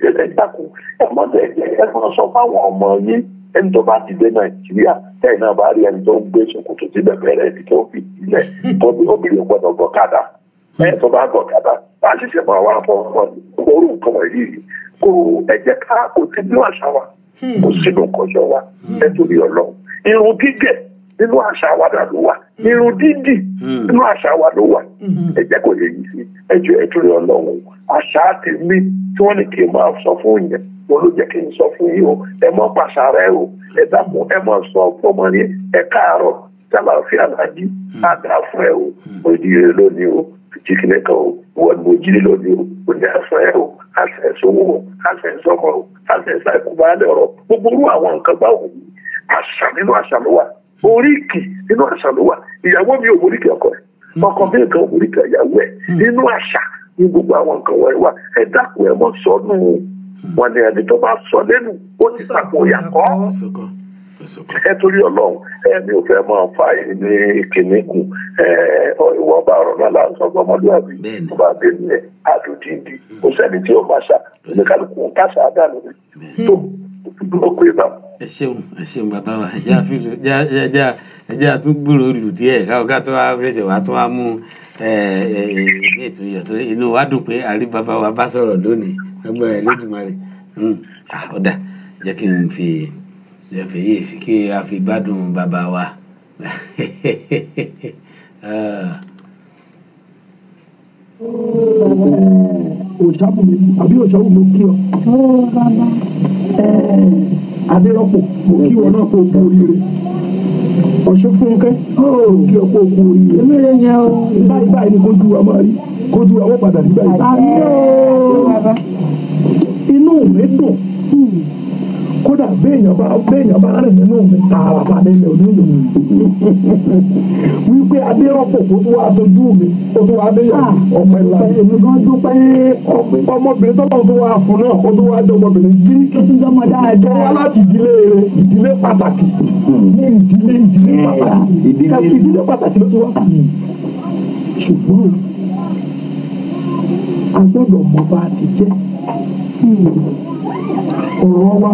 Speaker 12: ilé ìdákun ẹ mọ́tò ẹ̀jẹ̀ ẹ máa sọ fáwọn ọmọ yín ẹni tó bá ti dé nàìjíríà tẹ́ẹ̀ náà bá rí ẹni tó ń gbé ṣòkòtò tí bẹ̀rẹ̀ rẹ̀ ti tó fi ilẹ̀ tó bí obìnrin gbọ́dọ̀ gọ̀kadà ẹ tó bá gọ̀kadà bá a ṣẹ̀ṣẹ̀ máa wá fọ́ orú nǹkan wọ̀nyí kò ẹ̀jẹ̀ ká kò sí nínú àṣà wa kò sínú kọjọ wa ẹ torí ọlọ́run irun gígẹ̀ nínú àṣà wa náà ló wà irun dídì nínú àṣà wa ló wà ẹ jẹ́ kó lè yí sí ẹjọ́ ẹ torí ọlọ́run àṣà tèmi tí wọ́n ní kí n máa sọ fún yẹn wọn ló jẹ́ kí n sọ fún yín o ẹ mọ́ pàṣà rẹ o ẹ dàpọ̀ ẹ mọ́ sọ fọmọ ní ẹ káàárọ̀ sálàáfíà lájí àdá fún ẹ o òjìrè lónìí o jìkìlẹ̀ kan o wọ́n ní òjìrè lónìí o òní àfọ ẹ o àṣẹ ìṣòwò o àṣẹ ìṣọmọ o àṣẹ ìṣàkóbálẹ̀ ọ̀rọ̀ gbogbo orú àwọn nǹkan báwo ni àṣà nínú àṣà ló wà oríkì nínú àṣà ló wà ìyàwó mi ò móríkì ọkọ ẹ ọkọ mi nǹkan ò móríkì ìyàwó ẹ nínú àṣà ní gbogbo àwọn nǹkan wọ̀nyí wà ẹ dákun ẹ mọ́ sọnù wọn ni ẹni tó bá sọ lẹ́nu ó ti sàpò yàkọ́ ẹ torí ọlọ́run mi ò fẹ́ máa fa ní kìnnìkùn ìwọ ọba ọ̀rọ̀ náà là ń sọ ọmọlúwàbí ọba abẹ́ni ẹ̀ àdùdíndì kò sẹ́ni tí ó máa ṣà oníkálukú ń káṣà dànù tó dúró pé bá.
Speaker 6: ẹ ṣeun bàbá wa ẹjẹ àtúgbòrò lù díẹ̀ káwọn ká tó wá fẹsẹ̀ wá tó wá mú ní ètò ìyàtọ̀ inú wa dùn pé àrí bàbá wa bá sọ̀rọ̀ lónìí agbára ẹ̀ lódùmarè ọ̀dà jẹ́ kí n fi yé sí kí a fi gbádùn bàbá wa.
Speaker 8: òṣàbùnmi àbí òṣàbùnmi kí ọ. adérọ́pò mo kí wọn náà kó o kú oríire. ọ̀ṣun fúnkẹ́ kí ọ kó o kú oríire. èmi rẹ̀ yẹn o. báyìí ni kójú wa máa rí kójú wa wọ́n padà sí báyìí. inú mi dùn kódà béèyàn bá rìn nínú mi tààrà bá nílẹ̀ onílù wípé adérọ́pò kó tó wá dojú mi kó tó wá déyàn ọ̀pẹ ńlá. èmi kan dúpẹ́ ọmọbìnrin tó lọ́wọ́ tó wá fún náà kó tó wá dé ọmọbìnrin tí tó wá láti ìdílé pàtàkì ní ìdílé pàtàkì ló ti wá. ṣùgbọ́n a gbọ́dọ̀ mọ bá a ti jẹ́ ọ̀rọ̀ wa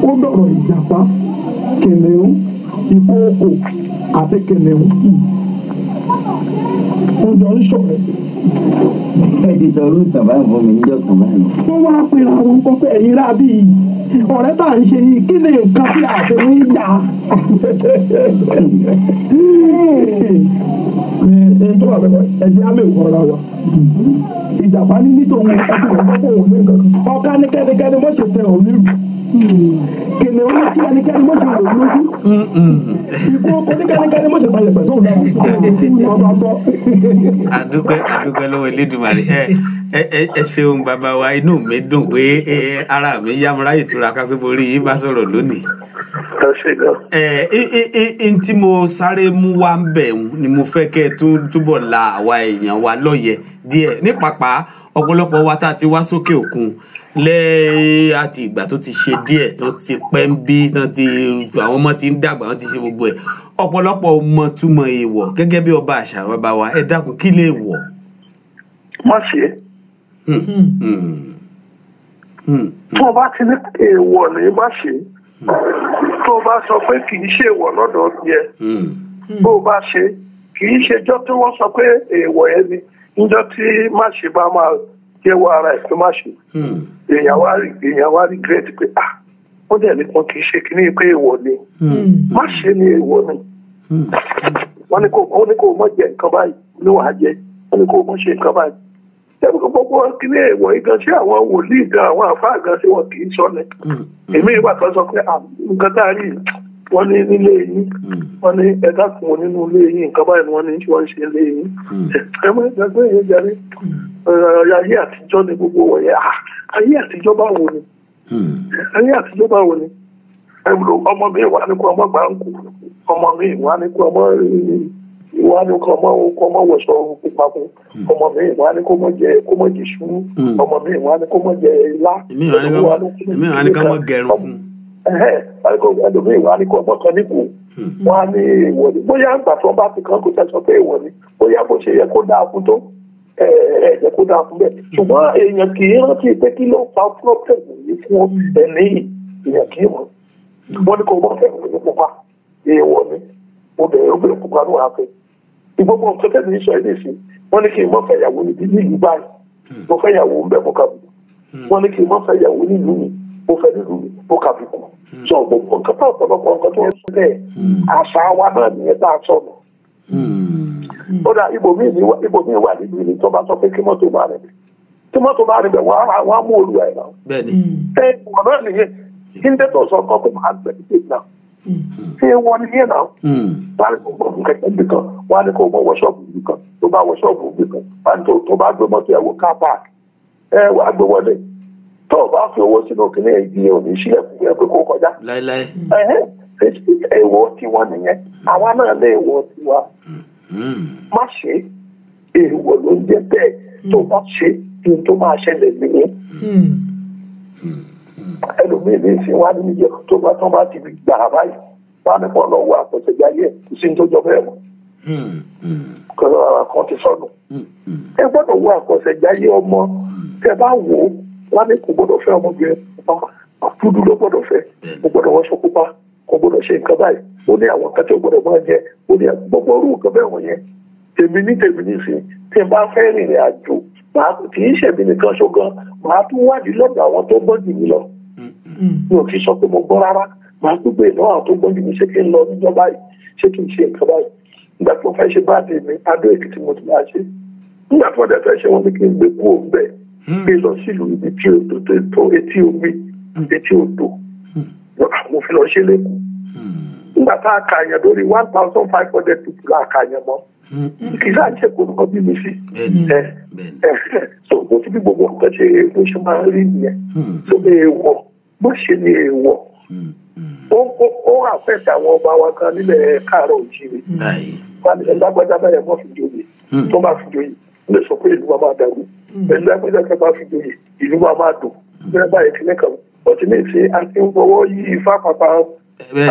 Speaker 8: ó dọ̀rọ̀ ìjàpá kìnìún ìkookò àti kìnìún wọ́n jọ ń ṣọ̀rẹ́.
Speaker 18: ẹ ti sọ orúkọ báyìí fún mi níjọ́ kan báyìí.
Speaker 8: wọ́n wá pera wọn kọ́ pé ẹ̀yin rà bíi ọ̀rẹ́ tá à ń ṣe yìí kí ni nǹkan tí a fi ń jà. ẹni tó wà bẹ́ẹ̀ ẹ̀jẹ̀ á lè wọra wa. ìjàpá ní nítorí ẹ̀sìn ọ̀gbọ́n kò wọ́n ní nǹkan kan. ọ̀ká ní kẹ́nikẹ́ni mọ̀ ṣe tẹ̀ ọ́ nílùú. kìnìún ní kẹ́nikẹ́ni mọ̀ ṣe lò lójú. ìkókó ní kẹ́nikẹ́ni mọ̀ ṣe balẹ̀ pẹ̀lú ọba bọ́.
Speaker 6: àdúpẹ́ lọ́wọ́ Elédùmarè ẹ ṣeun bàbá wa inú mi dùn pé ara mi yámúra ìtura ká pé mo rí yín bá sọ̀rọ̀ lónìí. n tí mo sáré mú wá ń bẹ̀ ni mo fẹ́ kẹ́ ẹ túbọ̀ la àwa èèyàn wa lọ́yẹ̀ díẹ̀ ní pàpà ọ̀pọ̀lọpọ̀ wa tá a ti wá sókè òkun lẹ́yìn àti ìgbà tó ti ṣe díẹ̀ tó ti pẹ́ ń bí àwọn ọmọ ti ń dàgbà wọ́n ti ṣe gbogbo ẹ̀ ọ̀pọ̀lọpọ̀ ọmọ túmọ̀ èèwọ̀ gẹ́gẹ́ bí ọba àṣà bàbá wa ẹ dákun kí lè wọ̀.
Speaker 12: má ṣe é. tó o bá ti ní èèwọ̀ ní má ṣe é tó o bá sọ pé kì í ṣe èèwọ̀ lọ́dọ̀ tiẹ̀ bó o bá ṣe kì í ṣejọ́ tí wọ́n sọ pé èèwọ̀ yẹn ni níjọ́ tí má ṣe bá máa jẹ́wọ́ ara ẹ̀ pé má ṣe èèyàn wá rí gírètì pé ó dẹ̀ nìkan kì í ṣe kí ní pé èèwọ̀ ni má ṣe ni èèwọ̀ ni wọ́n ní kó o mọ̀ jẹ nǹkan báyìí ní wàá jẹ wọ́n ní kó o mọ̀ ṣe nǹkan báyìí tẹ́lẹ̀ gbogbo kí ní èèwọ̀ yìí gan ṣé àwọn wòlíì gan àwọn àfáà gan ṣé wọn kì í sọ ni èmi ìgbà kan sọ pé nǹkan tá a rí wọ́n ní nílé yín wọ́n ní ẹ̀dá kan wọn nínú ilé yín nǹkan báyìí ni wọ́n ní wọ́n ń ṣe ilé yín ẹ̀mọ́ ìgbàgbọ́ yẹn jáde ayé àtijọ́ ni gbogbo wọ̀nyẹn ayé àtijọ́ báwo ni ayé àtijọ́ báwo ni ọmọ mi wà ní kó ọmọ gbà ń kú ọmọ mi wà ní kó ọmọ ìwà ni kò mọ wọṣọ pupa fún ọmọ mi ìwà ni kò mọ jẹ ṣú ọmọ mi ìwà ni kò mọ jẹ ilá
Speaker 6: èmi ìwà ni kò mọ gẹrun fún.
Speaker 12: ẹlòmíì ìwà ni kò mọ kan nípò wọn á ní ìwọ ni bóyá àgbà tó bá ti kàn kó sọ pé ìwọ ni bóyá bó ṣe yẹ kó dáa fún tó yẹ kó dáa fún bẹ́ẹ̀ ṣùgbọ́n èèyàn kì í rántí pé kí ló fa problem yìí fún ẹni èèyàn kì í mọ̀ wọ́n ní kò mọ̀ fẹ́ ìwé pupa èèwọ̀ ni obìnrin pupa ló wà fẹ́ ìgbógun nǹkan tẹ́lẹ̀ ní sọ ẹ́ nìsín wọ́n ní kí n mọ̀ fẹ́ ìyàwó níbi nílùú báyìí mo fẹ́ ìyàwó ń bẹ́ mo kà bùkù wọ́n ní kí n mọ̀ fẹ́ ìyàwó nílùú mi mo fẹ́ nílùú mi mo kà bùkù sọ gbogbo nǹkan tó ọ̀pọ̀lọpọ̀ nǹkan tó ń sọ bẹ́ẹ̀ àṣà wa náà nìyẹn tá a sọ̀nù. ó dà ibòmíì wà nínú ilé tó bá sọ pé kí mọ́tò bá rẹ̀ bẹ̀ tí mọ́tò bá rẹ̀ bẹ̀ wọ́n á mú olú ẹ̀ náà. wọ́n náà nìyẹn kí n tẹ́tọ̀ sọ kọ́ pé màá gbẹ̀ ní náà ṣé wọ́n ní yẹn náà wọ́n á ní kó gbọ́ kẹ̀kẹ́ níbi kan wọ́n á ní kó gbọ́ wọ ṣọ́ọ̀bù níbi kan tó bá wọ ṣọ́ọ̀bù níbi kan wọ́n á ní tó bá gbé mọ́tò ẹ̀wọ̀ car park wàá gbé wọlé tó o bá fi owó sínú kìnìún ìdí òní sílẹ̀ fún ẹ pé kó kọjá.
Speaker 6: láíláí.
Speaker 12: èèwọ̀ tiwọn nìyẹn àwa náà lé èèwọ̀ tiwa. má ṣe èèwọ̀ ló ń jẹ́ bẹ́ẹ̀ tó bá ṣe kí n tó máa ṣẹlẹ̀ nìyẹn. ẹlòmíì ní ìsìn wa ní ìjẹ tó bá ti gbà báyìí wọn á ní pọ̀ lọ́wọ́ àpọ̀tẹ̀jáyé kò sí ní tó jọ bẹ́ẹ̀ mọ́. kọ́lọ́ ara kan ti sọnù. ẹ gbọ́dọ̀ wo àpọ̀tẹ̀jáyé ọmọ tẹ bá wò ó wọn ní kò gbọ́dọ̀ fẹ́ ọmọbìnrin pupa dúdú ló gbọ́dọ̀ fẹ́ kò gbọ́dọ̀ wọṣọ pupa kò gbọ́dọ̀ ṣe nǹkan báyìí ó ní àwọn kan tí ó gbọ́dọ̀ máa jẹ ó ní gbogbo orú nǹkan bẹ́ẹ̀ wọ̀nyẹn tèmi ní sìn tí n bá fẹ́ rìnrìn àjò kì í ṣẹ̀bi nìkan ṣogan màá tún wádìí lọ́dọ̀ àwọn tó gbọ́n jù mí lọ mi ò kì í sọ pé mo gbọ́ rárá màá tún gbé ìnáwó àwọn tó gbọ́n jù mí ṣé kí n lọ níjọ́ báyìí ṣé kí n ṣe nǹkan báyìí nígbà tí mo fẹ́ ṣe báàdì mi Adó Èkìtì mo ti máa ṣe nígbà tí wọ́n dẹ̀ fẹ́ ṣe wọ́n ní kí n gbé kú òun bẹ́ẹ̀ gbé lọ sílùú ibi tí odò tó etí omi etí odò mo fi lọ ṣe lẹ́kọ̀ọ́ nígbà tá a kà yẹn lórí 1,500 people la kà yẹn mọ́ kì í sáà ṣe kó lọ bí mi sí so bó ti bí gbogbo nǹkan ṣe bó ṣe máa ń rí nìyẹn so èèwọ̀ bó ṣe ni èèwọ̀ ó àfẹ́tẹ̀ àwọn ọba wa kan nílẹ̀ káàárọ̀ òjìrì wọn ni ẹgbàgbọ́dá bẹ́ẹ̀ mọ́ fi joyè tó bá fi joyè lè sọ pé ìlú wa máa dàrú pẹ̀lú ẹgbẹ́jọ́ bá fi joyè ìlú wa máa dùn bẹ́ẹ̀ báyìí kìíní kan ọtí ní ìṣe àti ń fọwọ́ yí ifá pàpà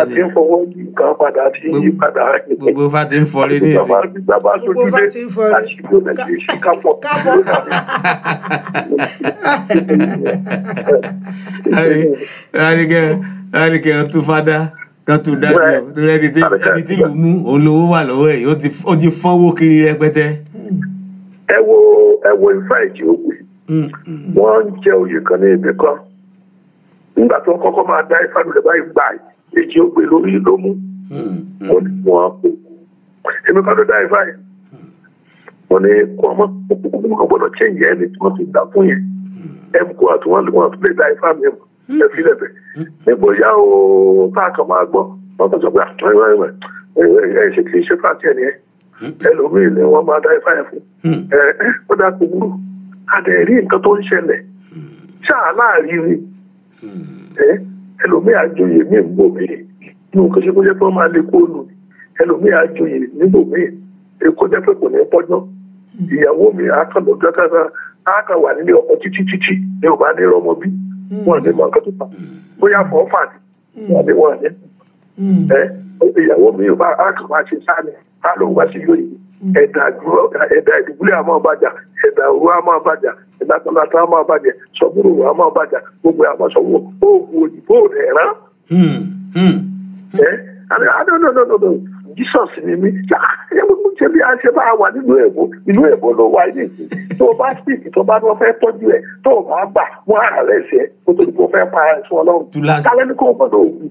Speaker 12: àti ń fọwọ́ yí nǹkan padà àti yí padà.
Speaker 6: gbogbo fa ti ń fọlé ní ìsìn.
Speaker 12: bàbá sojú dé àti ìlú rẹ̀ ṣe ṣe kápọ̀.
Speaker 6: láríkẹ́ tún fádá kan tún dájú torí ẹni tí lù mú òun lówó wà lọ́wọ́ ẹ̀ ó ti fọ́nwó kiri rẹpẹtẹ.
Speaker 12: ẹ wo ifá ìjì ògbè wọ́n ń jẹ oyè kan ní ibì kan nígbà tó ń kọ́kọ́ máa dá ifá lulẹ̀ báyìí gbà ìjì ògbè lórí ló mú wọ́n kó èmi kan tó dá ifá yìí wọ́n ní kó ọmọ kókó gbọ́dọ̀ change ẹni tí wọ́n ti dá fún yẹn ẹ̀mú kó àti wọ́n tún lè dá ifá mi ẹ̀ fi lẹ̀ bẹ̀ níbo yá o tá a kàn máa gbọ́ wọ́n kàn sọ pé ẹ̀ ṣe kì í ṣe fàtí ẹ̀ nìyẹn ẹlòmíì ni wọ́n máa dá ifá yẹn fún ó dá kó burú àdẹ̀rí nǹkan tó ń ṣẹlẹ̀ ṣáà láàrin rí ẹlòmíì àjòyè mí ń bò mí inú nǹkan ṣe kó jẹ́ pé wọ́n máa lè kó lù ẹlòmíì àjòyè níbò mí èkó jẹ́ pé kò ní pọ́jọ́ ìyàwó mi àkàndọ̀jọ́ kára àkà wà nílé ọkọ̀ títí ní ò bá ní rọmọ bí wọn ní mọ nǹkan tó fà bóyá fọ́ fà ní wọn ní wọn ní ìyàwó mi ò bá àkà máa ṣe sáà ní àlọ́ wá sí yóò ẹ̀dà ìdìbúlẹ̀ àmọ́ ọbàjà ẹ̀dà òru àmọ́ ọbàjà ẹ̀dà tọ́látọ́ àmọ́ ọbàjà sọ́gbúrò àmọ́ ọbàjà gbogbo àmọ́ sọ́wọ́ oògùn òyìnbó rẹ̀ rán. no Jesus ni mi ṣe bí a ṣe bá wà nínú èbó ìlú èbó ló wà ní ìsìn tó o bá speak tó o bá ní wọ́n fẹ́ tọ́jú ẹ̀ tó o bá gbà wọ́n á rẹ̀ ṣe kó tó di kó o fẹ́ pa ẹ̀sùn ọlọ́run kálẹ́ ní kó o gbọ́dọ̀ ògùn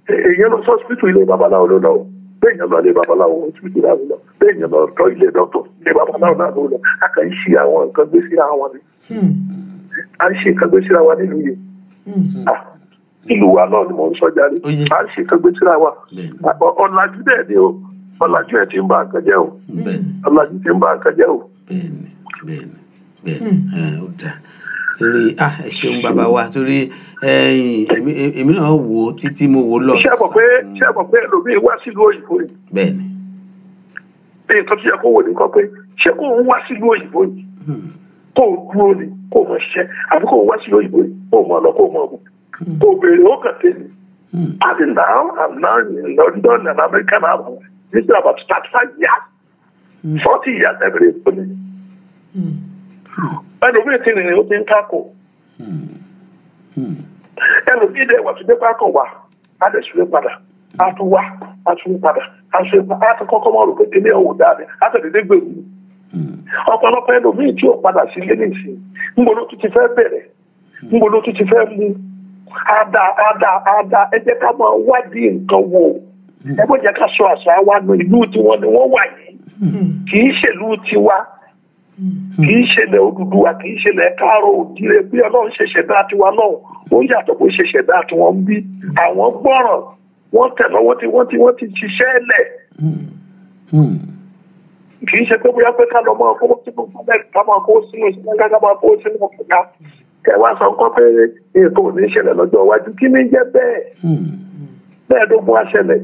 Speaker 12: èèyàn lọ sọ́sìpítù ilé babaláwo ló lọ́wọ́ bẹ́ẹ̀yàn lọ ilé babaláwo hospital náà lọ bẹ́ẹ̀yàn lọ tọ́ ilé dọ́tọ̀ ilé babaláwo náà lọ a kàn ń ṣe àwọn nǹkan gbé síra wọn ni a ń ṣe nǹkan gbé síra wa nílùú yìí ìlú wa náà ni mò ń sọ jáde a ń ṣe nǹkan gbé síra wa ọ̀làjú dẹ̀ ni o ọ̀làjú ẹ̀ ti ń bá nǹkan jẹ́ o ọ̀làjú ti ń bá nǹkan jẹ́ o.
Speaker 6: bẹ́ẹ̀ni ó dáa torí ẹ ṣeun bàbá wa torí èmi náà wò ó títí mo wò ó lọ.
Speaker 12: ṣé ẹ mọ̀ pé ẹlòmíín wá sílùú òyìnbó yìí.
Speaker 6: bẹ́ẹ̀ni.
Speaker 12: nǹkan tó yẹ kó wò ní kan pé ṣé kó ń wá sílùú òyìnbó yìí kó o dúró ni kó o mọ ṣiṣẹ́ àbí kó o wá sílùú òyìnbó yìí kó o mọ lọ kó o mọ bù kó o béèrè ó kàn tẹ́lẹ̀. As in now, I'm now in London and America now. This is about 35 years, 40 years every day. And the way thing is open tackle. And the video was the back of what? I just feel better. After what? I feel better. I feel better. After come on, look at the old daddy. After the big ọ̀pọ̀lọpọ̀ ẹlòmíì tí ò padà sí ilé nìsín ń bolo tó ti fẹ́ bẹ̀rẹ̀ ń bolo tó ti fẹ́ mú ada ẹ jẹ́ ká máa wádìí nǹkan wò ẹ bó jẹ́ ká sọ àṣà wa nù ìlú tiwọn ni wọ́n wà yìí kì í ṣèlú tiwa kì í ṣẹlẹ̀ Odùduwà kì í ṣẹlẹ̀ Káàárọ̀ Oòjíire bí Ọlọ́run ṣe ṣẹ̀dá tiwa náà ó yàtọ̀ bó ṣe ṣẹ̀dá tiwọn ń bí àwọn gbọ́ràn wọ́n tẹ̀ lọ́wọ́ wọ́n ti ṣiṣẹ́ lẹ̀ kì í ṣe pé bóyá pé ká lọ máa kó sínú fúnlẹ̀ ká máa kó sínú ìṣẹ́ká ká máa kó sínú ọ̀gá kẹwàá sọ nǹkan pé ètò ò ní ṣẹlẹ̀ lọ́jọ́ iwájú kí ní jẹ́ bẹ́ẹ̀ mẹ́ẹ̀ẹ́dógún á ṣẹlẹ̀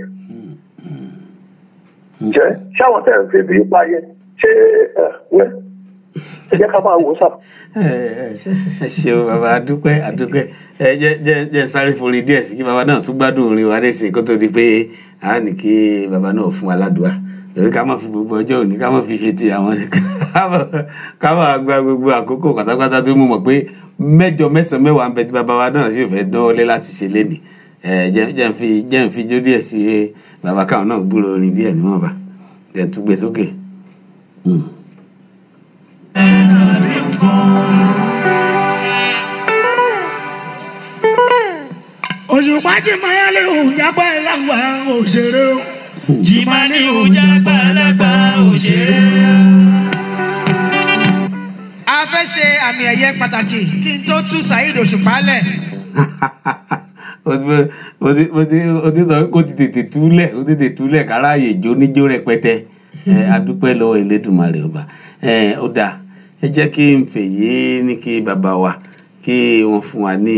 Speaker 12: jẹ́ ṣáwọn tẹ̀ ń fi bí ipa yẹn ṣé wẹ́ ẹ jẹ́ ká máa wò sá.
Speaker 6: ẹ ṣeun bàbá àdúpẹ́ jẹ́ sáré forí díẹ̀ sí kí bàbá náà tún gbádùn orin wa nísìnyí kó tó di pé a ní kí bàbá náà fún wa ládùúgbà èyí ká má fi gbogbo ọjọ́ òní ká má fi ṣe ti àwọn nìkan ká má gba gbogbo àkókò pátápátá tó mú mọ̀ pé 8, 9, 10 ń bẹ tí bàbá wa náà sì fẹ́ dánwọ́lé láti ṣe lénìí jẹ́ ń fi jó díẹ̀ sí bàbá káwọn náà gbúrò orin díẹ̀ níwọ̀nba jẹ́ tún gbé sókè.
Speaker 13: òṣùpá tí máa lè hùn jápá lágbà òṣèré o. jìmá ní hùn jápá lágbà òṣèré o. a fẹ́ ṣe àmì ẹ̀yẹ pàtàkì kí n tó tú Saheed Òṣùpá lẹ̀.
Speaker 6: o ti sọ kó ti tètè túlẹ̀ káráyè jó níjó rẹpẹtẹ adúpẹ́ lọ́wọ́ Elédùmarè ọba ó dáa ẹ jẹ́ kí n fèyí ní kí bàbá wa kí wọ́n fún wa ní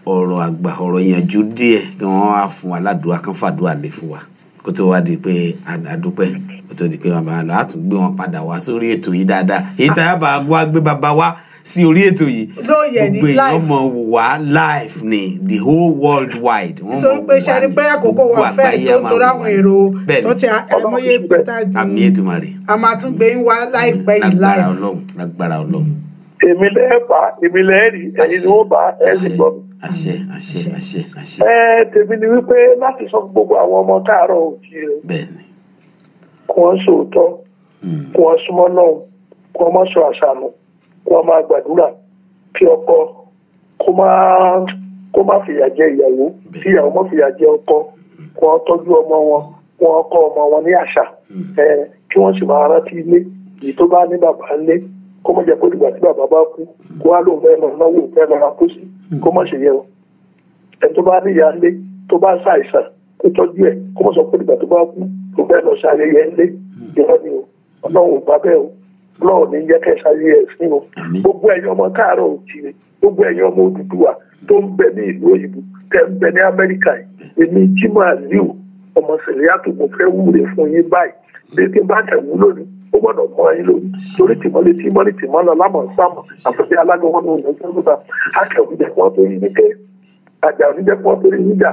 Speaker 6: ọ̀rọ̀ àgbà ọ̀rọ̀ ìyànjú díẹ̀ kí wọ́n wá fún wa ládùúgbà kan fàdúrà lè fún wa kó tó wá di pé adúpẹ́ kó tó di pé bàbá wa tún gbé wọn padà wá sórí ètò yìí dáadáa èyí tá a bá wá gbé bàbá wa sí orí ètò yìí gbogbo èèyàn mọ̀ wá live ni the whole world wide.
Speaker 5: nítorí pé ṣe ni pé àkókò wà fẹ́ tó torí àwọn èrò tó ti ẹmọye pẹ̀tà
Speaker 6: àmì Èdùmàrè
Speaker 5: a máa tún gbé wá láìpẹ́ yìí live.
Speaker 6: lágbára Ọlọ́run.
Speaker 12: èmi lẹ́ẹ̀bà èmi lẹ́ẹ̀rì ẹ̀yin ni wọ́n bá ẹ̀sìn gbọ́ mi.
Speaker 6: àṣẹ.
Speaker 12: tèmi ni wípé láti sọ gbogbo àwọn ọmọ Káàárọ̀ Oòjíire kí wọ́n sòótọ́ kí wọ́n súnmọ́ náà kí wọ́n má sọ àṣà nù wọ́n máa gbàdúrà kí ọkọ kó má fìyà jẹ ìyàwó kí ìyàwó má fìyà jẹ ọkọ wọ́n tọ́jú ọmọ wọn wọ́n kọ́ ọmọ wọn ní àṣà kí wọ́n sì máa rántí ilé èyí tó bá ní bàbá ńlé kó má jẹ́ pé ìgbà tí bàbá bá kú kó wá lóun fẹ́ lọ náwó fẹ́ lọ ra pósí kó má ṣe yẹ o ẹni tó bá ní ìyá ńlé tó bá ṣàìsàn kó tọ́jú ẹ̀ kó má sọ pé ìgbà tó bá kú kó fẹ́ lọ ṣàyẹyẹ ńlé ìrọ́ ni o Ọlọ́run ò bá bẹ́ẹ̀ o Ọlọ́run ní jẹ́ kẹ́ ṣàyẹyẹ ẹ̀sìn o gbogbo ẹ̀yin ọmọ Káàárọ̀ Oòjíire gbogbo ẹ̀yin ọmọ Odùduwà tó ń bẹ ní ìlú òyìnbó tẹ́ ń bẹ ní Amẹ́ríkà yìí èmi Jimoh Aliu ọmọ Sẹ̀ríyàtò mo fẹ́ wúre fún yín báyìí bí tí bá tẹ̀ wú lónìí ó gbọ́dọ̀ mọ ẹyin lórí torí tìmọ́lé lọ lámọ̀ sámọ̀ àfẹ́fẹ́ alágbèwọ́n ní ọ̀nà ìjọba akẹ́wọ̀n jẹ́ fún ọtọ́ yìí ní ké àjà òní jẹ́ fún ọtọ́ yìí níjà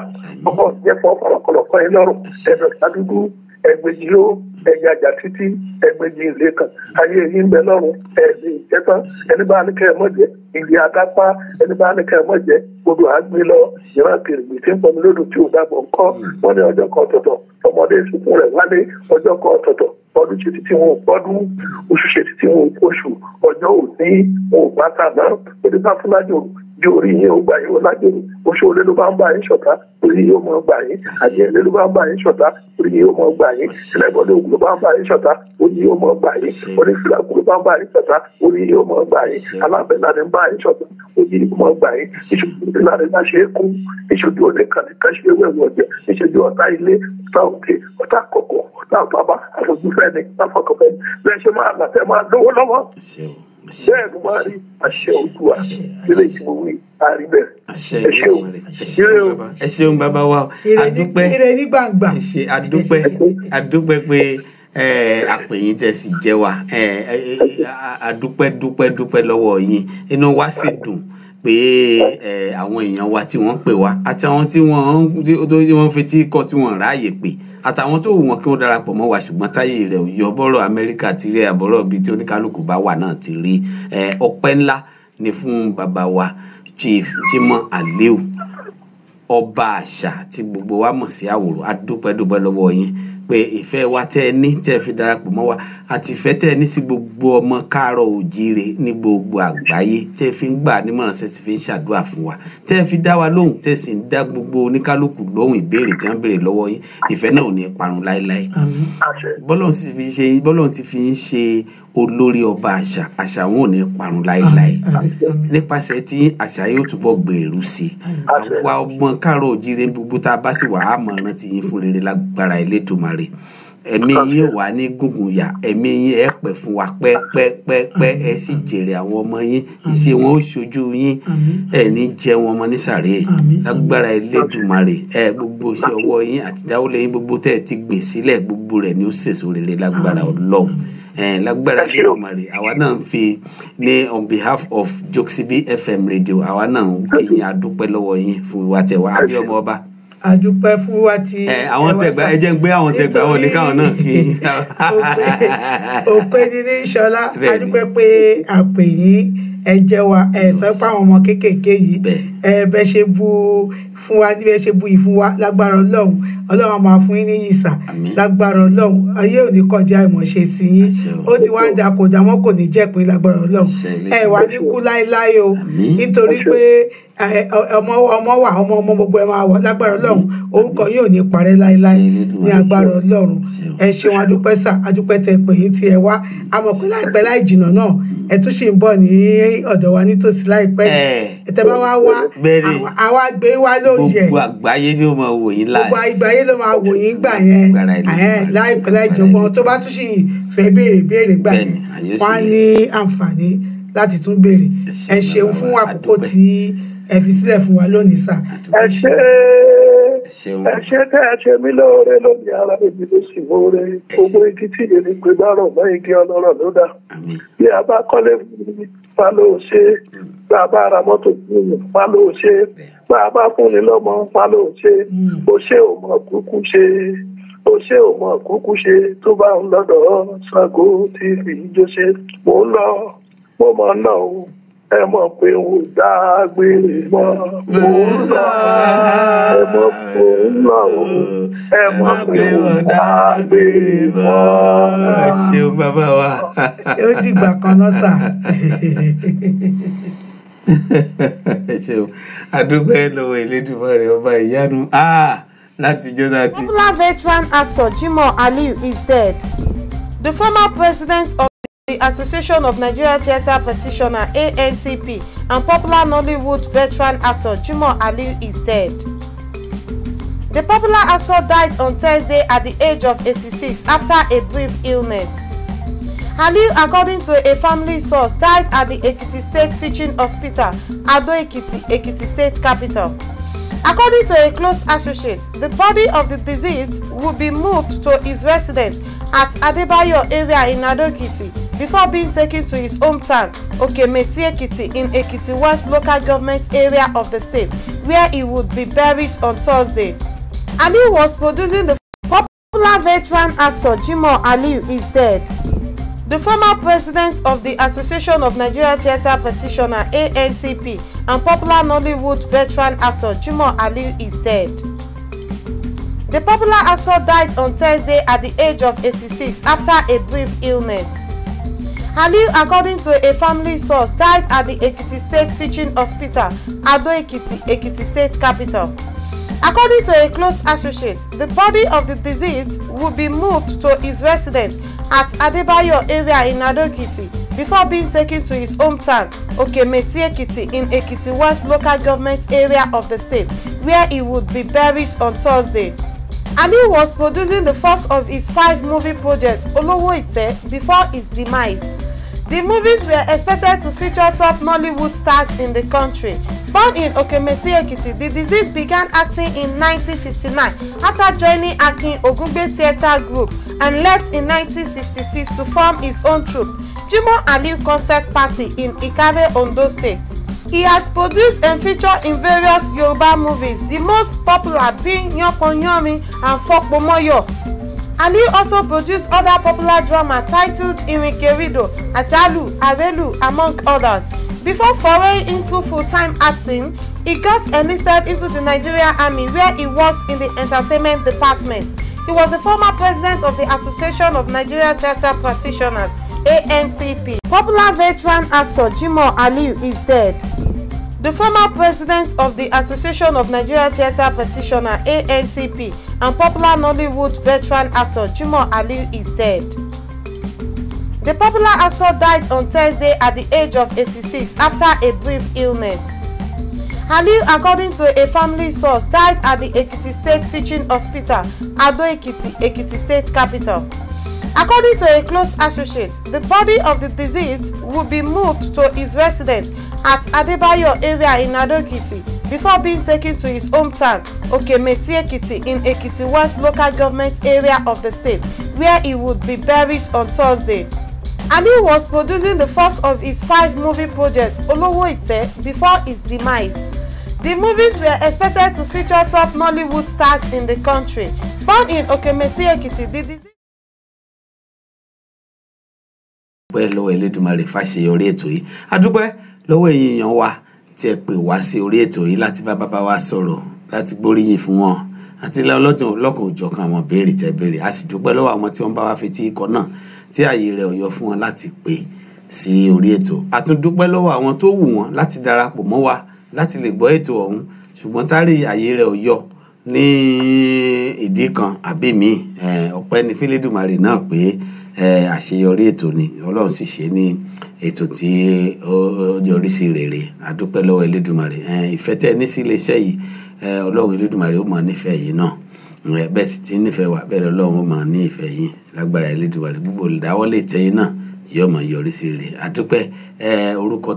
Speaker 12: ọkọ̀ jẹ́ fún ọ̀pọ̀lọpọ̀ fún ẹ lọ́rùn ẹ̀bẹ̀ sádúdú ẹgbẹ̀jì ó ẹ̀yìn àjà títí ẹgbẹ̀jì ilé kan ayé yìí ń bẹ lọ́rùn ẹ̀ẹ́dì ìjẹ́tán ẹni bá ní kẹ́ ẹ mọ̀ jẹ́ ìlú adápá ẹni bá ní kẹ́ ẹ mọ̀ jẹ́ gbogbo àgbé lọ ìran kèrègbè tí ń pọnmi lódò tí ò dábọ̀ ńkọ́ wọ́n ní ọjọ́ kan ọ̀tọ̀ọ̀tọ̀ ọmọdé ìsìnkú rẹ̀ wálé ọjọ́ kan ọ̀tọ̀ọ̀tọ̀ ọdún ṣe títí wọn ò pọ́dún oṣù ṣe títí wọn ò pọ́ṣù ọjọ́ òní wọn ò bá tàná òní bá fún lájò bí orí yín ó gbà yín ó lájò oṣù olé ló bá ń bá yín ṣọ̀tá orí yín ó mọ̀ gbà yín àjẹlé ló bá ń bá yín ṣọ̀tá orí yín ó mọ̀ gbà yín ẹlẹ́gbọ́dé ògùn ló bá ń bá yín ṣọ̀tá orí yín ó mọ̀ gbà yín onífìlàkù ló bá ń bá yín ṣọ̀tá orí yín ó mọ̀ gbà yín alábẹ́lá ni ń bá yín ṣọ̀tá orí yín ó mọ̀ gbà yín ìṣòjú ìlànà ìlà ṣe é kú ìṣòjú oníkànnìkan ṣe é wẹ̀wọ̀ ọ̀jẹ̀ ìṣòjú ọ̀tá ilé ọ̀tá òkè ọ̀tá kọ̀kọ̀ ọ̀tá bàbá àfojúfẹ́ ni láfọkànfẹ́ bẹ́ẹ̀ ṣe máa làtẹ́ máa lówó lọ́wọ́ bẹ́ẹ̀ ló máa rí àṣẹ Olúwa sílé ìtumọ̀ wí àrí bẹ́ẹ̀ ẹ
Speaker 6: ṣeun bàbá wa adúpẹ́
Speaker 5: ire ní gbàngbà
Speaker 6: adúpẹ́ pé àpèyìn tẹ́ sì jẹ́ wa adúpẹ́ lọ́wọ́ yín inú wa sì dùn pé àwọn èèyàn wa tí wọ́n pè wá àti àwọn tí wọ́n fetí kọ́ tí wọ́n ráàyè pè àtàwọn tó wù wọ́n kí wọ́n darapọ̀ mọ́ wa ṣùgbọ́n táyé rẹ̀ ò yọ bọ́rọ̀ Amẹ́ríkà ti rí àbọ̀rọ̀ bíi tí oníkálukú bá wà náà ti rí ọpẹ́ ńlá ni fún bàbá wa Chief Jimoh Aliu ọba àṣà tí gbogbo wa mọ̀ sí Àwòrò adúpẹ́ lọ́wọ́ yín pé ìfẹ́ wa tẹ́ ẹ ní tẹ́ ẹ fi darapọ̀ mọ́ wa àti ìfẹ́ tẹ́ ẹ ní sí gbogbo ọmọ káàárọ̀ òjíire ní gbogbo àgbáyé tẹ́ ẹ fi ń gbà nímọ̀ràn tẹ́ ẹ fi ń ṣàdúrà fún wa tẹ́ ẹ fi dá wa lóhùn tẹ́ ẹ sì ń dá gbogbo oníkálukú lóhùn ìbéèrè tí wọ́n béèrè lọ́wọ́ yín ìfẹ́ náà ò ní parun láéláé. bọ́lọ́run ti fi ń ṣe olórí ọba àṣà wọn ò ní parun láéláé nípasẹ̀ tí àṣà yóò túbọ̀ gbèrú sí àwa ọmọ káàárọ̀ òjíire gbogbo tá a bá sì wà á mọ̀ rántí yín fún rere lágbára Elédùmarè ẹ̀mí yín wà ní gúngùn yà ẹ̀mí yín ẹ pẹ́ fún wa pẹ́pẹ́pẹ́ ẹ sì jèrè àwọn ọmọ yín ìṣe wọn ó ṣojú yín ẹ ní jẹ wọn ọmọ nísàrè lágbára Elédùmarè gbogbo iṣẹ́ ọwọ́ yín àti dáwọ́lé yín gbogbo tẹ́ ẹ ti gbè sílẹ̀ gbogbo rẹ̀ ni ó sèso rere lágbára Ọlọ́run lágbára Elédùmarè àwa náà ń fi ní on behalf of Joksibi FM radio àwa náà ń kí yín adúpẹ́ lọ́wọ́ yín fún ìwà tẹ̀wá àbí ọmọ ọba
Speaker 5: adúpẹ́ fún wa ti
Speaker 6: àwọn tẹgbà ẹ jẹ́ ń gbé àwọn tẹgbà wọlé káwọn náà kí
Speaker 5: òpè ní ní Ṣọlá adúpẹ́ pé àpè yín ẹ jẹ́ wa ẹ sọ pé àwọn ọmọ kéékèèké yìí bẹ ṣe bu fún wa níbẹ̀ ṣe bu yìí fún wa lágbára Ọlọ́run máa fún yín ní yìísà lágbára Ọlọ́run ayé ò ní kọjá ìmọ̀ṣe sí yín ó ti wá ń da kò dá mọ́ kò ní jẹ́pin lágbára Ọlọ́run ẹ wà ní kú láéláé o nítorí pé ọmọ wà ọmọ gbogbo ẹ máa wà lágbára Ọlọ́run orúkọ yóò ní parẹ́ láéláé ní agbára Ọlọ́run ẹ ṣeun adúpẹ́ sà adúpẹ́ tẹ pé yín tí ẹ wá àmọ́ pé láìpẹ́ láì jìnnà náà ẹ tún ṣì ń bọ̀ ní ọ̀dọ̀ wa nítòsí láìpẹ́ ẹ bá wá àwa gbé wá lóye
Speaker 6: gbogbo àgbáyé ló máa wò yín láì
Speaker 5: gbogbo àgbáyé ló máa wò yín gbà yẹn láìpẹ́ láì jọ̀gbọ́n tó bá tún ṣì fẹ́ béèrè gbà yẹn wọ́n á ní àǹfààní láti tún béèrè ẹ ṣeun fún àkókò tí ẹ fi sílẹ̀ fún wa lónìí sà.
Speaker 12: ẹ ṣe tẹ́ ẹ ṣe mí lóore lónìí ara mi ló sì mọ́re gbogbo igi tí èmi pé bá rọ̀ mọ́ igi ọlọ́rọ̀ ló dà bí a bá kọ́lé fún mi fa ló ṣe bá a bá ra mọ́tò fún mi fa ló ṣe bá a bá fún ni lọ́mọ fa ló ṣe ó ṣe ò mọ̀ kúkú ṣe ó ṣe ò mọ̀ kúkú ṣe tó bá ń lọ́dọ̀ Ṣàngó tí fi jó ṣe mò ń lọ mo mọ̀ ń lọ o ẹ mọ̀ pé ń dágbére mọ́ mò ń lọ ẹ mọ̀ pé ń lọ o ẹ mọ̀ pé ń dágbére mọ́.
Speaker 6: ẹ ṣeun bàbá wa.
Speaker 5: ó dìgbà kan náà sà.
Speaker 6: ẹ ṣeun adúpẹ́ lọ́wọ́ Elédùmarè ọba ìyanu láti Jonathan.
Speaker 19: Popular veteran actor Jimoh Aliu is dead. The former president of the Association of Nigeria Theatre Petitioner ANTP and popular Nollywood veteran actor Jimoh Aliu is dead. The popular actor died on Thursday at the age of 86 after a brief illness. Aliu, according to a family source, died at the Ekiti State Teaching Hospital, Ado-Ekiti, Ekiti State Capital. According to a close associate, the body of the deceased would be moved to his residence at Adebayo area in Ado-Ekiti before being taken to his hometown, Okemesi-Ekiti, in Ekiti West local government area of the state, where he would be buried on Thursday. Aliu was producing the popular veteran actor Jimoh Aliu is dead. The former president of the Association of Nigeria Theatre Petitioner ANTP and popular Nollywood veteran actor Jimoh Aliu is dead. The popular actor died on Thursday at the age of 86 after a brief illness. Aliu, according to a family source, died at the Ekiti State Teaching Hospital, Ado-Ekiti, Ekiti State Capital. According to a close associate, the body of the deceased would be moved to his residence at Adebayo area in Ado-Ekiti before being taken to his hometown, Okemesi-Ekiti, in Ekiti West local government area of the state, where he would be buried on Thursday. Aliu was producing the first of his 5 movie projects, Olowo Ite, before his demise. The movies were expected to feature top Nollywood stars in the country, Born in Okemesi, Ekiti, the deceased began acting in 1959 after joining Akin Ogungbe Theatre Group and left in 1966 to form his own troupe, Jimoh Aliu Concert Party in Ikare, Ondo State. He has produced and featured in various Yoruba movies, the most popular being Yokonyomi and Fokpomoyo. Aliu also produced other popular drama titled Irinkeredo, Ajalu, Arelu, among others. Before foraying into full-time acting, he got enlisted into the Nigerian Army where he worked in the entertainment department. He was a former president of the Association of Nigerian Theatre Practitioners, ANTP. Popular veteran actor Jimoh Aliu is dead. The former president of the Association of Nigerian Theatre Practitioners, ANTP, and popular Nollywood veteran actor Jimoh Aliu is dead. The popular actor died on Thursday at the age of 86 after a brief illness. Aliu, according to a family source, died at the Ekiti State Teaching Hospital, Ado Ekiti, Ekiti State Capital. According to a close associate, the body of the deceased will be moved to his residence at Adebayo area in Ado Ekiti before being taken to his hometown, Okemesi Ekiti, in Ekiti West local government area of the state, where he would be buried on Thursday. Aliu was producing the first of his 5 movie projects, Olowo Ite, before his demise. The movies were expected to feature top Nollywood stars in the country. Born in Okemesi Ekiti, the disease.
Speaker 6: Lọ́wọ́ Elédùmarè fàṣeyọrí ètò yìí. A dúpẹ́ lọ́wọ́ èèyàn wa tí ẹ pè wá sí orí ètò yìí láti bá bàbá wa sọ̀rọ̀, láti gbóríyìn fún wọn àti lọ́kàn òjọ̀kan àwọn béèrè tẹ́ béèrè. A sì dúpẹ́ lọ́wọ́ àwọn tí wọ́n bá wá fetí ikọ̀ náà tí ààyè rẹ̀ ò yọ fún wọn láti pè sí orí ètò. A tún dúpẹ́ lọ́wọ́ àwọn tó wù wọ́n láti darapọ̀ mọ́ wa láti lè gbọ́ ètò ọ̀hún, ṣùgbọ́n tárí ààyè rẹ̀ ò yọ ní ìdí kan àbí míì. Ọpẹ́ ní f'Elédùmarè náà pé àṣeyọrí ètò ni Ọlọ́run sì ṣe ní ètò tí ó yọrí sí rere. A dúpẹ́ lọ́wọ́ Elédùmarè. Ìfẹ́ tẹ́ ní sí iléeṣẹ́ yìí, Ọlọ́run Elédùmarè ó máa nífẹ̀ẹ́ yìí náà. Bẹ́ẹ̀ sì ti nífẹ̀ẹ́ wa, bẹ́ẹ̀ Ọlọ́run ó máa ní ìfẹ́ yìí lágbára Elédùmarè. Gbogbo olùdáwọ́lé tẹ́yìn náà yóò máa yọrí sí rere. A dúpẹ́ orúkọ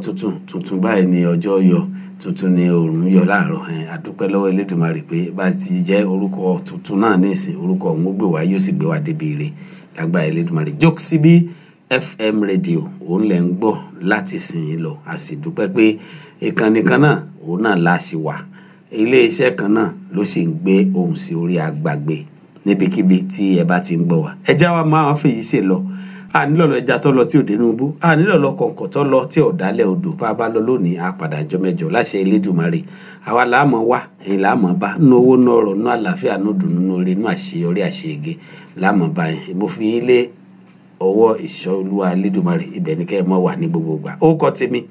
Speaker 6: tuntun báyìí ni ọjọ́ yọ, tuntun ni oòrùn yọ láàárọ̀. A dúpẹ́ lọ́wọ́ Elédùmarè pé bá ti jẹ́ orúkọ tuntun náà ní ìsìn, orúkọ ọ̀hún ó gbé wa, yóò sì gbé wa débi ire lágbára Elédùmarè. Jokesibi FM radio òun lẹ̀ ń gbọ́ láti sìn yín lọ. A sì dúpẹ́ pé ìkànnì kan náà òun náà la ṣì wà, ilé iṣẹ́ kan náà ló sì ń gbé ohùn sí orí agbàgbé níbikíbi tí ẹ bá ti ń gbọ́ wa. Ẹja wa máa fèyí ṣe lọ. A nílò lọ ẹja tó lọ tí ò dénú bú, a nílò lọ kọ̀ǹkọ̀ tó lọ tí ò dálẹ̀ odò. Bá a bá lọ lónìí a padà jọ mẹ́jọ láṣẹ Elédùmarè. Àwa làá mọ̀ wá, ẹ̀yin làá mọ̀ bá, nínú owó, nínú ọrọ̀, nínú àlàáfíà, nínú ìdùnnú, nínú oore, nínú àṣeyọrí, àṣeyege làá mọ̀ bá yẹn. Mo fi yín lé ọwọ́ ìṣọ́ Olúwa Elédùmarè, ibẹ̀ ni kẹ́ ẹ mọ̀ wà ní gbogbo ìgbà. Ó kọ́ tèmi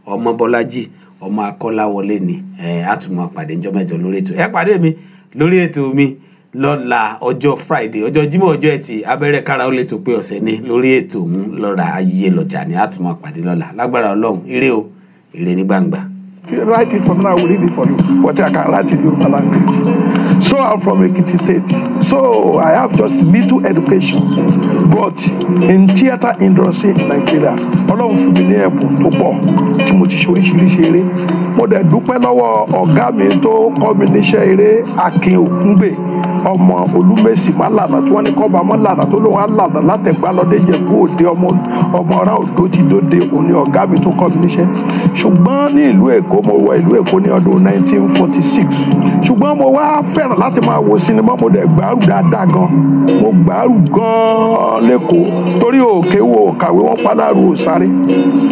Speaker 6: ọmọ Bọ́lájí ọmọ Akọ́láwọlé ni. A tún máa pàdé ńjọ́ mẹ́jọ lórí ètò. Ẹ pàdé mi lórí ètò mi lọ́la ọjọ́ Friday, ọjọ́ Jímọ̀, ọjọ́ Ẹtì, abẹ́rẹ́ kára ó lè tó pé ọ̀sẹ̀ ní lórí ètò mú lọ́ra ayé lọ́jà ni. A tún máa pàdé lọ́la lágbára Ọlọ́run. Ire o, ire ní gbangba.
Speaker 12: If you write it for me, I will read it for you. But I can write in Yoruba language. So I'm from Ekiti State. So I have just little education. But in theatre industry in Nigeria, Ọlọ́run fún mi ní ẹ̀bùn tó pọ̀ tí mo ti ṣe oríṣiríṣi eré. Mo dẹ̀ dúpẹ́ lọ́wọ́ ọ̀gá mi tó kọ́ mi níṣẹ́ eré, Akin Ògúngbè, ọmọ Olúmèsì Málànà tí wọ́n ní kọ́ bá mọ́ lànà tó lóun á lànà látẹ̀gbá lọ́dẹ Ìjẹ̀bú Òde, ọmọ ọ̀rá Òdó ti dóde, òun ni ọ̀gá mi tó kọ́ mi níṣẹ́. Ṣùgbọ́n ní ìlú Èkó, mo wọ ìlú Èkó ní ọdún 1946. Ṣùgbọ́n mo wá fẹ́ràn láti máa wo sinimá, mo dẹ̀ gbàrú dáadáa gan. Mo gbàrú gan lẹ́kọ̀ọ́ torí òkè wo kàwé wọn pálárù òsáré.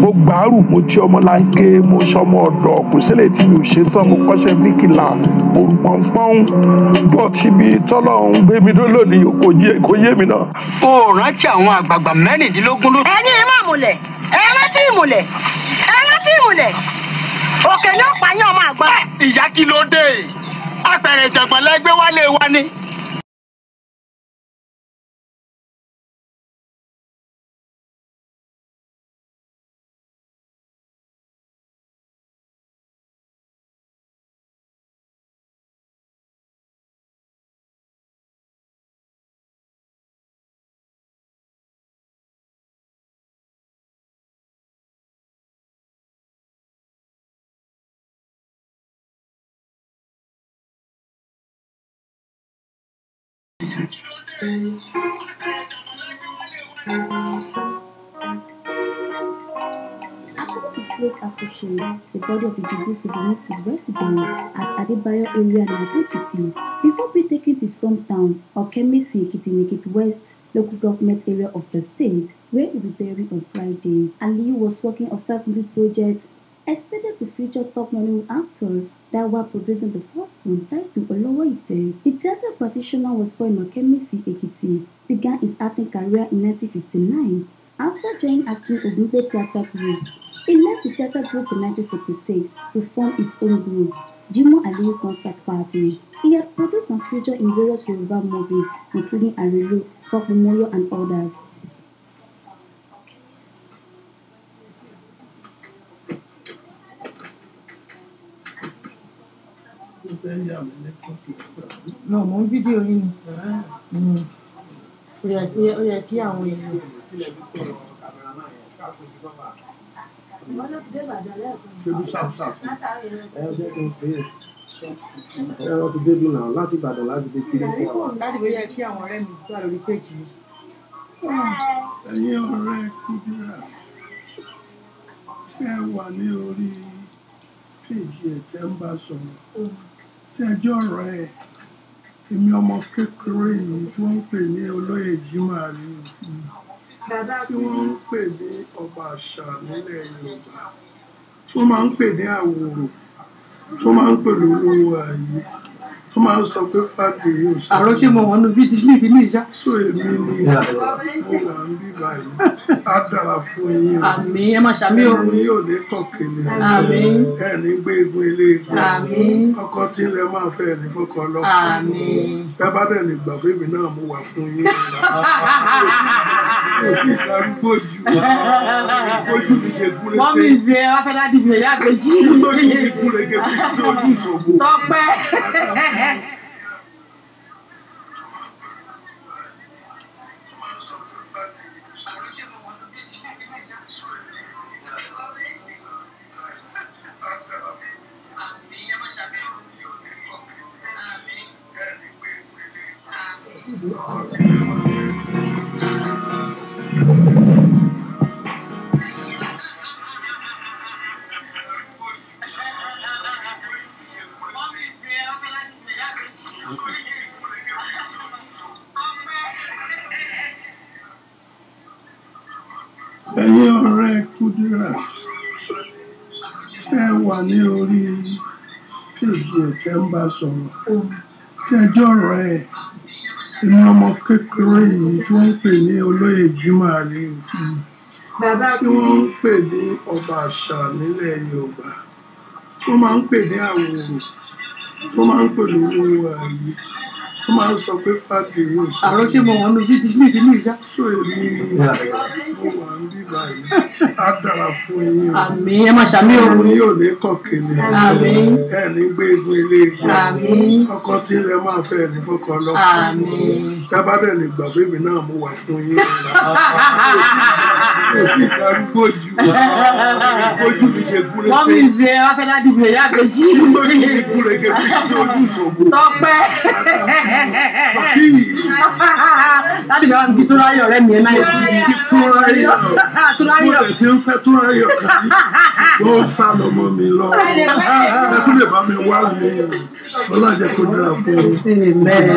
Speaker 12: Mo gbàrú, mo ti ọmọ láńké, mo sọmọ ọ̀dọ̀, kò sílẹ̀ tí mi ò ṣe tán, mo kọ́ṣẹ́ bíkìlà, òrùpọ̀npọ̀n. Bọ́ọ̀tì bíi tọ́lọ́run gbé mi lónìí kò yé mi náà.
Speaker 20: Ó rántí àwọn àgbààgbà mẹ́rìndínlógún ló.
Speaker 21: Ẹ̀yin máa múlẹ̀, ẹ rántí ìmùlẹ̀, ẹ rántí ìmùlẹ̀. Òkè ni ó pààyàn ọmọ àgbà.
Speaker 20: Ìyá kí ló dé? Apẹ̀rẹ̀ ìjọ̀gbọ̀n lẹ́gbẹ́ wálé wa ni.
Speaker 1: According to close associates, the body of the deceased removed his residence at Adebayo area in Ekiti before being taken to his hometown of Kemisi, Ekiti West local government area of the state, where he will be buried on Friday. Aliyu was working on 5 movie projects expected to feature top Nollywood actors that were producing the first one titled Olowo Ite. The theatre practitioner was born in Kemisi, Ekiti, began his acting career in 1959 after joining Akin Ogungbe Theatre Group. He left the theatre group in 1966 to form his own group, Jimoh Aliyu Concert Party. He had produced and featured in various Yoruba movies, including Arelu, Fokumoyo, and others.
Speaker 5: No, mo ń fídíò yìí ni. Ó yẹ kí àwọn èèyàn.
Speaker 22: Ṣébí ṣáàpù. Ẹ̀rọ ti débi náà láti Ìbàdàn láti dé kiri fún wa.
Speaker 5: Láti bó yẹ kí àwọn ọ̀rẹ́ mi tó àlórí péjì mi.
Speaker 22: Ẹ̀yin ọ̀rẹ́ Kúdírà, ẹ wà ní orí péjì ẹ̀ tẹ́ ń bá sọ̀rọ̀. Tẹ́jọ́ rẹ̀ èmi ọmọ kékeré yìí tí wọ́n ń pè ní olóyè Jimoh Aliyu. Tí wọ́n ń pè ní ọba àṣà nílẹ̀ Yorùbá. Tí wọ́n máa ń pè ní àwòrò. Tí wọ́n máa ń pè lólówó ayé. Tí wọ́n máa ń sọ pé Fádèyí ò ṣe.
Speaker 5: Àròṣe mọ̀ wọ́n nu fídíò níbi ní ìṣá.
Speaker 22: So èmi ni mo wà ń bí báyìí. Á dára fún yín o.
Speaker 5: Àmín, ẹ máa ṣàmì o.
Speaker 22: Ẹni yóò ní kọ̀kẹ́lẹ̀.
Speaker 5: Àmín.
Speaker 22: Ẹni gbé egun eléegun.
Speaker 5: Àmín.
Speaker 22: Ọkọ tí ilẹ̀ máa fẹ́ ẹni fọ́kọ lọ́kọ.
Speaker 5: Àmín.
Speaker 22: Ẹ bá dẹ̀ lè gbà fún èmi náà mo wà fún yín. Òkè ìdarúgbó jù. Ojú mi ṣe gúrégé.
Speaker 5: Wọ́n mi ìfẹ́ wá fẹ́ láti ìfẹ́ yá àgbèjì.
Speaker 22: Ojú mi gúrégé bí ojú ìṣògo.
Speaker 5: Tọ́pẹ́.
Speaker 22: Ẹ̀yin ọ̀rẹ́ Kúdírà, ẹ wà ní orí péjì ẹ̀ tẹ́ ń bá sọ̀rọ̀. Tẹ́jọ́ rẹ̀ èmi ọmọ kékeré yìí tí wọ́n ń pè ní olóyè Jimoh Aliyu. Tí wọ́n ń pè ní ọba àṣà nílẹ̀ Yorùbá. Tí wọ́n máa ń pè ní àwòrò. Tí wọ́n máa ń pè lólówó ayé. Wọ́n máa ń sọ pé Fádèyí ò ṣe.
Speaker 5: Àròṣe mọ̀ wọ́n nu fídíò níbi ní ìṣá.
Speaker 22: So èmi ni mo wà ń bí báyìí. Á dára fún yín o.
Speaker 5: Àmín, ẹ máa ṣàmì o.
Speaker 22: Ẹni yóò ní kọ̀kẹ́lẹ̀.
Speaker 5: Àmín.
Speaker 22: Ẹni gbé egun eléegun.
Speaker 5: Àmín.
Speaker 22: Ọkọ tí ilẹ̀ máa fẹ́ ẹni fọ́kọ lọ́kọ.
Speaker 5: Àmín.
Speaker 22: Ẹ bá dẹ̀ lè gbà fún èmi náà mo wà fún yín. Òkè ìdarúgbó jù. Ojú mi ṣe gúrégé.
Speaker 5: Wọ́n mi ìfẹ́ wá fẹ́ láti ìfẹ́ yá àgbèjì.
Speaker 22: Ojú mi gúrégé bí ojú ìṣògo.
Speaker 5: Tọ́pẹ́. Láti bẹ̀rẹ̀ wá kí Túnráyọ̀ rẹ̀ mi ẹ̀ náà yẹ
Speaker 22: kí Túnráyọ̀. Mo tẹ̀ tí ń fẹ́ Túnráyọ̀ kan. Ó sá lọ mọ́ mi lọ. Ẹ tún lè bá mi wá mi. Ọlọ́jẹ̀ kò dára fún mi.
Speaker 5: Amen.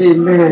Speaker 5: Amen.